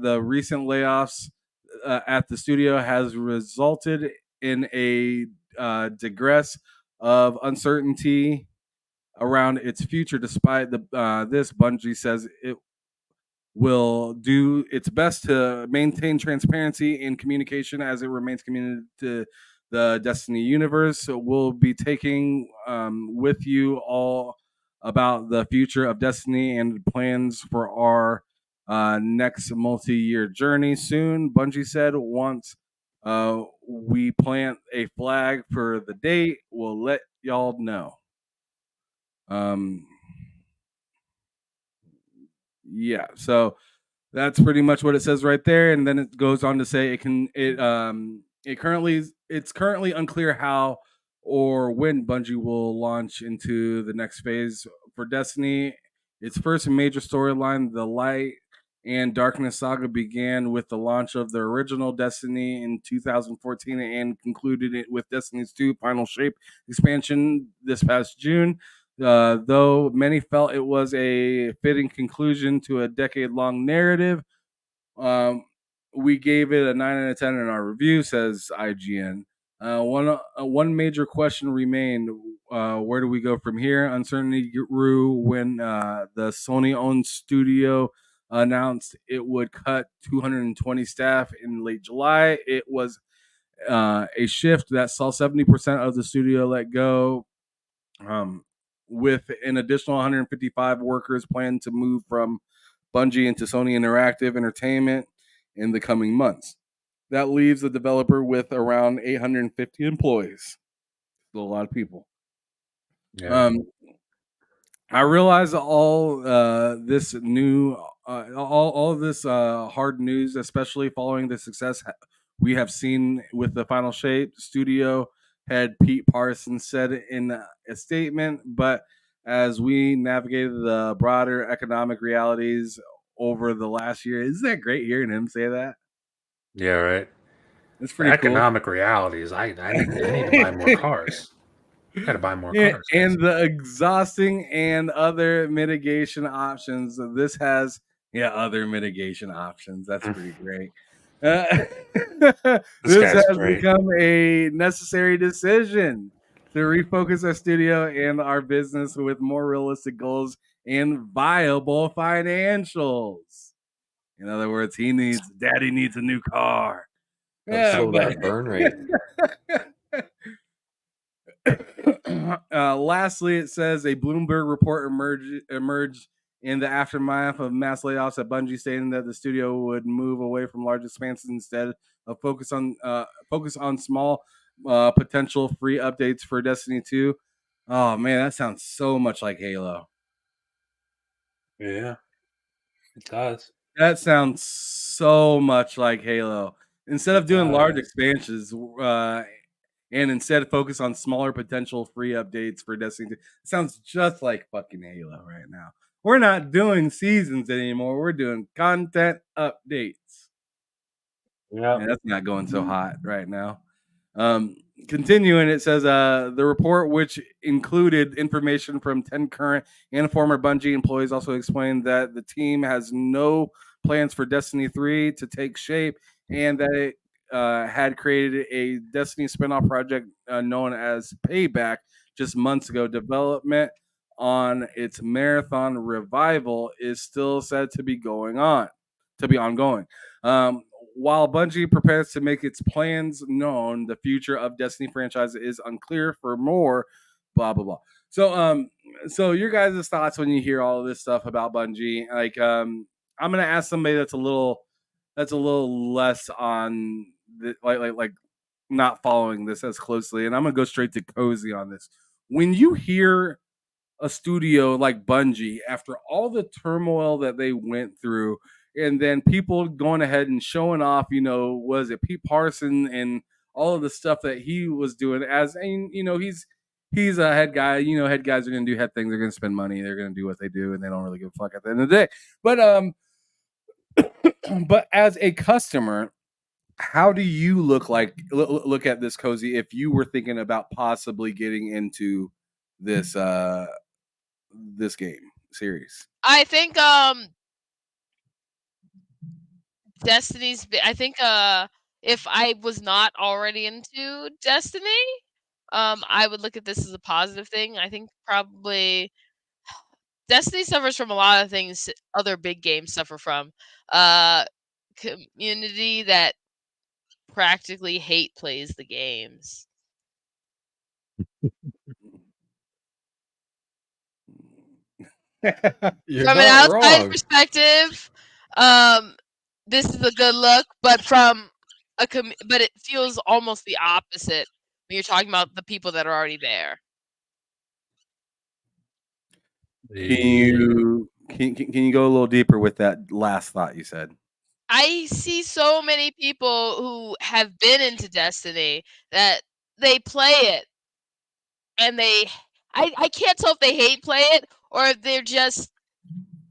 [SPEAKER 3] the recent layoffs at the studio has resulted in a digress of uncertainty around its future. Despite this, Bungie says it will do its best to maintain transparency and communication as it remains committed to the Destiny universe. So we'll be taking with you all about the future of Destiny and plans for our next multi-year journey soon. Bungie said once we plant a flag for the date, we'll let y'all know. Yeah, so that's pretty much what it says right there, and then it goes on to say it's currently unclear how or when Bungie will launch into the next phase for Destiny. Its first major storyline, the Light and Darkness saga, began with the launch of the original Destiny in 2014 and concluded it with Destiny's 2 Final Shape expansion this past June. Though many felt it was a fitting conclusion to a decade-long narrative, we gave it a 9 out of 10 in our review, says IGN. One major question remained: where do we go from here? Uncertainty grew when the Sony-owned studio announced it would cut 220 staff in late July. It was a shift that saw 70% of the studio let go. With an additional 155 workers planned to move from Bungie into Sony Interactive Entertainment in the coming months. That leaves the developer with around 850 employees. Still a lot of people. Yeah. I realize all this new all of this hard news, especially following the success we have seen with the Final Shape studio head Pete Parsons said in a statement. But as we navigated the broader economic realities over the last year, isn't that great hearing him say that?
[SPEAKER 5] Yeah, right.
[SPEAKER 3] It's pretty
[SPEAKER 5] economic realities. I need to buy more cars. I gotta buy more cars.
[SPEAKER 3] And the exhausting and other mitigation options. This has other mitigation options. That's pretty great. This has become a necessary decision to refocus our studio and our business with more realistic goals and viable financials. In other words, Daddy needs a new car.
[SPEAKER 9] Slow that burn rate.
[SPEAKER 3] Lastly, it says a Bloomberg report emerged in the aftermath of mass layoffs at Bungie, stating that the studio would move away from large expansions instead of focus on small potential free updates for Destiny 2. Oh man, that sounds so much like Halo.
[SPEAKER 5] Yeah, it does.
[SPEAKER 3] That sounds so much like Halo. Instead of doing large expansions, and instead focus on smaller potential free updates for Destiny 2. It sounds just like fucking Halo right now. We're not doing seasons anymore. We're doing content updates.
[SPEAKER 5] Yeah,
[SPEAKER 3] that's not going so hot right now. Continuing, it says the report, which included information from 10 current and former Bungie employees, also explained that the team has no plans for Destiny 3 to take shape, and that it had created a Destiny spinoff project known as Payback just months ago. Development on its Marathon revival is still said to be ongoing. While Bungie prepares to make its plans known, the future of Destiny franchise is unclear. For more, blah blah blah. So your guys' thoughts when you hear all of this stuff about Bungie? Like, I'm gonna ask somebody that's a little less on like not following this as closely, and I'm gonna go straight to Cozy on this. When you hear a studio like Bungie, after all the turmoil that they went through, and then people going ahead and showing off, was it Pete Parsons and all of the stuff that he was doing he's a head guy. Head guys are going to do head things. They're going to spend money. They're going to do what they do, and they don't really give a fuck at the end of the day. But as a customer, how do you look at this, Cozy, if you were thinking about possibly getting into this this game series?
[SPEAKER 6] I think Destiny's. I think if I was not already into Destiny, I would look at this as a positive thing. I think probably Destiny suffers from a lot of things other big games suffer from. Community that practically hate plays the games. From an outside perspective, this is a good look, but from but it feels almost the opposite when you're talking about the people that are already there.
[SPEAKER 3] Can you go a little deeper with that last thought you said?
[SPEAKER 6] I see so many people who have been into Destiny that they play it and I can't tell if they hate play it or if they're just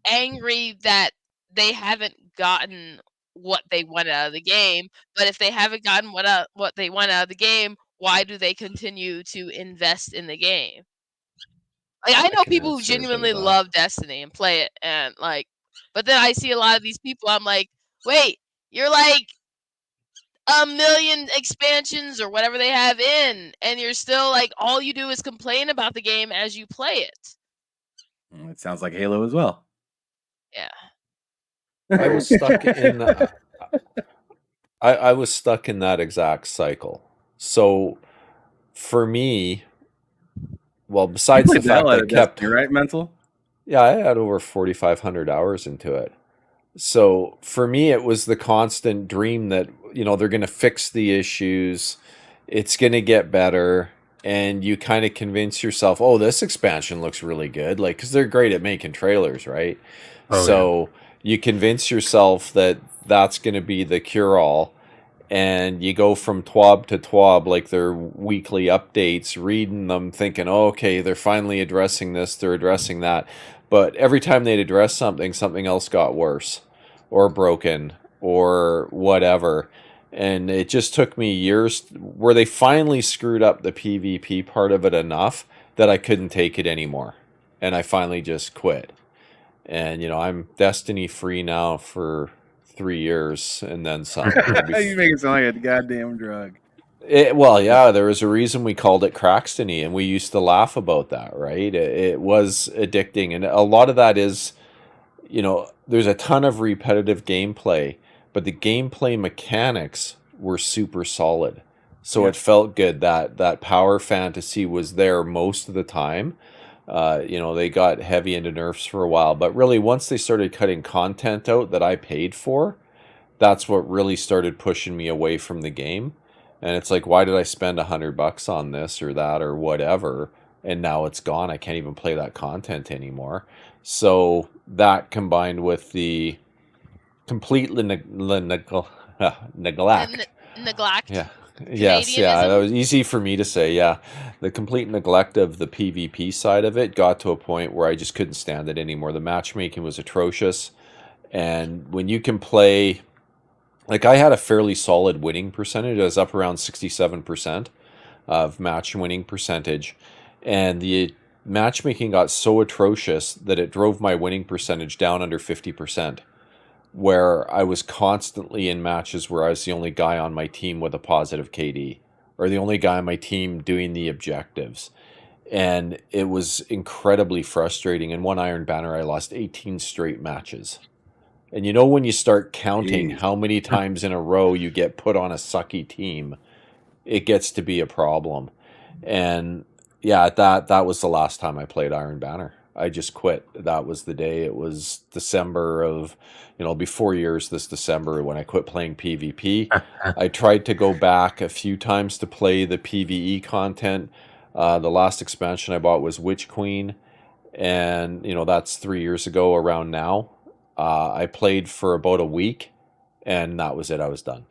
[SPEAKER 6] angry that they haven't gotten what they want out of the game. But if they haven't gotten what they want out of the game, why do they continue to invest in the game? Like, I know people who genuinely love Destiny and play it, and but then I see a lot of these people. I'm like, wait, you're like 1 million expansions or whatever they have in, and you're still like, all you do is complain about the game as you play it.
[SPEAKER 3] It sounds like Halo as well.
[SPEAKER 6] Yeah.
[SPEAKER 9] I was stuck in I was stuck in that exact cycle. So for me, well, besides the fact that I kept
[SPEAKER 3] right mental,
[SPEAKER 9] yeah, I had over 4,500 hours into it. So for me, it was the constant dream that they're going to fix the issues, it's going to get better, and you kind of convince yourself, oh, this expansion looks really good, like because they're great at making trailers, right? you convince yourself that that's going to be the cure-all, and you go from TWAB to TWAB, like their weekly updates, reading them, thinking, oh, okay, they're finally addressing this, they're addressing that. But every time they'd address something, something else got worse or broken or whatever. And it just took me years where they finally screwed up the PvP part of it enough that I couldn't take it anymore. And I finally just quit. And, you know, I'm Destiny free now for 3 years and then some.
[SPEAKER 3] You make it sound like a goddamn drug.
[SPEAKER 9] Well, yeah, there was a reason we called it Crackstony, and we used to laugh about that, right? It was addicting, and a lot of that is, you know, there's a ton of repetitive gameplay, but the gameplay mechanics were super solid. So it felt good that power fantasy was there most of the time. You know, they got heavy into nerfs for a while, but really once they started cutting content out that I paid for, that's what really started pushing me away from the game. And it's like, why did I spend $100 on this or that or whatever? And now it's gone. I can't even play that content anymore. So that combined with the complete neglect.
[SPEAKER 6] Neglect.
[SPEAKER 9] Yeah. Yes, yeah, that was easy for me to say, yeah. The complete neglect of the PvP side of it got to a point where I just couldn't stand it anymore. The matchmaking was atrocious. And when you can play, like I had a fairly solid winning percentage. I was up around 67% of match winning percentage. And the matchmaking got so atrocious that it drove my winning percentage down under 50%. Where I was constantly in matches where I was the only guy on my team with a positive KD, or the only guy on my team doing the objectives. And it was incredibly frustrating. In one Iron Banner, I lost 18 straight matches. And you know when you start counting how many times in a row you get put on a sucky team, it gets to be a problem. And yeah, that was the last time I played Iron Banner. I just quit. That was the day. It was December of, you know, it'll be 4 years this December when I quit playing PvP. I tried to go back a few times to play the PvE content. The last expansion I bought was Witch Queen, and, you know, that's 3 years ago around now. I played for about a week, and that was it. I was done.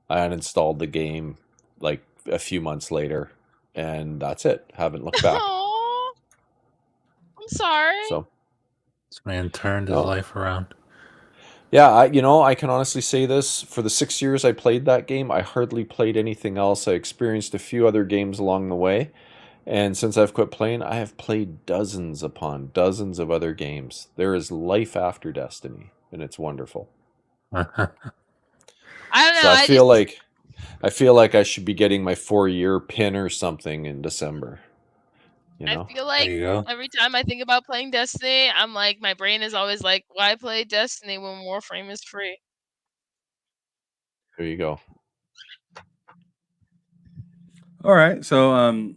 [SPEAKER 9] I uninstalled the game like a few months later, and that's it. Haven't looked back.
[SPEAKER 6] I'm sorry.
[SPEAKER 9] So
[SPEAKER 5] this man turned his life around.
[SPEAKER 9] Yeah, I can honestly say this. For the 6 years I played that game, I hardly played anything else. I experienced a few other games along the way. And since I've quit playing, I have played dozens upon dozens of other games. There is life after Destiny, and it's wonderful.
[SPEAKER 6] I don't know.
[SPEAKER 9] So I feel like I should be getting my 4-year pin or something in December. You know?
[SPEAKER 6] I feel like every time I think about playing Destiny, I'm like, my brain is always like, why play Destiny when Warframe is free?
[SPEAKER 9] There you go.
[SPEAKER 3] All right, so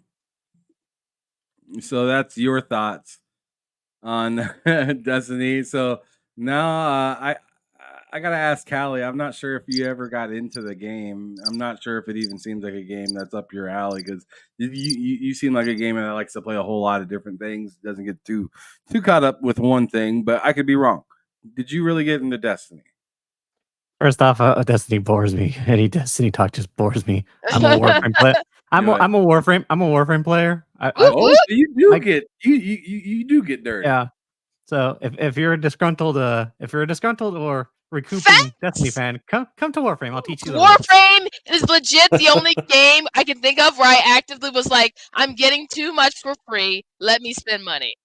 [SPEAKER 3] that's your thoughts on Destiny. So now I gotta ask Callie. I'm not sure if you ever got into the game. I'm not sure if it even seems like a game that's up your alley, because you seem like a gamer that likes to play a whole lot of different things. Doesn't get too caught up with one thing, but I could be wrong. Did you really get into Destiny?
[SPEAKER 7] First off, Destiny bores me. Any Destiny talk just bores me. I'm a Warframe player. I'm a Warframe player.
[SPEAKER 3] So you do get dirty.
[SPEAKER 7] Yeah. So if you're a disgruntled or recouping Destiny fan, come to Warframe. I'll teach you.
[SPEAKER 6] Warframe is legit the only game I can think of where I actively was like, I'm getting too much for free. Let me spend money.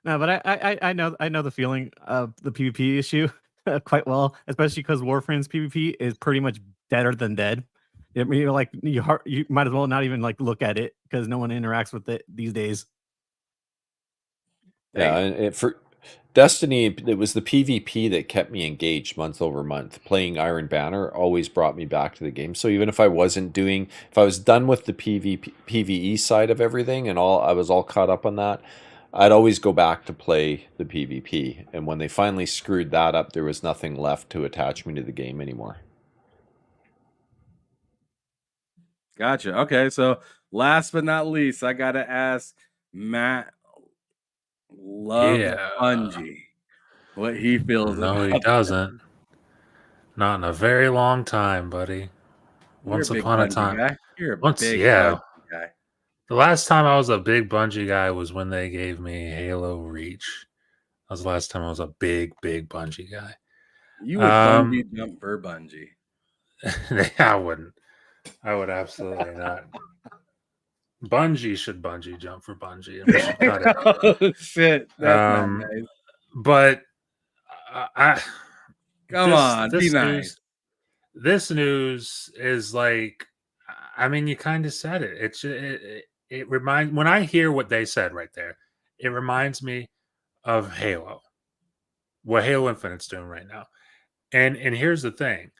[SPEAKER 7] No, but I know the feeling of the PvP issue quite well, especially because Warframe's PvP is pretty much deader than dead. I mean, you might as well not even like look at it because no one interacts with it these days.
[SPEAKER 9] Yeah, and for Destiny, it was the PvP that kept me engaged month over month. Playing Iron Banner always brought me back to the game. So even if I was done with the PvE side of everything and I was all caught up on that, I'd always go back to play the PvP. And when they finally screwed that up, there was nothing left to attach me to the game anymore.
[SPEAKER 3] Gotcha. Okay, so last but not least, I gotta ask Matt. Love Bungie. what he feels.
[SPEAKER 5] No, he
[SPEAKER 3] about
[SPEAKER 5] doesn't. Not in a very long time, buddy.
[SPEAKER 3] You're
[SPEAKER 5] Once
[SPEAKER 3] a big
[SPEAKER 5] upon a
[SPEAKER 3] Bungie
[SPEAKER 5] time.
[SPEAKER 3] guy. You're a
[SPEAKER 5] Once,
[SPEAKER 3] big
[SPEAKER 5] yeah.
[SPEAKER 3] Bungie guy.
[SPEAKER 5] The last time I was a big Bungie guy was when they gave me Halo Reach. That was the last time I was a big Bungie guy.
[SPEAKER 3] You would Bungie jump for Bungie.
[SPEAKER 5] I wouldn't. I would absolutely not. Bungie should Bungie jump for Bungie. And we should cut it.
[SPEAKER 3] Oh, shit. That's not nice.
[SPEAKER 5] But
[SPEAKER 3] Come on, be nice.
[SPEAKER 5] This news is like, I mean, you kind of said it. It reminds, when I hear what they said right there, it reminds me of Halo, what Halo Infinite's doing right now. And here's the thing.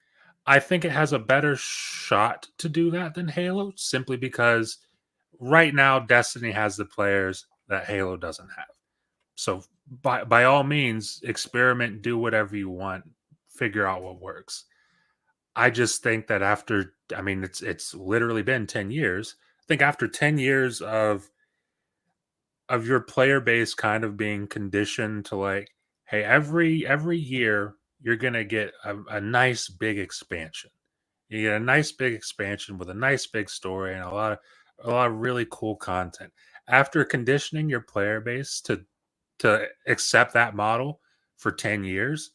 [SPEAKER 5] I think it has a better shot to do that than Halo, simply because right now Destiny has the players that Halo doesn't have. So by all means, experiment, do whatever you want, figure out what works. I just think that after, I mean, it's literally been 10 years. I think after 10 years of your player base kind of being conditioned to like, hey, every year you're gonna get a nice big expansion. You get a nice big expansion with a nice big story and a lot of really cool content. After conditioning your player base to accept that model for 10 years,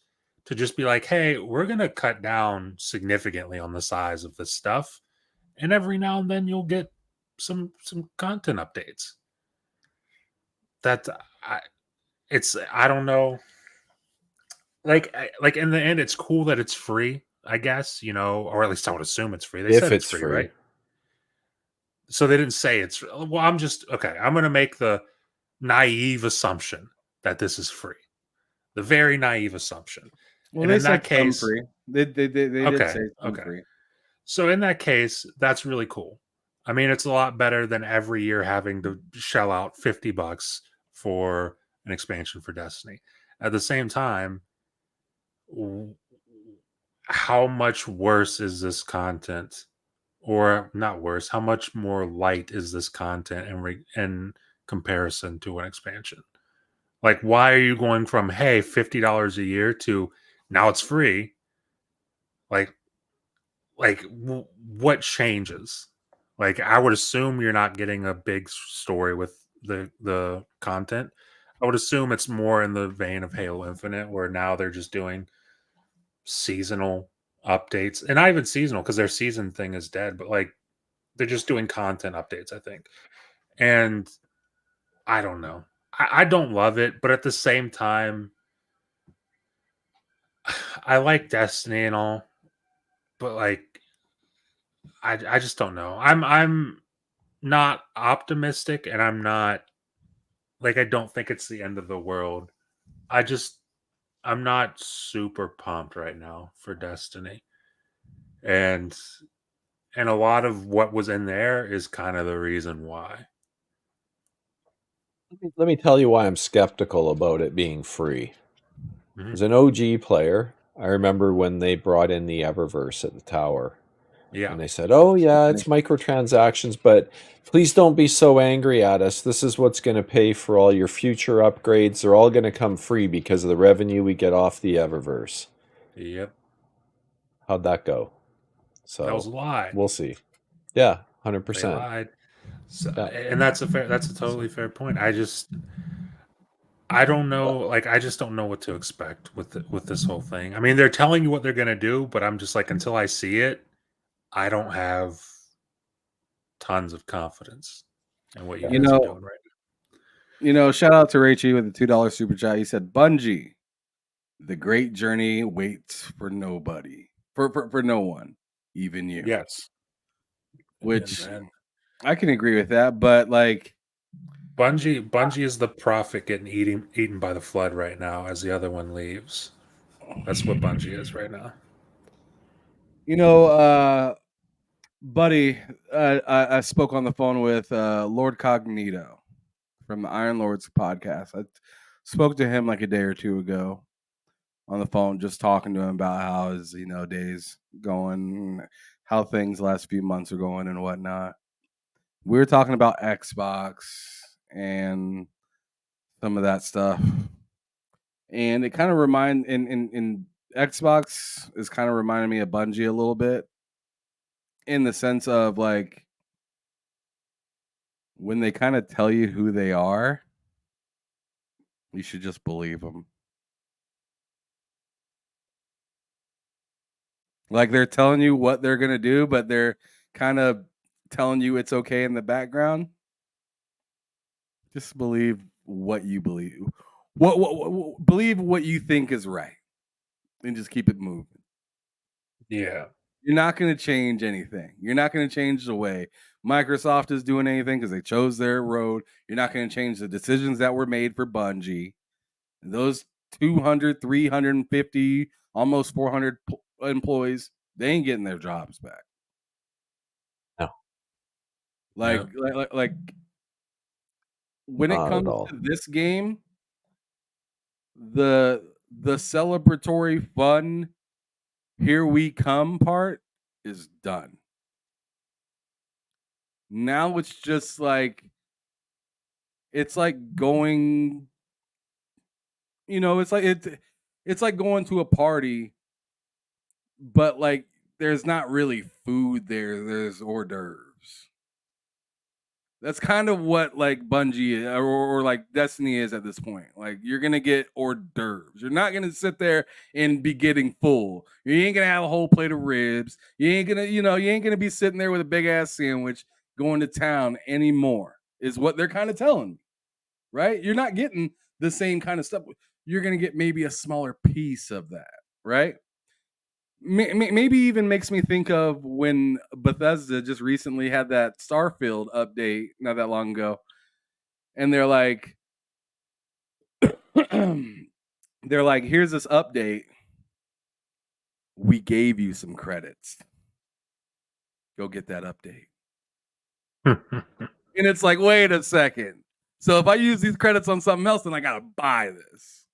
[SPEAKER 5] to just be like, hey, we're going to cut down significantly on the size of this stuff. And every now and then you'll get some content updates. I don't know. Like in the end, it's cool that it's free, I guess, or at least I would assume it's free. They said it's free, right? So they didn't say it's, well, I'm going to make the naive assumption that this is free. The very naive assumption.
[SPEAKER 3] Well,
[SPEAKER 5] and
[SPEAKER 3] they
[SPEAKER 5] in
[SPEAKER 3] said
[SPEAKER 5] that case,
[SPEAKER 3] free. They did say some free.
[SPEAKER 5] So in that case, that's really cool. I mean, it's a lot better than every year having to shell out $50 for an expansion for Destiny. At the same time, how much worse is this content? Or not worse, how much more light is this content in comparison to an expansion? Like, why are you going from, hey, $50 a year to now it's free? Like what changes? Like, I would assume you're not getting a big story with the content. I would assume it's more in the vein of Halo Infinite, where now they're just doing seasonal updates, and not even seasonal because their season thing is dead, but like they're just doing content updates, I think. And I don't know. I don't love it, but at the same time, I like Destiny and all, but like I just don't know. I'm not optimistic, and I'm not like, I don't think it's the end of the world. I'm not super pumped right now for Destiny. And a lot of what was in there is kind of the reason why.
[SPEAKER 9] Let me tell you why I'm skeptical about it being free. As an OG player, I remember when they brought in the Eververse at the tower.
[SPEAKER 5] Yeah.
[SPEAKER 9] And they said, oh, yeah, it's microtransactions, but please don't be so angry at us. This is what's going to pay for all your future upgrades. They're all going to come free because of the revenue we get off the Eververse.
[SPEAKER 5] Yep.
[SPEAKER 9] How'd that go? So
[SPEAKER 5] that was a lie.
[SPEAKER 9] We'll see. Yeah, 100%.
[SPEAKER 5] They lied. So, and that's a totally fair point. I don't know. Like, I just don't know what to expect with this whole thing. I mean, they're telling you what they're going to do, but I'm just like, until I see it, I don't have tons of confidence in what you guys are doing right
[SPEAKER 3] now. Shout out to Rachie with the $2 super chat. He said, Bungie, the great journey waits for nobody. For no one, even you.
[SPEAKER 5] Yes.
[SPEAKER 3] Which I can agree with that, but like
[SPEAKER 5] Bungie is the prophet getting eaten by the flood right now as the other one leaves. That's what Bungie is right now.
[SPEAKER 3] Buddy, I spoke on the phone with Lord Cognito from the Iron Lords podcast. I spoke to him like a day or two ago on the phone, just talking to him about how his days going, how things the last few months are going and whatnot. We were talking about Xbox and some of that stuff. and it kind of in Xbox is kind of reminding me of Bungie a little bit, in the sense of like when they kind of tell you who they are, you should just believe them. Like they're telling you what they're gonna do, but they're kind of telling you it's okay in the background. Just believe what you believe. What believe what you think is right, and just keep it moving.
[SPEAKER 5] Yeah.
[SPEAKER 3] You're not going to change anything. You're not going to change the way Microsoft is doing anything because they chose their road. You're not going to change the decisions that were made for Bungie. Those 200, 350, almost 400 employees, they ain't getting their jobs back.
[SPEAKER 9] No.
[SPEAKER 3] Like when it comes to this game, the celebratory fun, here we come part is done. Now it's just like, it's like going, it's like going to a party, but like there's not really food there. There's hors d'oeuvres. That's kind of what like Bungie or like Destiny is at this point. Like you're gonna get hors d'oeuvres. You're not gonna sit there and be getting full. You ain't gonna have a whole plate of ribs. You ain't gonna be sitting there with a big ass sandwich going to town anymore. Is what they're kind of telling me, right? You're not getting the same kind of stuff. You're gonna get maybe a smaller piece of that, right? Maybe even makes me think of when Bethesda just recently had that Starfield update not that long ago, and they're like, here's this update. We gave you some credits. Go get that update. And it's like, wait a second. So if I use these credits on something else, then I gotta buy this.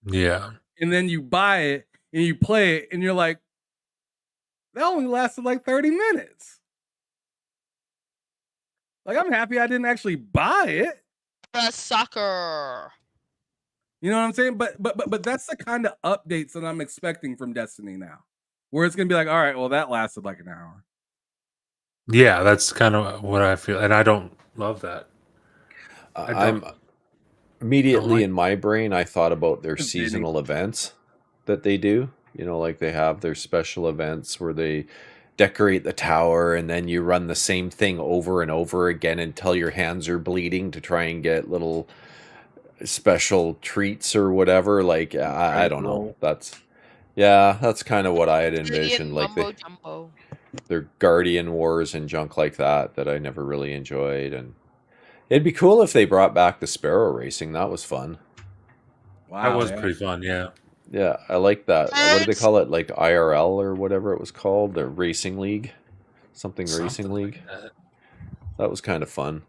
[SPEAKER 5] Yeah.
[SPEAKER 3] And then you buy it and you play it, and you're like, that only lasted like 30 minutes. Like, I'm happy I didn't actually buy it.
[SPEAKER 6] Soccer.
[SPEAKER 3] You know what I'm saying? But that's the kind of updates that I'm expecting from Destiny now, where it's gonna be like, all right, well, that lasted like an hour.
[SPEAKER 5] Yeah, that's kind of what I feel, and I don't love that.
[SPEAKER 9] I'm immediately in my brain, I thought about their seasonal events that they do. Like they have their special events where they decorate the tower, and then you run the same thing over and over again until your hands are bleeding to try and get little special treats or whatever. Like I don't know. That's kind of what I had envisioned. Like their Guardian Wars and junk like that I never really enjoyed. And it'd be cool if they brought back the Sparrow racing. That was fun.
[SPEAKER 5] Wow, that was pretty fun. Yeah.
[SPEAKER 9] Yeah, I like that. What do they call it? Like IRL or whatever it was called, the Racing League, something Racing League. Like that was kind of fun.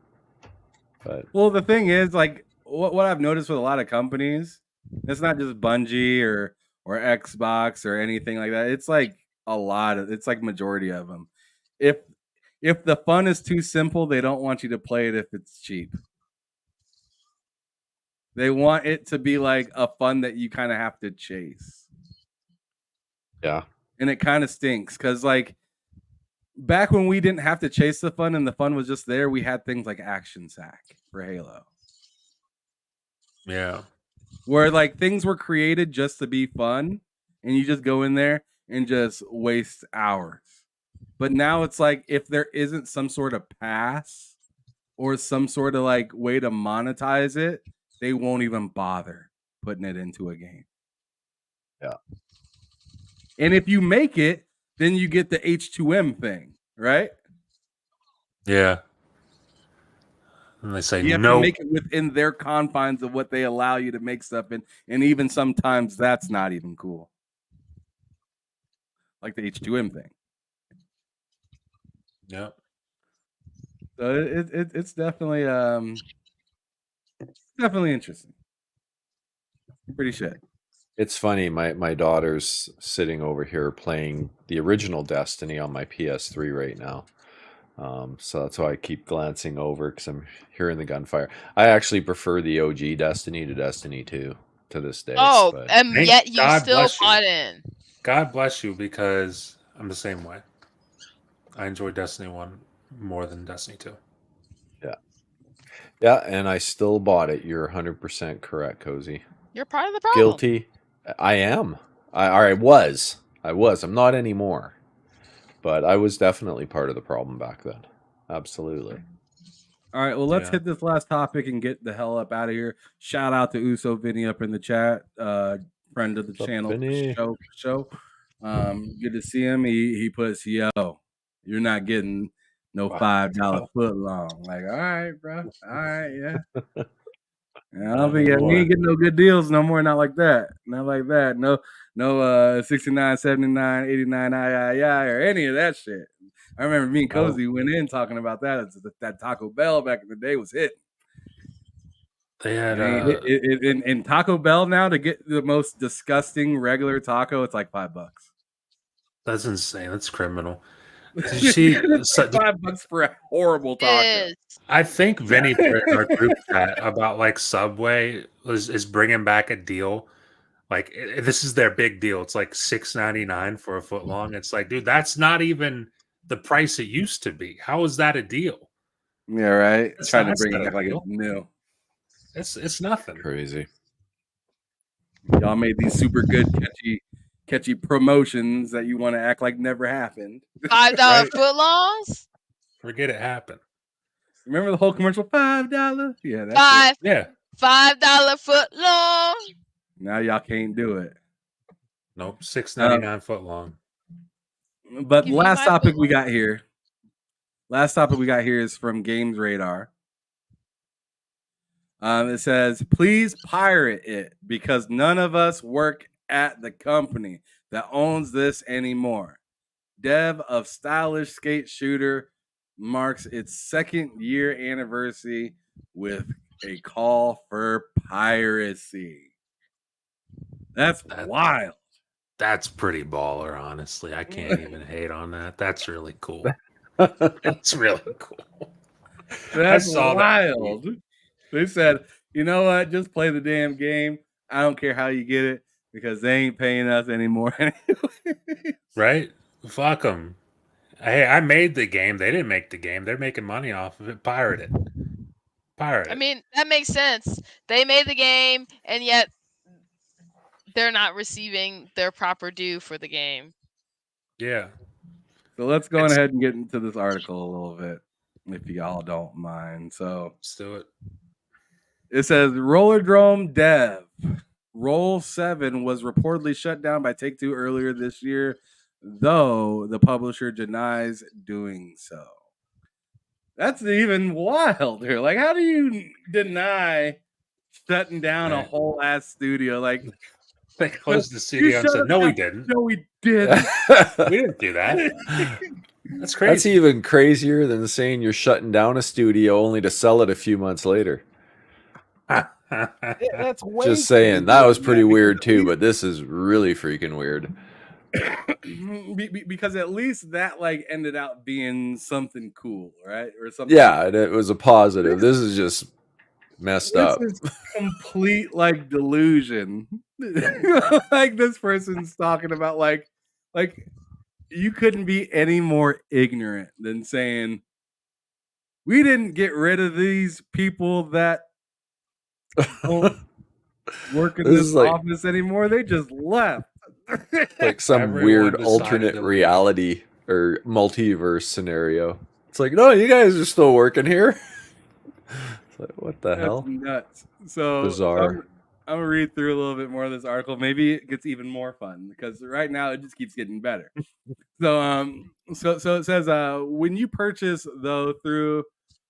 [SPEAKER 9] But
[SPEAKER 3] well, the thing is, like, what I've noticed with a lot of companies, it's not just Bungie or Xbox or anything like that. It's like it's like majority of them. If the fun is too simple, they don't want you to play it if it's cheap. They want it to be like a fun that you kind of have to chase.
[SPEAKER 9] Yeah.
[SPEAKER 3] And it kind of stinks because, like, back when we didn't have to chase the fun and the fun was just there, we had things like Action Sack for Halo.
[SPEAKER 5] Yeah.
[SPEAKER 3] Where, like, things were created just to be fun, and you just go in there and just waste hours. But now it's like, if there isn't some sort of pass or some sort of, like, way to monetize it, they won't even bother putting it into a game.
[SPEAKER 9] Yeah.
[SPEAKER 3] And if you make it, then you get the H2M thing, right?
[SPEAKER 5] Yeah. And they say
[SPEAKER 3] you have
[SPEAKER 5] no.
[SPEAKER 3] to make it within their confines of what they allow you to make stuff in, and even sometimes that's not even cool. Like the H2M thing.
[SPEAKER 5] Yeah.
[SPEAKER 3] So it's definitely definitely interesting. Pretty shit.
[SPEAKER 9] It's funny, my daughter's sitting over here playing the original Destiny on my PS3 right now. So that's why I keep glancing over because I'm hearing the gunfire. I actually prefer the OG Destiny to Destiny 2 to this day.
[SPEAKER 6] Oh,
[SPEAKER 9] but
[SPEAKER 6] and yet you
[SPEAKER 5] God
[SPEAKER 6] still
[SPEAKER 5] bless you.
[SPEAKER 6] bought in.
[SPEAKER 5] God bless you, because I'm the same way. I enjoy Destiny 1 more than Destiny 2.
[SPEAKER 9] Yeah, and I still bought it. You're 100% correct, Cozy.
[SPEAKER 6] You're part of the problem.
[SPEAKER 9] Guilty. I am. I was. I'm not anymore. But I was definitely part of the problem back then. Absolutely.
[SPEAKER 3] All right, well, let's
[SPEAKER 5] Yeah.
[SPEAKER 3] hit this last topic and get the hell up out of here. Shout out to Uso Vinny up in the chat, friend of the
[SPEAKER 9] What's up,
[SPEAKER 3] channel
[SPEAKER 9] Vinny?
[SPEAKER 3] for show. Good to see him. He puts, yo, you're not getting no $5 foot long. Like, all right, bro. All right, yeah. I don't think we ain't getting no good deals no more. Not like that. Not like that. No 69, 79, 89, or any of that shit. I remember me and Cozy went in talking about that. That Taco Bell back in the day was hit.
[SPEAKER 5] They had
[SPEAKER 3] in Taco Bell now, to get the most disgusting regular taco, it's like $5.
[SPEAKER 5] That's insane. That's criminal. Did you see
[SPEAKER 3] It's like $5 for a horrible taco?
[SPEAKER 5] I think Vinny put in our group chat about like Subway is bringing back a deal. Like this is their big deal. It's like $6.99 for a foot long. It's like, dude, that's not even the price it used to be. How is that a deal?
[SPEAKER 3] Yeah, right.
[SPEAKER 5] It's
[SPEAKER 3] Trying
[SPEAKER 5] not-
[SPEAKER 3] to bring
[SPEAKER 5] it's
[SPEAKER 3] it
[SPEAKER 5] not
[SPEAKER 3] back
[SPEAKER 5] a
[SPEAKER 3] like
[SPEAKER 5] deal.
[SPEAKER 3] it's new.
[SPEAKER 5] It's nothing.
[SPEAKER 9] Crazy.
[SPEAKER 3] Y'all made these super good, catchy promotions that you want to act like never happened.
[SPEAKER 6] $5
[SPEAKER 5] Right?
[SPEAKER 6] footlongs.
[SPEAKER 5] Forget it happened.
[SPEAKER 3] Remember the whole commercial? $5. Yeah, that's it.
[SPEAKER 6] $5 footlong.
[SPEAKER 3] Now y'all can't do it.
[SPEAKER 5] Nope, $6.99 foot long.
[SPEAKER 3] But
[SPEAKER 6] Give me
[SPEAKER 3] last
[SPEAKER 6] my
[SPEAKER 3] topic we
[SPEAKER 6] footlong.
[SPEAKER 3] got here. Last topic we got here is from GamesRadar. It says, please pirate it because none of us work at the company that owns this anymore. Dev of stylish skate shooter marks its 2nd year anniversary with a call for piracy. That's wild.
[SPEAKER 5] That's pretty baller, honestly. I can't even hate on that. That's really cool. That's really cool.
[SPEAKER 3] That's
[SPEAKER 5] saw that
[SPEAKER 3] wild. They said, you know what? Just play the damn game. I don't care how you get it because they ain't paying us anymore.
[SPEAKER 5] Right? Fuck them. Hey, I made the game. They didn't make the game. They're making money off of it. Pirate it. Pirate
[SPEAKER 6] I
[SPEAKER 5] it.
[SPEAKER 6] mean, that makes sense. They made the game, and yet they're not receiving their proper due for the game.
[SPEAKER 5] Yeah.
[SPEAKER 3] So let's go ahead and get into this article a little bit, if y'all don't mind. So
[SPEAKER 5] let's do it.
[SPEAKER 3] It says Rollerdrome Dev. Roll 7 was reportedly shut down by Take-Two earlier this year, though the publisher denies doing so. That's even wilder. Like, how do you deny shutting down a whole ass studio? Like,
[SPEAKER 5] they closed the studio and said, "No, we didn't.
[SPEAKER 3] No, we didn't.
[SPEAKER 5] We didn't do that." That's crazy.
[SPEAKER 9] That's even crazier than saying you're shutting down a studio only to sell it a few months later.
[SPEAKER 3] That's way
[SPEAKER 9] Just saying, that was pretty weird too, but this is really freaking weird.
[SPEAKER 3] Because at least that like ended up being something cool, right? Or something.
[SPEAKER 9] Yeah, it was a positive. This is just messed up.
[SPEAKER 3] This is complete like delusion. Like this person's talking about like you couldn't be any more ignorant than saying we didn't get rid of these people that don't work in this office anymore. They just left.
[SPEAKER 9] Like some weird alternate reality or multiverse scenario. It's like, no, you guys are still working here. It's like, what the hell?
[SPEAKER 3] Nuts. So
[SPEAKER 9] bizarre.
[SPEAKER 3] I'm gonna read through a little bit more of this article. Maybe it gets even more fun because right now it just keeps getting better. So it says when you purchase though through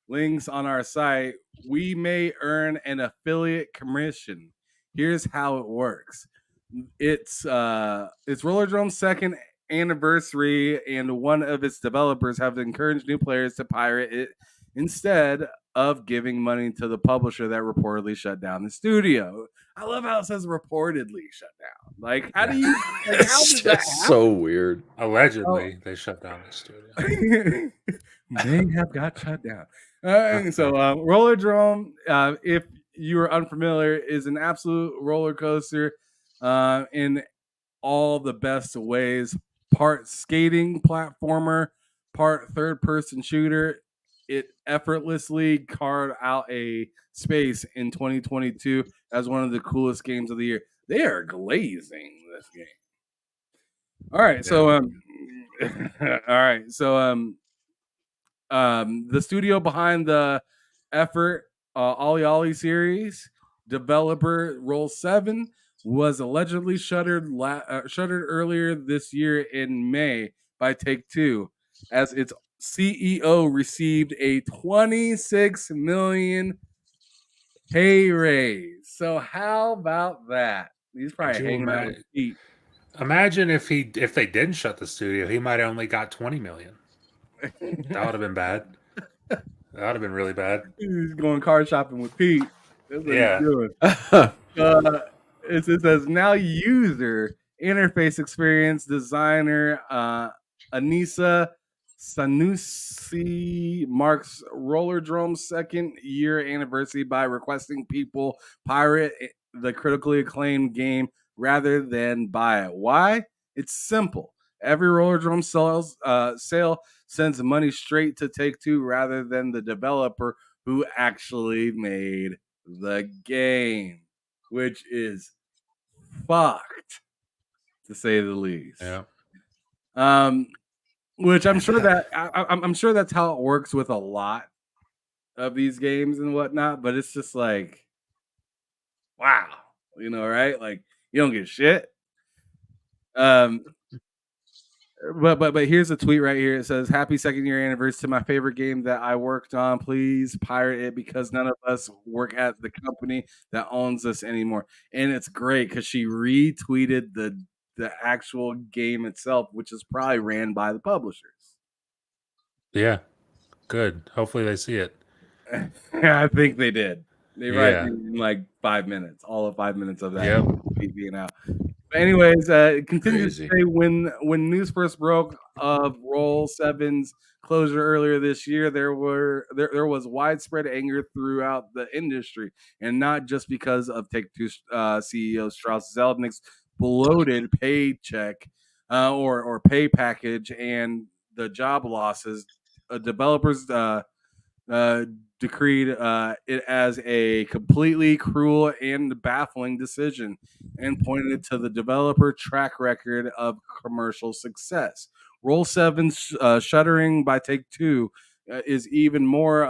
[SPEAKER 3] links on our site, we may earn an affiliate commission. Here's how it works. It's Rollerdrome's 2nd anniversary, and one of its developers have encouraged new players to pirate it instead of giving money to the publisher that reportedly shut down the studio. I love how it says reportedly shut down. Like, how do you? Like, how does that happen?
[SPEAKER 9] So weird.
[SPEAKER 5] Allegedly, they shut down the studio.
[SPEAKER 3] may have got shut down. So Rollerdrome, if you are unfamiliar, is an absolute roller coaster in all the best ways. Part skating platformer, part third-person shooter. It effortlessly carved out a space in 2022 as one of the coolest games of the year. They are glazing this game. All right, so all right, so the studio behind the effort Ollie Ollie series, developer Roll 7, was allegedly shuttered earlier this year in May by Take-Two, as its CEO received a $26 million pay raise. So how about that? He's probably hanging out with Pete.
[SPEAKER 5] Imagine if they didn't shut the studio, he might have only got 20 million. That would have been bad. That would have been really bad.
[SPEAKER 3] He's going car shopping with Pete. That's what
[SPEAKER 5] Yeah.
[SPEAKER 3] he's doing. It says now user interface experience designer Anissa Sanusi marks Rollerdrome's second year anniversary by requesting people pirate the critically acclaimed game rather than buy it. Why? It's simple. Every Rollerdrome sale sends money straight to Take-Two rather than the developer who actually made the game, which is fucked, to say the least.
[SPEAKER 5] Yeah.
[SPEAKER 3] Which I'm sure that I'm sure that's how it works with a lot of these games and whatnot. But it's just like, wow, right? Like you don't get shit. But here's a tweet right here. It says, "Happy second year anniversary to my favorite game that I worked on. Please pirate it because none of us work at the company that owns us anymore." And it's great because she retweeted the actual game itself, which is probably ran by the publishers.
[SPEAKER 5] Yeah, good. Hopefully they see it.
[SPEAKER 3] I think they did. They write in like 5 minutes, all of 5 minutes of that being out. But anyways, it continues to say when news first broke of Roll 7's closure earlier this year, there was widespread anger throughout the industry, and not just because of Take-Two CEO Strauss Zelnick's bloated paycheck or pay package and the job losses. Developers decreed it as a completely cruel and baffling decision and pointed to the developer track record of commercial success. Roll 7's shuttering by Take-Two is even more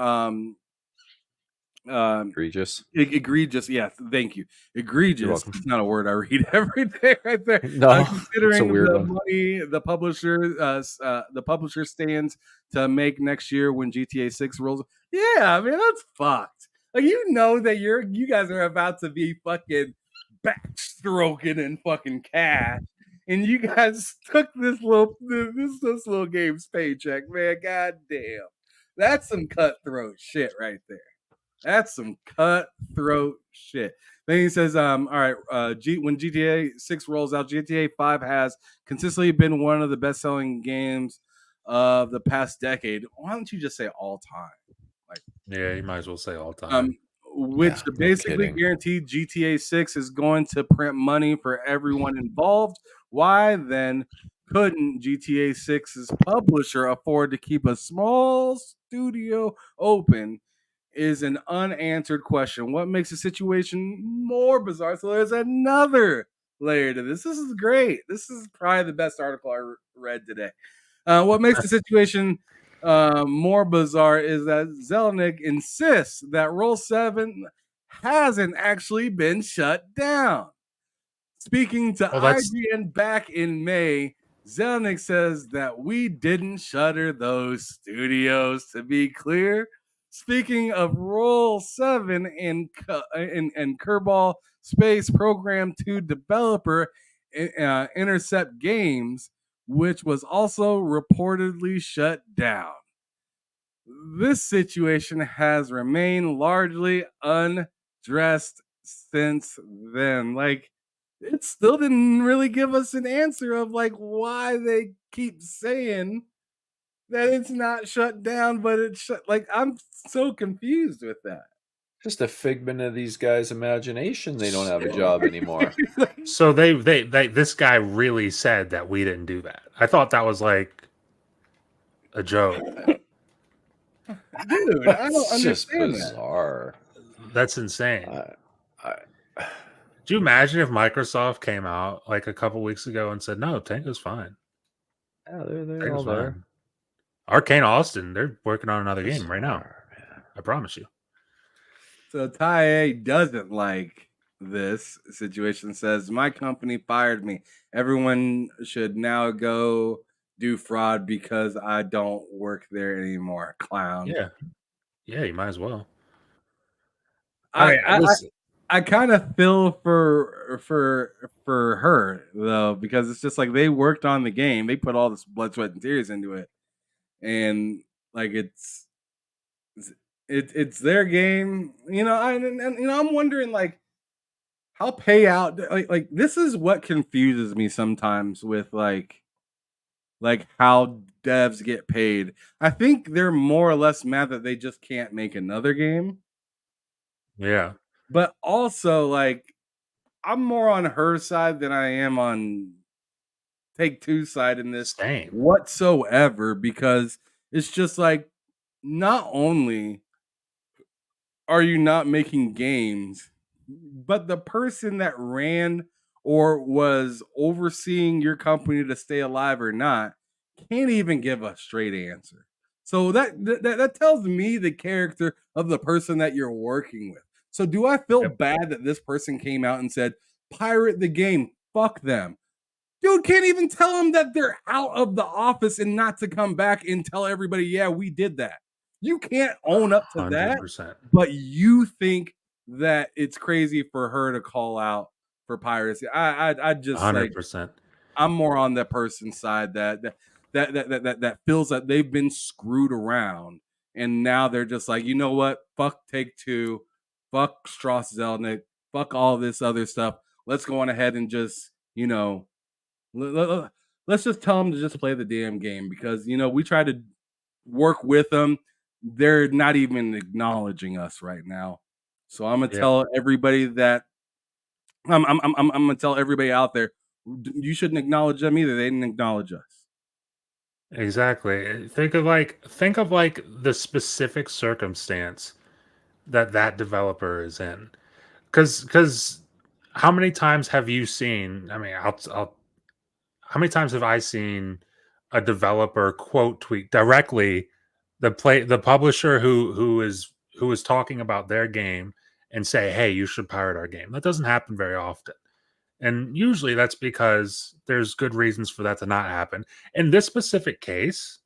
[SPEAKER 9] egregious.
[SPEAKER 3] Egregious, yeah. Thank you. Egregious. It's not a word I read every day, right there.
[SPEAKER 9] No,
[SPEAKER 3] considering
[SPEAKER 9] it's a weird
[SPEAKER 3] the
[SPEAKER 9] one.
[SPEAKER 3] money the publisher stands to make next year when GTA 6 rolls. Yeah, I mean that's fucked. Like that you guys are about to be fucking backstroking and fucking cash. And you guys took this little game's paycheck, man. God damn. That's some cutthroat shit right there. That's some cutthroat shit. Then he says, all right, when GTA 6 rolls out, GTA 5 has consistently been one of the best-selling games of the past decade. Why don't you just say all time?
[SPEAKER 5] Yeah, you might as well say all time.
[SPEAKER 3] Which basically guaranteed GTA 6 is going to print money for everyone involved. Why then couldn't GTA 6's publisher afford to keep a small studio open? Is an unanswered question. What makes the situation more bizarre? So there's another layer to this. This is great. This is probably the best article I read today. What makes the situation more bizarre is that Zelnick insists that Roll 7 hasn't actually been shut down. Speaking to IGN back in May, Zelnick says that we didn't shutter those studios, to be clear. Speaking of Roll 7 and Kerbal Space Program 2 developer Intercept Games, which was also reportedly shut down. This situation has remained largely unaddressed since then. Like, it still didn't really give us an answer of like why they keep saying that it's not shut down, but it's shut. Like, I'm so confused with that.
[SPEAKER 9] Just a figment of these guys' imagination. They don't have a job anymore.
[SPEAKER 5] So they this guy really said that we didn't do that. I thought that was like a joke.
[SPEAKER 3] Dude, I don't understand
[SPEAKER 9] just bizarre.
[SPEAKER 5] That's insane. Do you imagine if Microsoft came out like a couple weeks ago and said, "No, Tango's fine"?
[SPEAKER 9] Yeah, they're
[SPEAKER 5] Tango's
[SPEAKER 9] all there.
[SPEAKER 5] fine. Arcane Austin, they're working on another game right now.
[SPEAKER 9] Man.
[SPEAKER 5] I promise you.
[SPEAKER 3] So Ty doesn't like this situation. Says my company fired me. Everyone should now go do fraud because I don't work there anymore. Clown.
[SPEAKER 5] Yeah, you might as well.
[SPEAKER 3] I kind of feel for her though, because it's just like they worked on the game, they put all this blood, sweat, and tears into it, and like it's their game, you know. And you know, I'm wondering like how payout, like this is what confuses me sometimes with like how devs get paid. I think they're more or less mad that they just can't make another game.
[SPEAKER 5] Yeah.
[SPEAKER 3] But also, like, I'm more on her side than I am on Take-Two's side in this whatsoever, because it's just like, not only are you not making games, but the person that ran or was overseeing your company to stay alive or not can't even give a straight answer. So that tells me the character of the person that you're working with. So do I feel bad that this person came out and said, pirate the game, fuck them? Dude can't even tell them that they're out of the office and not to come back and tell everybody, yeah, we did that. You can't own up to 100%. That, but you think that it's crazy for her to call out for piracy. I just 100%. Like, I'm more on the person's side that feels that they've been screwed around, and now they're just like, you know what? Fuck Take-Two, fuck Strauss Zelnick, fuck all this other stuff. Let's go on ahead and just, you know, let's just tell them to just play the damn game, because, you know, we try to work with them. They're not even acknowledging us right now. So I'm gonna tell everybody that I'm gonna tell everybody out there, you shouldn't acknowledge them either. They didn't acknowledge us.
[SPEAKER 5] Exactly. Think of like the specific circumstance that developer is in. Because how many times have you seen? I mean, how many times have I seen a developer quote tweet directly the publisher who is talking about their game and say, "Hey, you should pirate our game"? That doesn't happen very often. And usually that's because there's good reasons for that to not happen. In this specific case,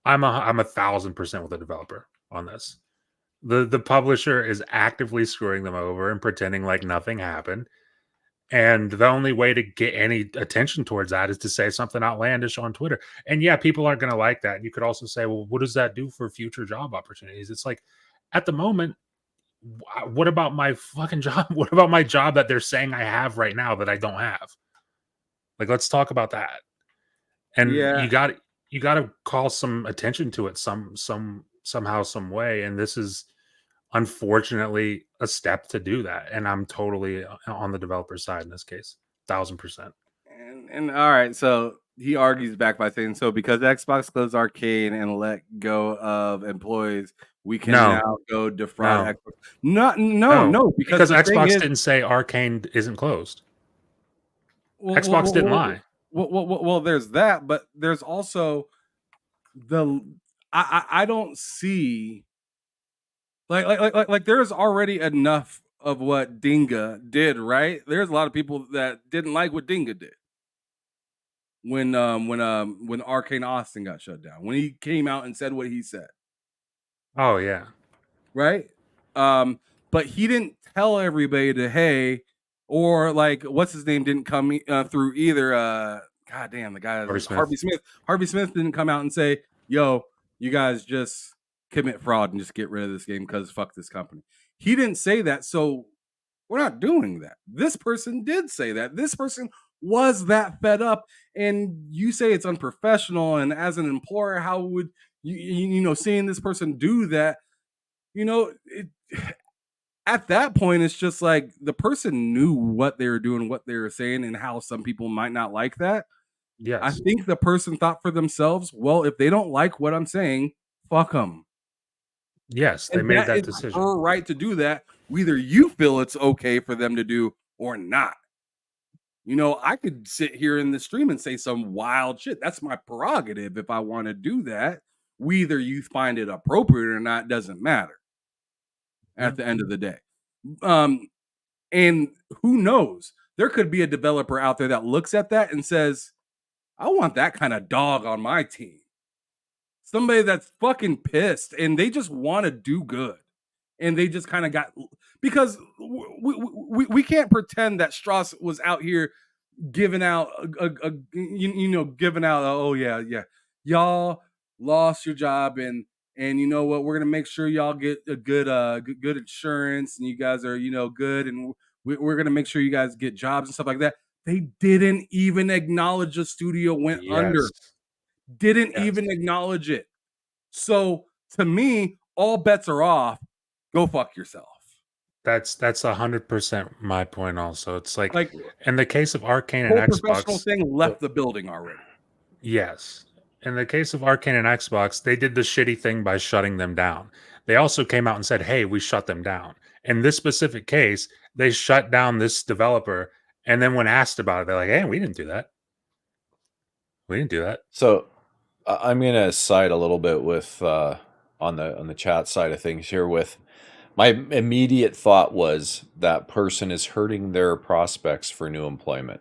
[SPEAKER 5] I'm 1,000% with the developer on this. The publisher is actively screwing them over and pretending like nothing happened. And the only way to get any attention towards that is to say something outlandish on Twitter. And yeah, people aren't going to like that. You could also say, well, what does that do for future job opportunities? It's like, at the moment, what about my fucking job? What about my job that they're saying I have right now that I don't have? Like, let's talk about that. And you got to call some attention to it somehow, some way. And this is unfortunately a step to do that. And I'm totally on the developer side in this case, 1,000%.
[SPEAKER 3] And all right, so he argues back by saying, so because Xbox closed Arcane and let go of employees, we can now go defraud Xbox. No,
[SPEAKER 5] because Xbox didn't say Arcane isn't closed. Xbox didn't lie.
[SPEAKER 3] Well, there's that, but there's also I don't see like there's already enough of what Dinga did, right? There's a lot of people that didn't like what Dinga did when Arcane Austin got shut down, when he came out and said what he said.
[SPEAKER 5] Oh yeah.
[SPEAKER 3] Right? But he didn't tell everybody to, hey, or like what's his name didn't come through either. God damn, the guy Harvey Smith. Harvey Smith didn't come out and say, yo, you guys just commit fraud and just get rid of this game because fuck this company. He didn't say that, so we're not doing that. This person did say that. This person was that fed up. And you say it's unprofessional, and as an employer, how would you seeing this person do that, at that point, it's just like the person knew what they were doing, what they were saying, and how some people might not like that.
[SPEAKER 5] Yes.
[SPEAKER 3] I think the person thought for themselves, well, if they don't like what I'm saying, fuck them.
[SPEAKER 5] Yes, they made that decision.
[SPEAKER 3] Her right to do that, whether you feel it's okay for them to do or not. I could sit here in the stream and say some wild shit. That's my prerogative if I want to do that. Whether you find it appropriate or not doesn't matter at the end of the day. And who knows? There could be a developer out there that looks at that and says, I want that kind of dog on my team. Somebody that's fucking pissed and they just want to do good. And they just kind of got, because we can't pretend that Strauss was out here giving out oh yeah, y'all lost your job, and you know what, we're gonna make sure y'all get a good insurance, and you guys are good, and we're gonna make sure you guys get jobs and stuff like that. They didn't even acknowledge the studio went under. Didn't even acknowledge it. So to me, all bets are off. Go fuck yourself.
[SPEAKER 5] That's 100% my point. Also, it's like in the case of Arcane and Xbox,
[SPEAKER 3] professional thing left the building already.
[SPEAKER 5] Yes, in the case of Arcane and Xbox, they did the shitty thing by shutting them down. They also came out and said, "Hey, we shut them down." In this specific case, they shut down this developer, and then when asked about it, they're like, "Hey, we didn't do that. We didn't do that."
[SPEAKER 9] So I'm gonna side a little bit with on the chat side of things here. With my immediate thought was that person is hurting their prospects for new employment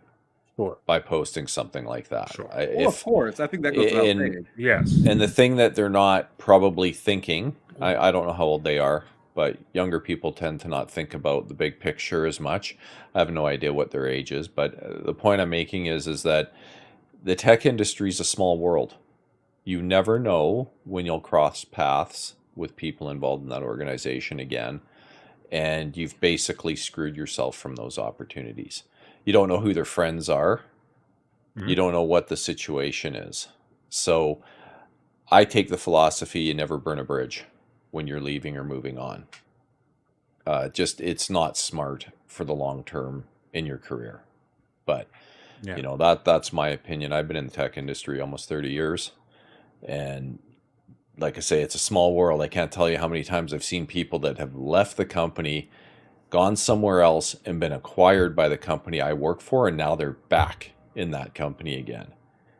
[SPEAKER 9] by posting something like that.
[SPEAKER 3] Sure. Of course, I think that goes without saying.
[SPEAKER 5] Yes.
[SPEAKER 9] And the thing that they're not probably thinking, I don't know how old they are, but younger people tend to not think about the big picture as much. I have no idea what their age is, but the point I'm making is that the tech industry is a small world. You never know when you'll cross paths with people involved in that organization again, and you've basically screwed yourself from those opportunities. You don't know who their friends are. Mm-hmm. You don't know what the situation is. So I take the philosophy you never burn a bridge when you're leaving or moving on. It's not smart for the long term in your career. But that's my opinion. I've been in the tech industry almost 30 years. And like I say, it's a small world. I can't tell you how many times I've seen people that have left the company, gone somewhere else, and been acquired by the company I work for, and now they're back in that company again.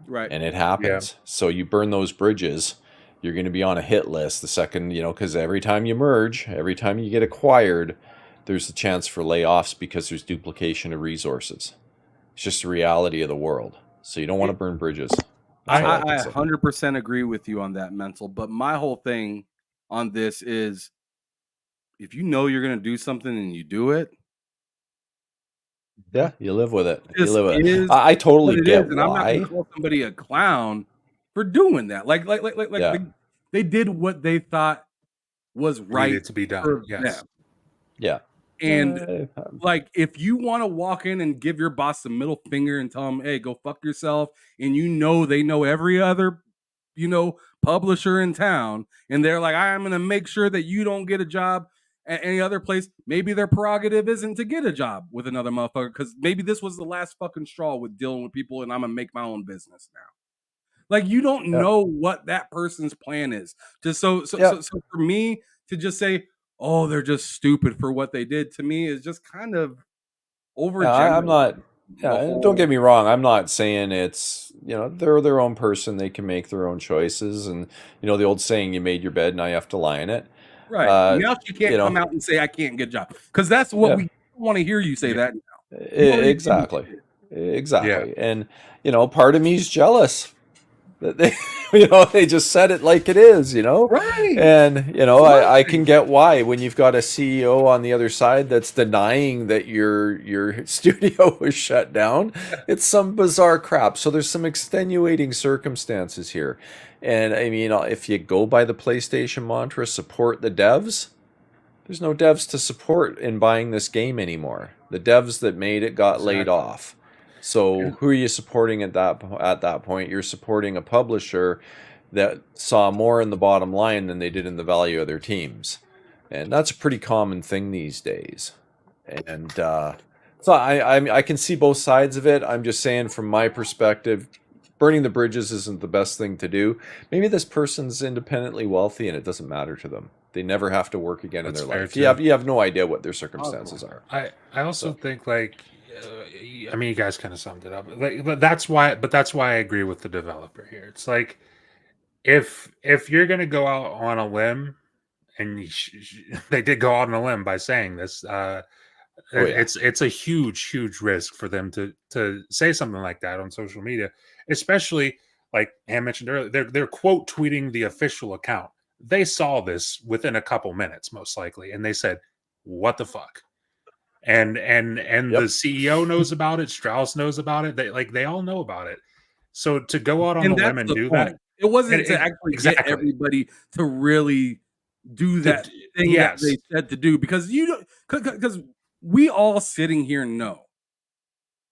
[SPEAKER 3] Right.
[SPEAKER 9] And it happens. Yeah. So you burn those bridges, you're going to be on a hit list the second, because every time you merge, every time you get acquired, there's a chance for layoffs because there's duplication of resources. It's just the reality of the world. So you don't want to burn bridges.
[SPEAKER 3] I 100% agree with you on that, Mental. But my whole thing on this is, if you know you're going to do something and you do it,
[SPEAKER 9] yeah, you live with it. You live with it. I totally get
[SPEAKER 3] and
[SPEAKER 9] why.
[SPEAKER 3] I'm not going to call somebody a clown for doing that. Like they did what they thought was right
[SPEAKER 5] to be done.
[SPEAKER 3] For
[SPEAKER 5] yes.
[SPEAKER 3] them.
[SPEAKER 9] Yeah.
[SPEAKER 3] And if you want to walk in and give your boss the middle finger and tell them, hey, go fuck yourself, and they know every other, publisher in town, and they're like, I'm going to make sure that you don't get a job at any other place, maybe their prerogative isn't to get a job with another motherfucker, because maybe this was the last fucking straw with dealing with people, and I'm going to make my own business now. Like, you don't know what that person's plan is. Just so for me to just say, oh, they're just stupid for what they did, to me is just kind of over.
[SPEAKER 9] I'm not. Yeah, don't get me wrong. I'm not saying it's they're their own person. They can make their own choices, and the old saying, "You made your bed, now you have to lie in it."
[SPEAKER 3] Right. Now she can't come out and say I can't get a job, because that's what we want to hear you say that now.
[SPEAKER 9] Exactly. Yeah. And part of me is jealous that they they just said it like it is,
[SPEAKER 3] Right.
[SPEAKER 9] And I can get why, when you've got a CEO on the other side that's denying that your studio was shut down. It's some bizarre crap. So there's some extenuating circumstances here. And I mean, if you go by the PlayStation mantra, support the devs, there's no devs to support in buying this game anymore. The devs that made it got laid off. So who are you supporting at that point? You're supporting a publisher that saw more in the bottom line than they did in the value of their teams. And that's a pretty common thing these days. And so I can see both sides of it. I'm just saying from my perspective, burning the bridges isn't the best thing to do. Maybe this person's independently wealthy and it doesn't matter to them. They never have to work again in their life. You have no idea what their circumstances are.
[SPEAKER 5] I also think like, I mean, you guys kind of summed it up. Like, but that's why I agree with the developer here. It's like if you're gonna go out on a limb, and they did go out on a limb by saying this, it's a huge risk for them to say something like that on social media, especially like Ham mentioned earlier. They're quote tweeting the official account. They saw this within a couple minutes, most likely, and they said, "What the fuck?" And the CEO knows about it. Strauss knows about it. They all know about it. So to go out on a limb and do that,
[SPEAKER 3] it wasn't to actually get everybody to really do that thing that they said to do, because we all sitting here know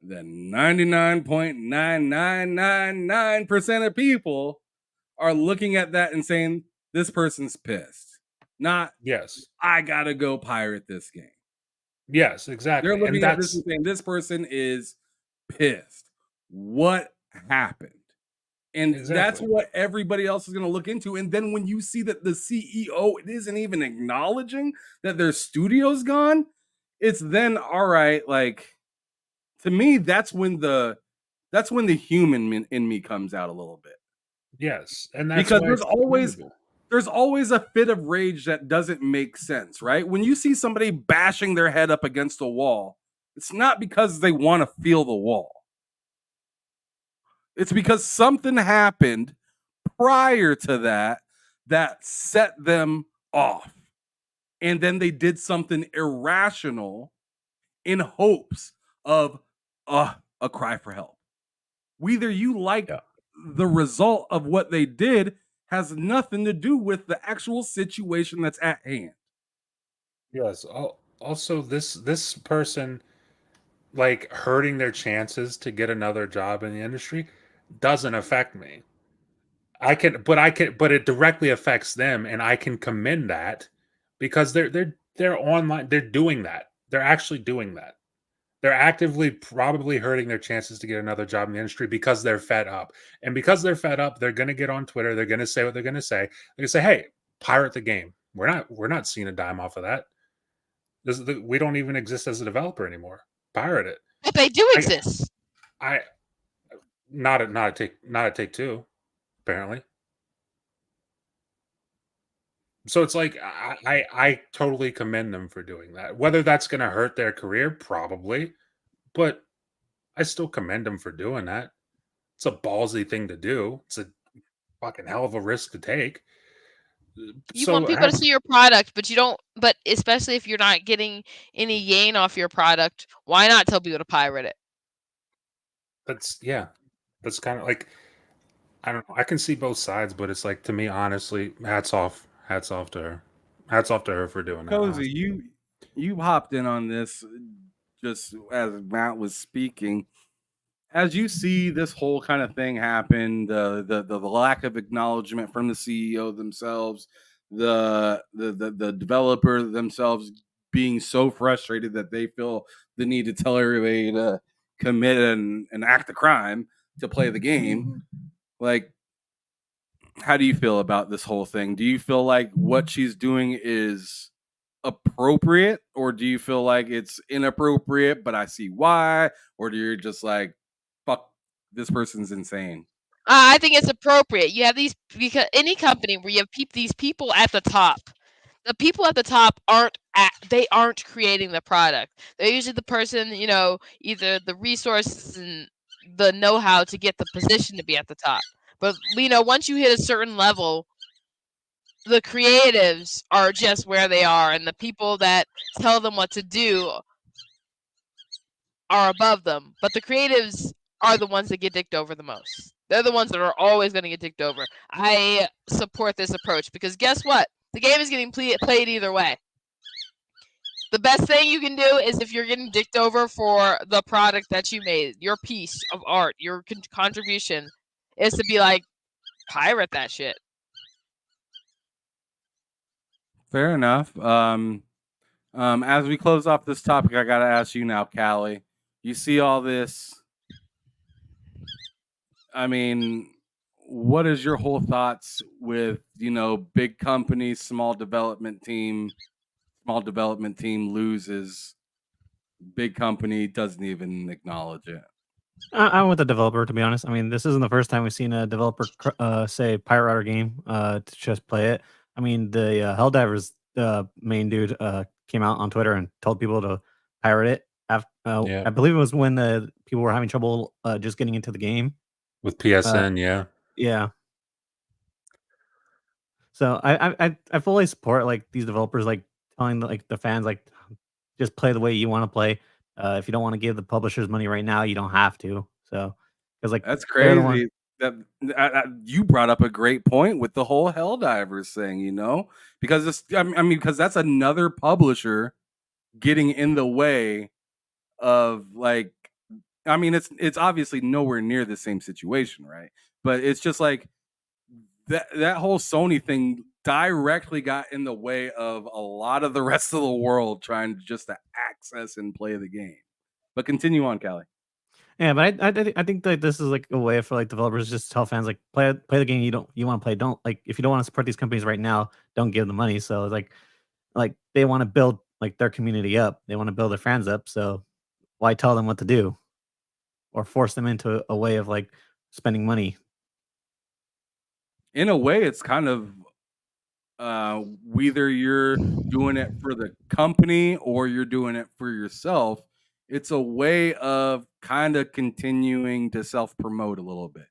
[SPEAKER 3] that 99.9999% of people are looking at that and saying this person's pissed. Not I gotta go pirate this game.
[SPEAKER 5] Yes, exactly.
[SPEAKER 3] They're looking at this and saying this person is pissed. What happened? And that's what everybody else is going to look into. And then when you see that the CEO isn't even acknowledging that their studio's gone, it's then all right. Like, to me, that's when the human in me comes out a little bit.
[SPEAKER 5] Yes, and that's
[SPEAKER 3] because there's always a fit of rage that doesn't make sense, right? When you see somebody bashing their head up against a wall, it's not because they want to feel the wall. It's because something happened prior to that set them off. And then they did something irrational in hopes of a cry for help. Whether you like the result of what they did has nothing to do with the actual situation that's at hand.
[SPEAKER 5] Yes. Also, this person, like, hurting their chances to get another job in the industry doesn't affect me. But it directly affects them, and I can commend that because they're online. They're doing that. They're actually doing that. They're actively probably hurting their chances to get another job in the industry because they're fed up. And because they're fed up, they're going to get on Twitter. They're going to say what they're going to say. They're going to say, "Hey, pirate the game. We're not seeing a dime off of that. We don't even exist as a developer anymore. Pirate it."
[SPEAKER 6] But they do exist.
[SPEAKER 5] Not at Take-Two, apparently. So it's like I totally commend them for doing that. Whether that's going to hurt their career, probably, but I still commend them for doing that. It's a ballsy thing to do. It's a fucking hell of a risk to take.
[SPEAKER 6] You want people to see your product, but you don't. But especially if you're not getting any gain off your product, why not tell people to pirate it?
[SPEAKER 5] That's kind of like, I don't know. I can see both sides, but it's like, to me, honestly, hats off to her. Hats off to her for doing that.
[SPEAKER 3] Cozy, you hopped in on this just as Matt was speaking. As you see this whole kind of thing happen, the lack of acknowledgement from the CEO themselves, the developer themselves being so frustrated that they feel the need to tell everybody to commit an act of crime to play the game. Like, how do you feel about this whole thing? Do you feel like what she's doing is appropriate, or do you feel like it's inappropriate, but I see why? Or do you just like, fuck, this person's insane?
[SPEAKER 6] I think it's appropriate. You have these, because any company where you have these people at the top, the people at the top aren't creating the product. They're usually the person, either the resources and the know-how to get the position to be at the top. But once you hit a certain level, the creatives are just where they are, and the people that tell them what to do are above them. But the creatives are the ones that get dicked over the most. They're the ones that are always going to get dicked over. I support this approach because guess what? The game is getting played either way. The best thing you can do is if you're getting dicked over for the product that you made, your piece of art, your contribution, is to be like, pirate that shit.
[SPEAKER 3] Fair enough. As we close off this topic, I gotta ask you now, Callie. You see all this. I mean, what is your whole thoughts with, big company, small development team loses, big company doesn't even acknowledge it?
[SPEAKER 7] I'm with the developer, to be honest. I mean, this isn't the first time we've seen a developer say pirate our game to just play it. I mean, the Helldivers main dude came out on Twitter and told people to pirate it. I believe it was when the people were having trouble just getting into the game
[SPEAKER 5] with PSN.
[SPEAKER 7] Yeah. So I fully support like these developers like telling like the fans like just play the way you want to play. If you don't want to give the publishers money right now, you don't have to. So because like
[SPEAKER 3] that's crazy. That you brought up a great point with the whole Helldivers thing, because it's because that's another publisher getting in the way of like, it's obviously nowhere near the same situation, right? But it's just like that whole Sony thing directly got in the way of a lot of the rest of the world trying to access and play the game. But continue on, Callie.
[SPEAKER 7] Yeah, but I think that this is like a way for like developers to just tell fans like play the game you want to play. Don't like if you don't want to support these companies right now, don't give them money. So like they want to build like their community up. They want to build their fans up. So why tell them what to do or force them into a way of like spending money?
[SPEAKER 3] In a way, it's kind of whether you're doing it for the company or you're doing it for yourself. It's a way of kind of continuing to self-promote a little bit,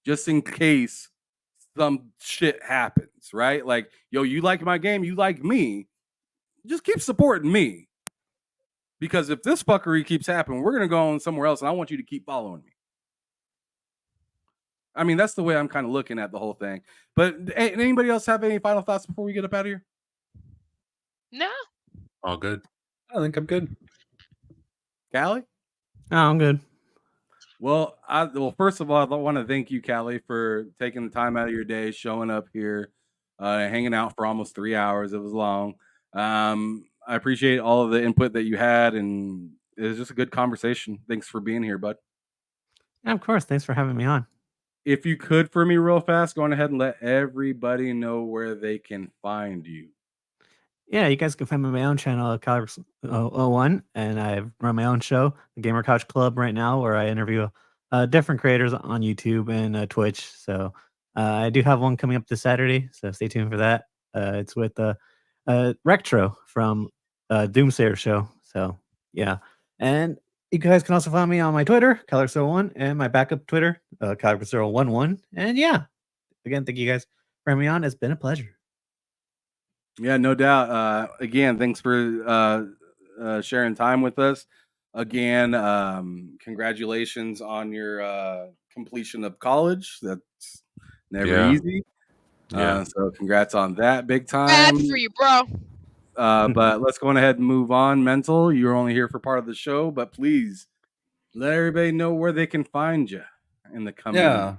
[SPEAKER 3] just in case some shit happens, right? Like, yo, you like my game, you like me, just keep supporting me. Because if this fuckery keeps happening, we're going to go on somewhere else, and I want you to keep following me. I mean, that's the way I'm kind of looking at the whole thing. But anybody else have any final thoughts before we get up out of here?
[SPEAKER 6] No.
[SPEAKER 5] All good. I think I'm good.
[SPEAKER 3] Callie?
[SPEAKER 7] Oh, I'm good.
[SPEAKER 3] Well, first of all, I want to thank you, Callie, for taking the time out of your day, showing up here, hanging out for almost 3 hours. It was long. I appreciate all of the input that you had, and it was just a good conversation. Thanks for being here, bud.
[SPEAKER 7] Yeah, of course. Thanks for having me on.
[SPEAKER 3] If you could, for me, real fast, go on ahead and let everybody know where they can find you.
[SPEAKER 7] Yeah, you guys can find me on my own channel, Caliber01, and I run my own show, the Gamer Couch Club, right now, where I interview different creators on YouTube and Twitch. So I do have one coming up this Saturday, so stay tuned for that. It's with Rectro from Doomsayer Show. So yeah, and you guys can also find me on my Twitter, Caliber01, and my backup Twitter, Caliber011. And yeah, again, thank you guys for having me on. It's been a pleasure.
[SPEAKER 3] Yeah, no doubt. Again, thanks for sharing time with us. Again, congratulations on your completion of college. That's never easy. So congrats on that, big time.
[SPEAKER 6] Bad for you, bro.
[SPEAKER 3] But let's go on ahead and move on. Mental, you're only here for part of the show, but please let everybody know where they can find you in the coming time.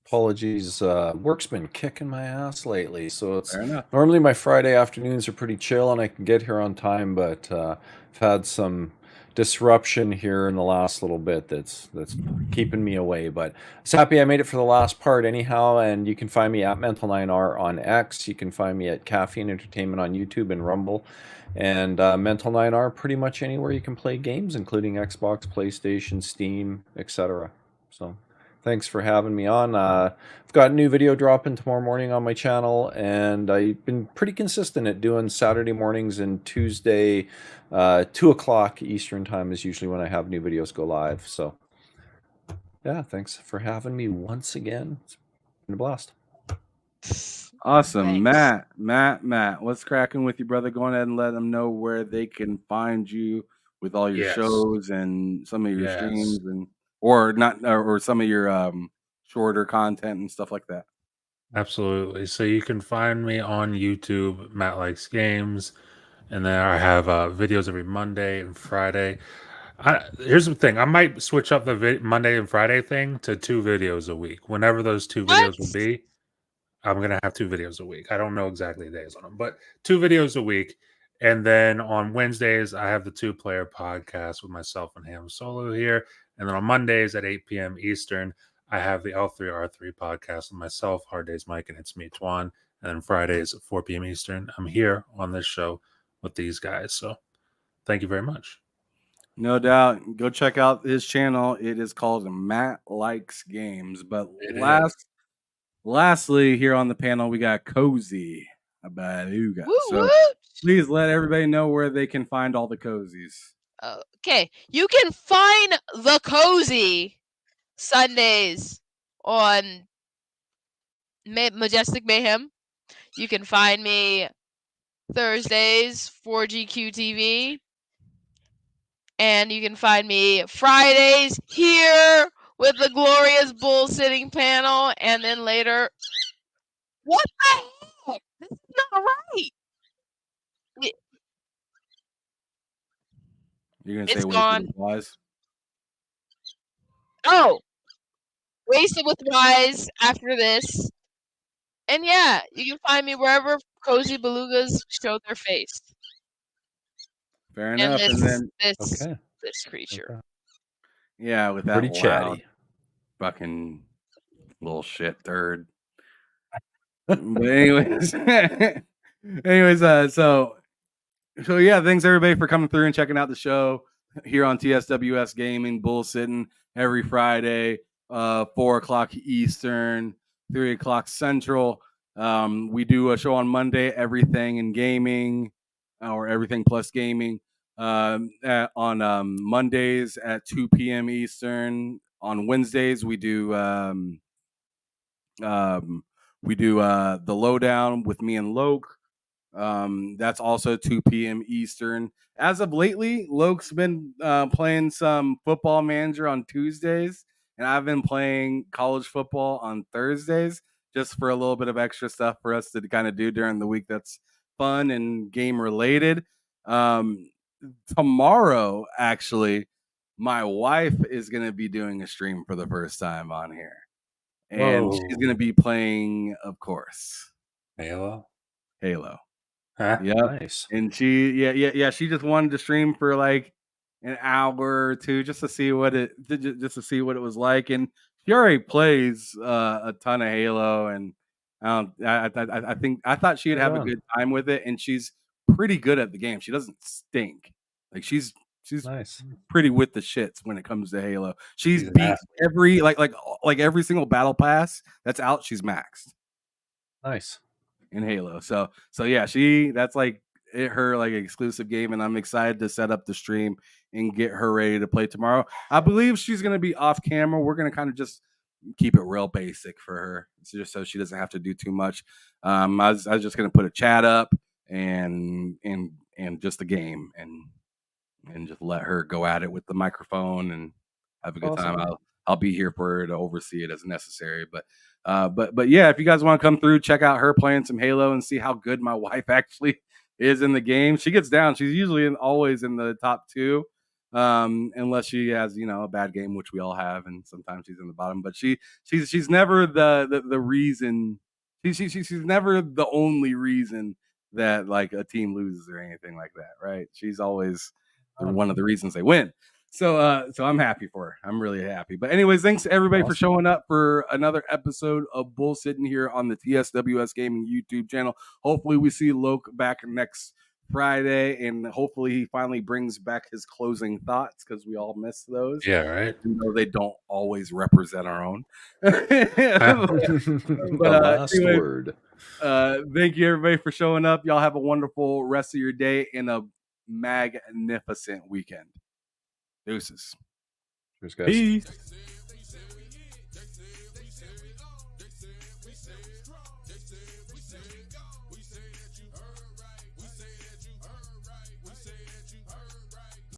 [SPEAKER 9] Apologies. Work's been kicking my ass lately, so it's normally my Friday afternoons are pretty chill and I can get here on time, but I've had some disruption here in the last little bit that's keeping me away. But I was happy I made it for the last part anyhow, and you can find me at Mental9R on X. You can find me at Caffeine Entertainment on YouTube and Rumble, and Mental9R pretty much anywhere you can play games, including Xbox, PlayStation, Steam, etc. So thanks for having me on. I've got a new video dropping tomorrow morning on my channel, and I've been pretty consistent at doing Saturday mornings and Tuesday 2 o'clock Eastern time is usually when I have new videos go live. So yeah, thanks for having me once again. It's been a blast.
[SPEAKER 3] Awesome. Thanks. Matt, what's cracking with you, brother? Go ahead and let them know where they can find you with all your shows and some of your streams and or some of your shorter content and stuff like that.
[SPEAKER 5] Absolutely. So you can find me on YouTube, Matt Likes Games, And then I have videos every Monday and Friday. Here's the thing. I might switch up the Monday and Friday thing to 2 videos a week. Whenever those 2 videos will be, I'm going to have 2 videos a week. I don't know exactly the days on them, but 2 videos a week. And then on Wednesdays, I have the 2-player podcast with myself and Ham Solo here. And then on Mondays at 8 p.m. Eastern, I have the L3R3 podcast with myself, Hard Days Mike, and It's Me, Twan. And then Fridays at 4 p.m. Eastern, I'm here on this show with these guys. So thank you very much.
[SPEAKER 3] No doubt. Go check out his channel. It is called Matt Likes Games. But lastly, here on the panel, we got Cozy Baluga. So please let everybody know where they can find all the cozies.
[SPEAKER 6] Okay. You can find the Cozy Sundays on Majestic Mayhem. You can find me Thursdays for GQ TV. And you can find me Fridays here with the glorious Bullsittin panel. And then later... What the heck? This is not right.
[SPEAKER 3] You're going to say
[SPEAKER 6] It's gone.
[SPEAKER 3] Wasted with Wise?
[SPEAKER 6] Oh! Wasted with Wise after this. And yeah, you can find me wherever Cozy Belugas show their face.
[SPEAKER 3] Fair enough.
[SPEAKER 6] This creature.
[SPEAKER 3] Yeah, with that
[SPEAKER 9] pretty chatty,
[SPEAKER 3] fucking little shit third. But anyways, so yeah, thanks everybody for coming through and checking out the show here on TSWS Gaming, Bullsittin every Friday, 4:00 Eastern, 3:00 Central. We do a show on Monday, Everything in Gaming, or Everything Plus Gaming. On Mondays at 2 p.m. Eastern. On Wednesdays we do the Lowdown with me and Loke. That's also 2 p.m. Eastern. As of lately, Loke's been playing some Football Manager on Tuesdays, and I've been playing college football on Thursdays, just for a little bit of extra stuff for us to kind of do during the week that's fun and game related. Tomorrow, actually, my wife is going to be doing a stream for the first time on here. And she's going to be playing, of course,
[SPEAKER 5] Halo.
[SPEAKER 3] Huh? Yep.
[SPEAKER 9] Nice.
[SPEAKER 3] And she just wanted to stream for like an hour or two just to see what it was like. And she already plays a ton of Halo, and I thought she'd have a good time with it. And she's pretty good at the game. She doesn't stink. Like she's
[SPEAKER 9] nice,
[SPEAKER 3] pretty with the shits when it comes to Halo. She's beat every like every single battle pass that's out. She's maxed.
[SPEAKER 9] Nice
[SPEAKER 3] in Halo. So yeah, that's like her like exclusive game, and I'm excited to set up the stream and get her ready to play tomorrow. I believe she's gonna be off camera. We're gonna kind of just keep it real basic for her, just so she doesn't have to do too much. I was just gonna put a chat up and just a game and just let her go at it with the microphone and have a good time. I'll be here for her to oversee it as necessary. But yeah, if you guys want to come through, check out her playing some Halo and see how good my wife actually is in the game. She gets down. She's usually always in the top 2, unless she has a bad game, which we all have, and sometimes she's in the bottom. But she's never the reason. She's never the only reason that like a team loses or anything like that, right? She's always one of the reasons they win. So I'm happy for her. I'm really happy. But anyways, thanks everybody for showing up for another episode of Bullsittin here on the TSWS Gaming YouTube channel. Hopefully we see Loke back next Friday, and hopefully he finally brings back his closing thoughts, because we all miss those.
[SPEAKER 5] Yeah, right.
[SPEAKER 3] Even though they don't always represent our own.
[SPEAKER 9] The last word.
[SPEAKER 3] Thank you everybody for showing up. Y'all have a wonderful rest of your day and a magnificent weekend. Deuces.
[SPEAKER 9] Cheers, guys.
[SPEAKER 3] Peace.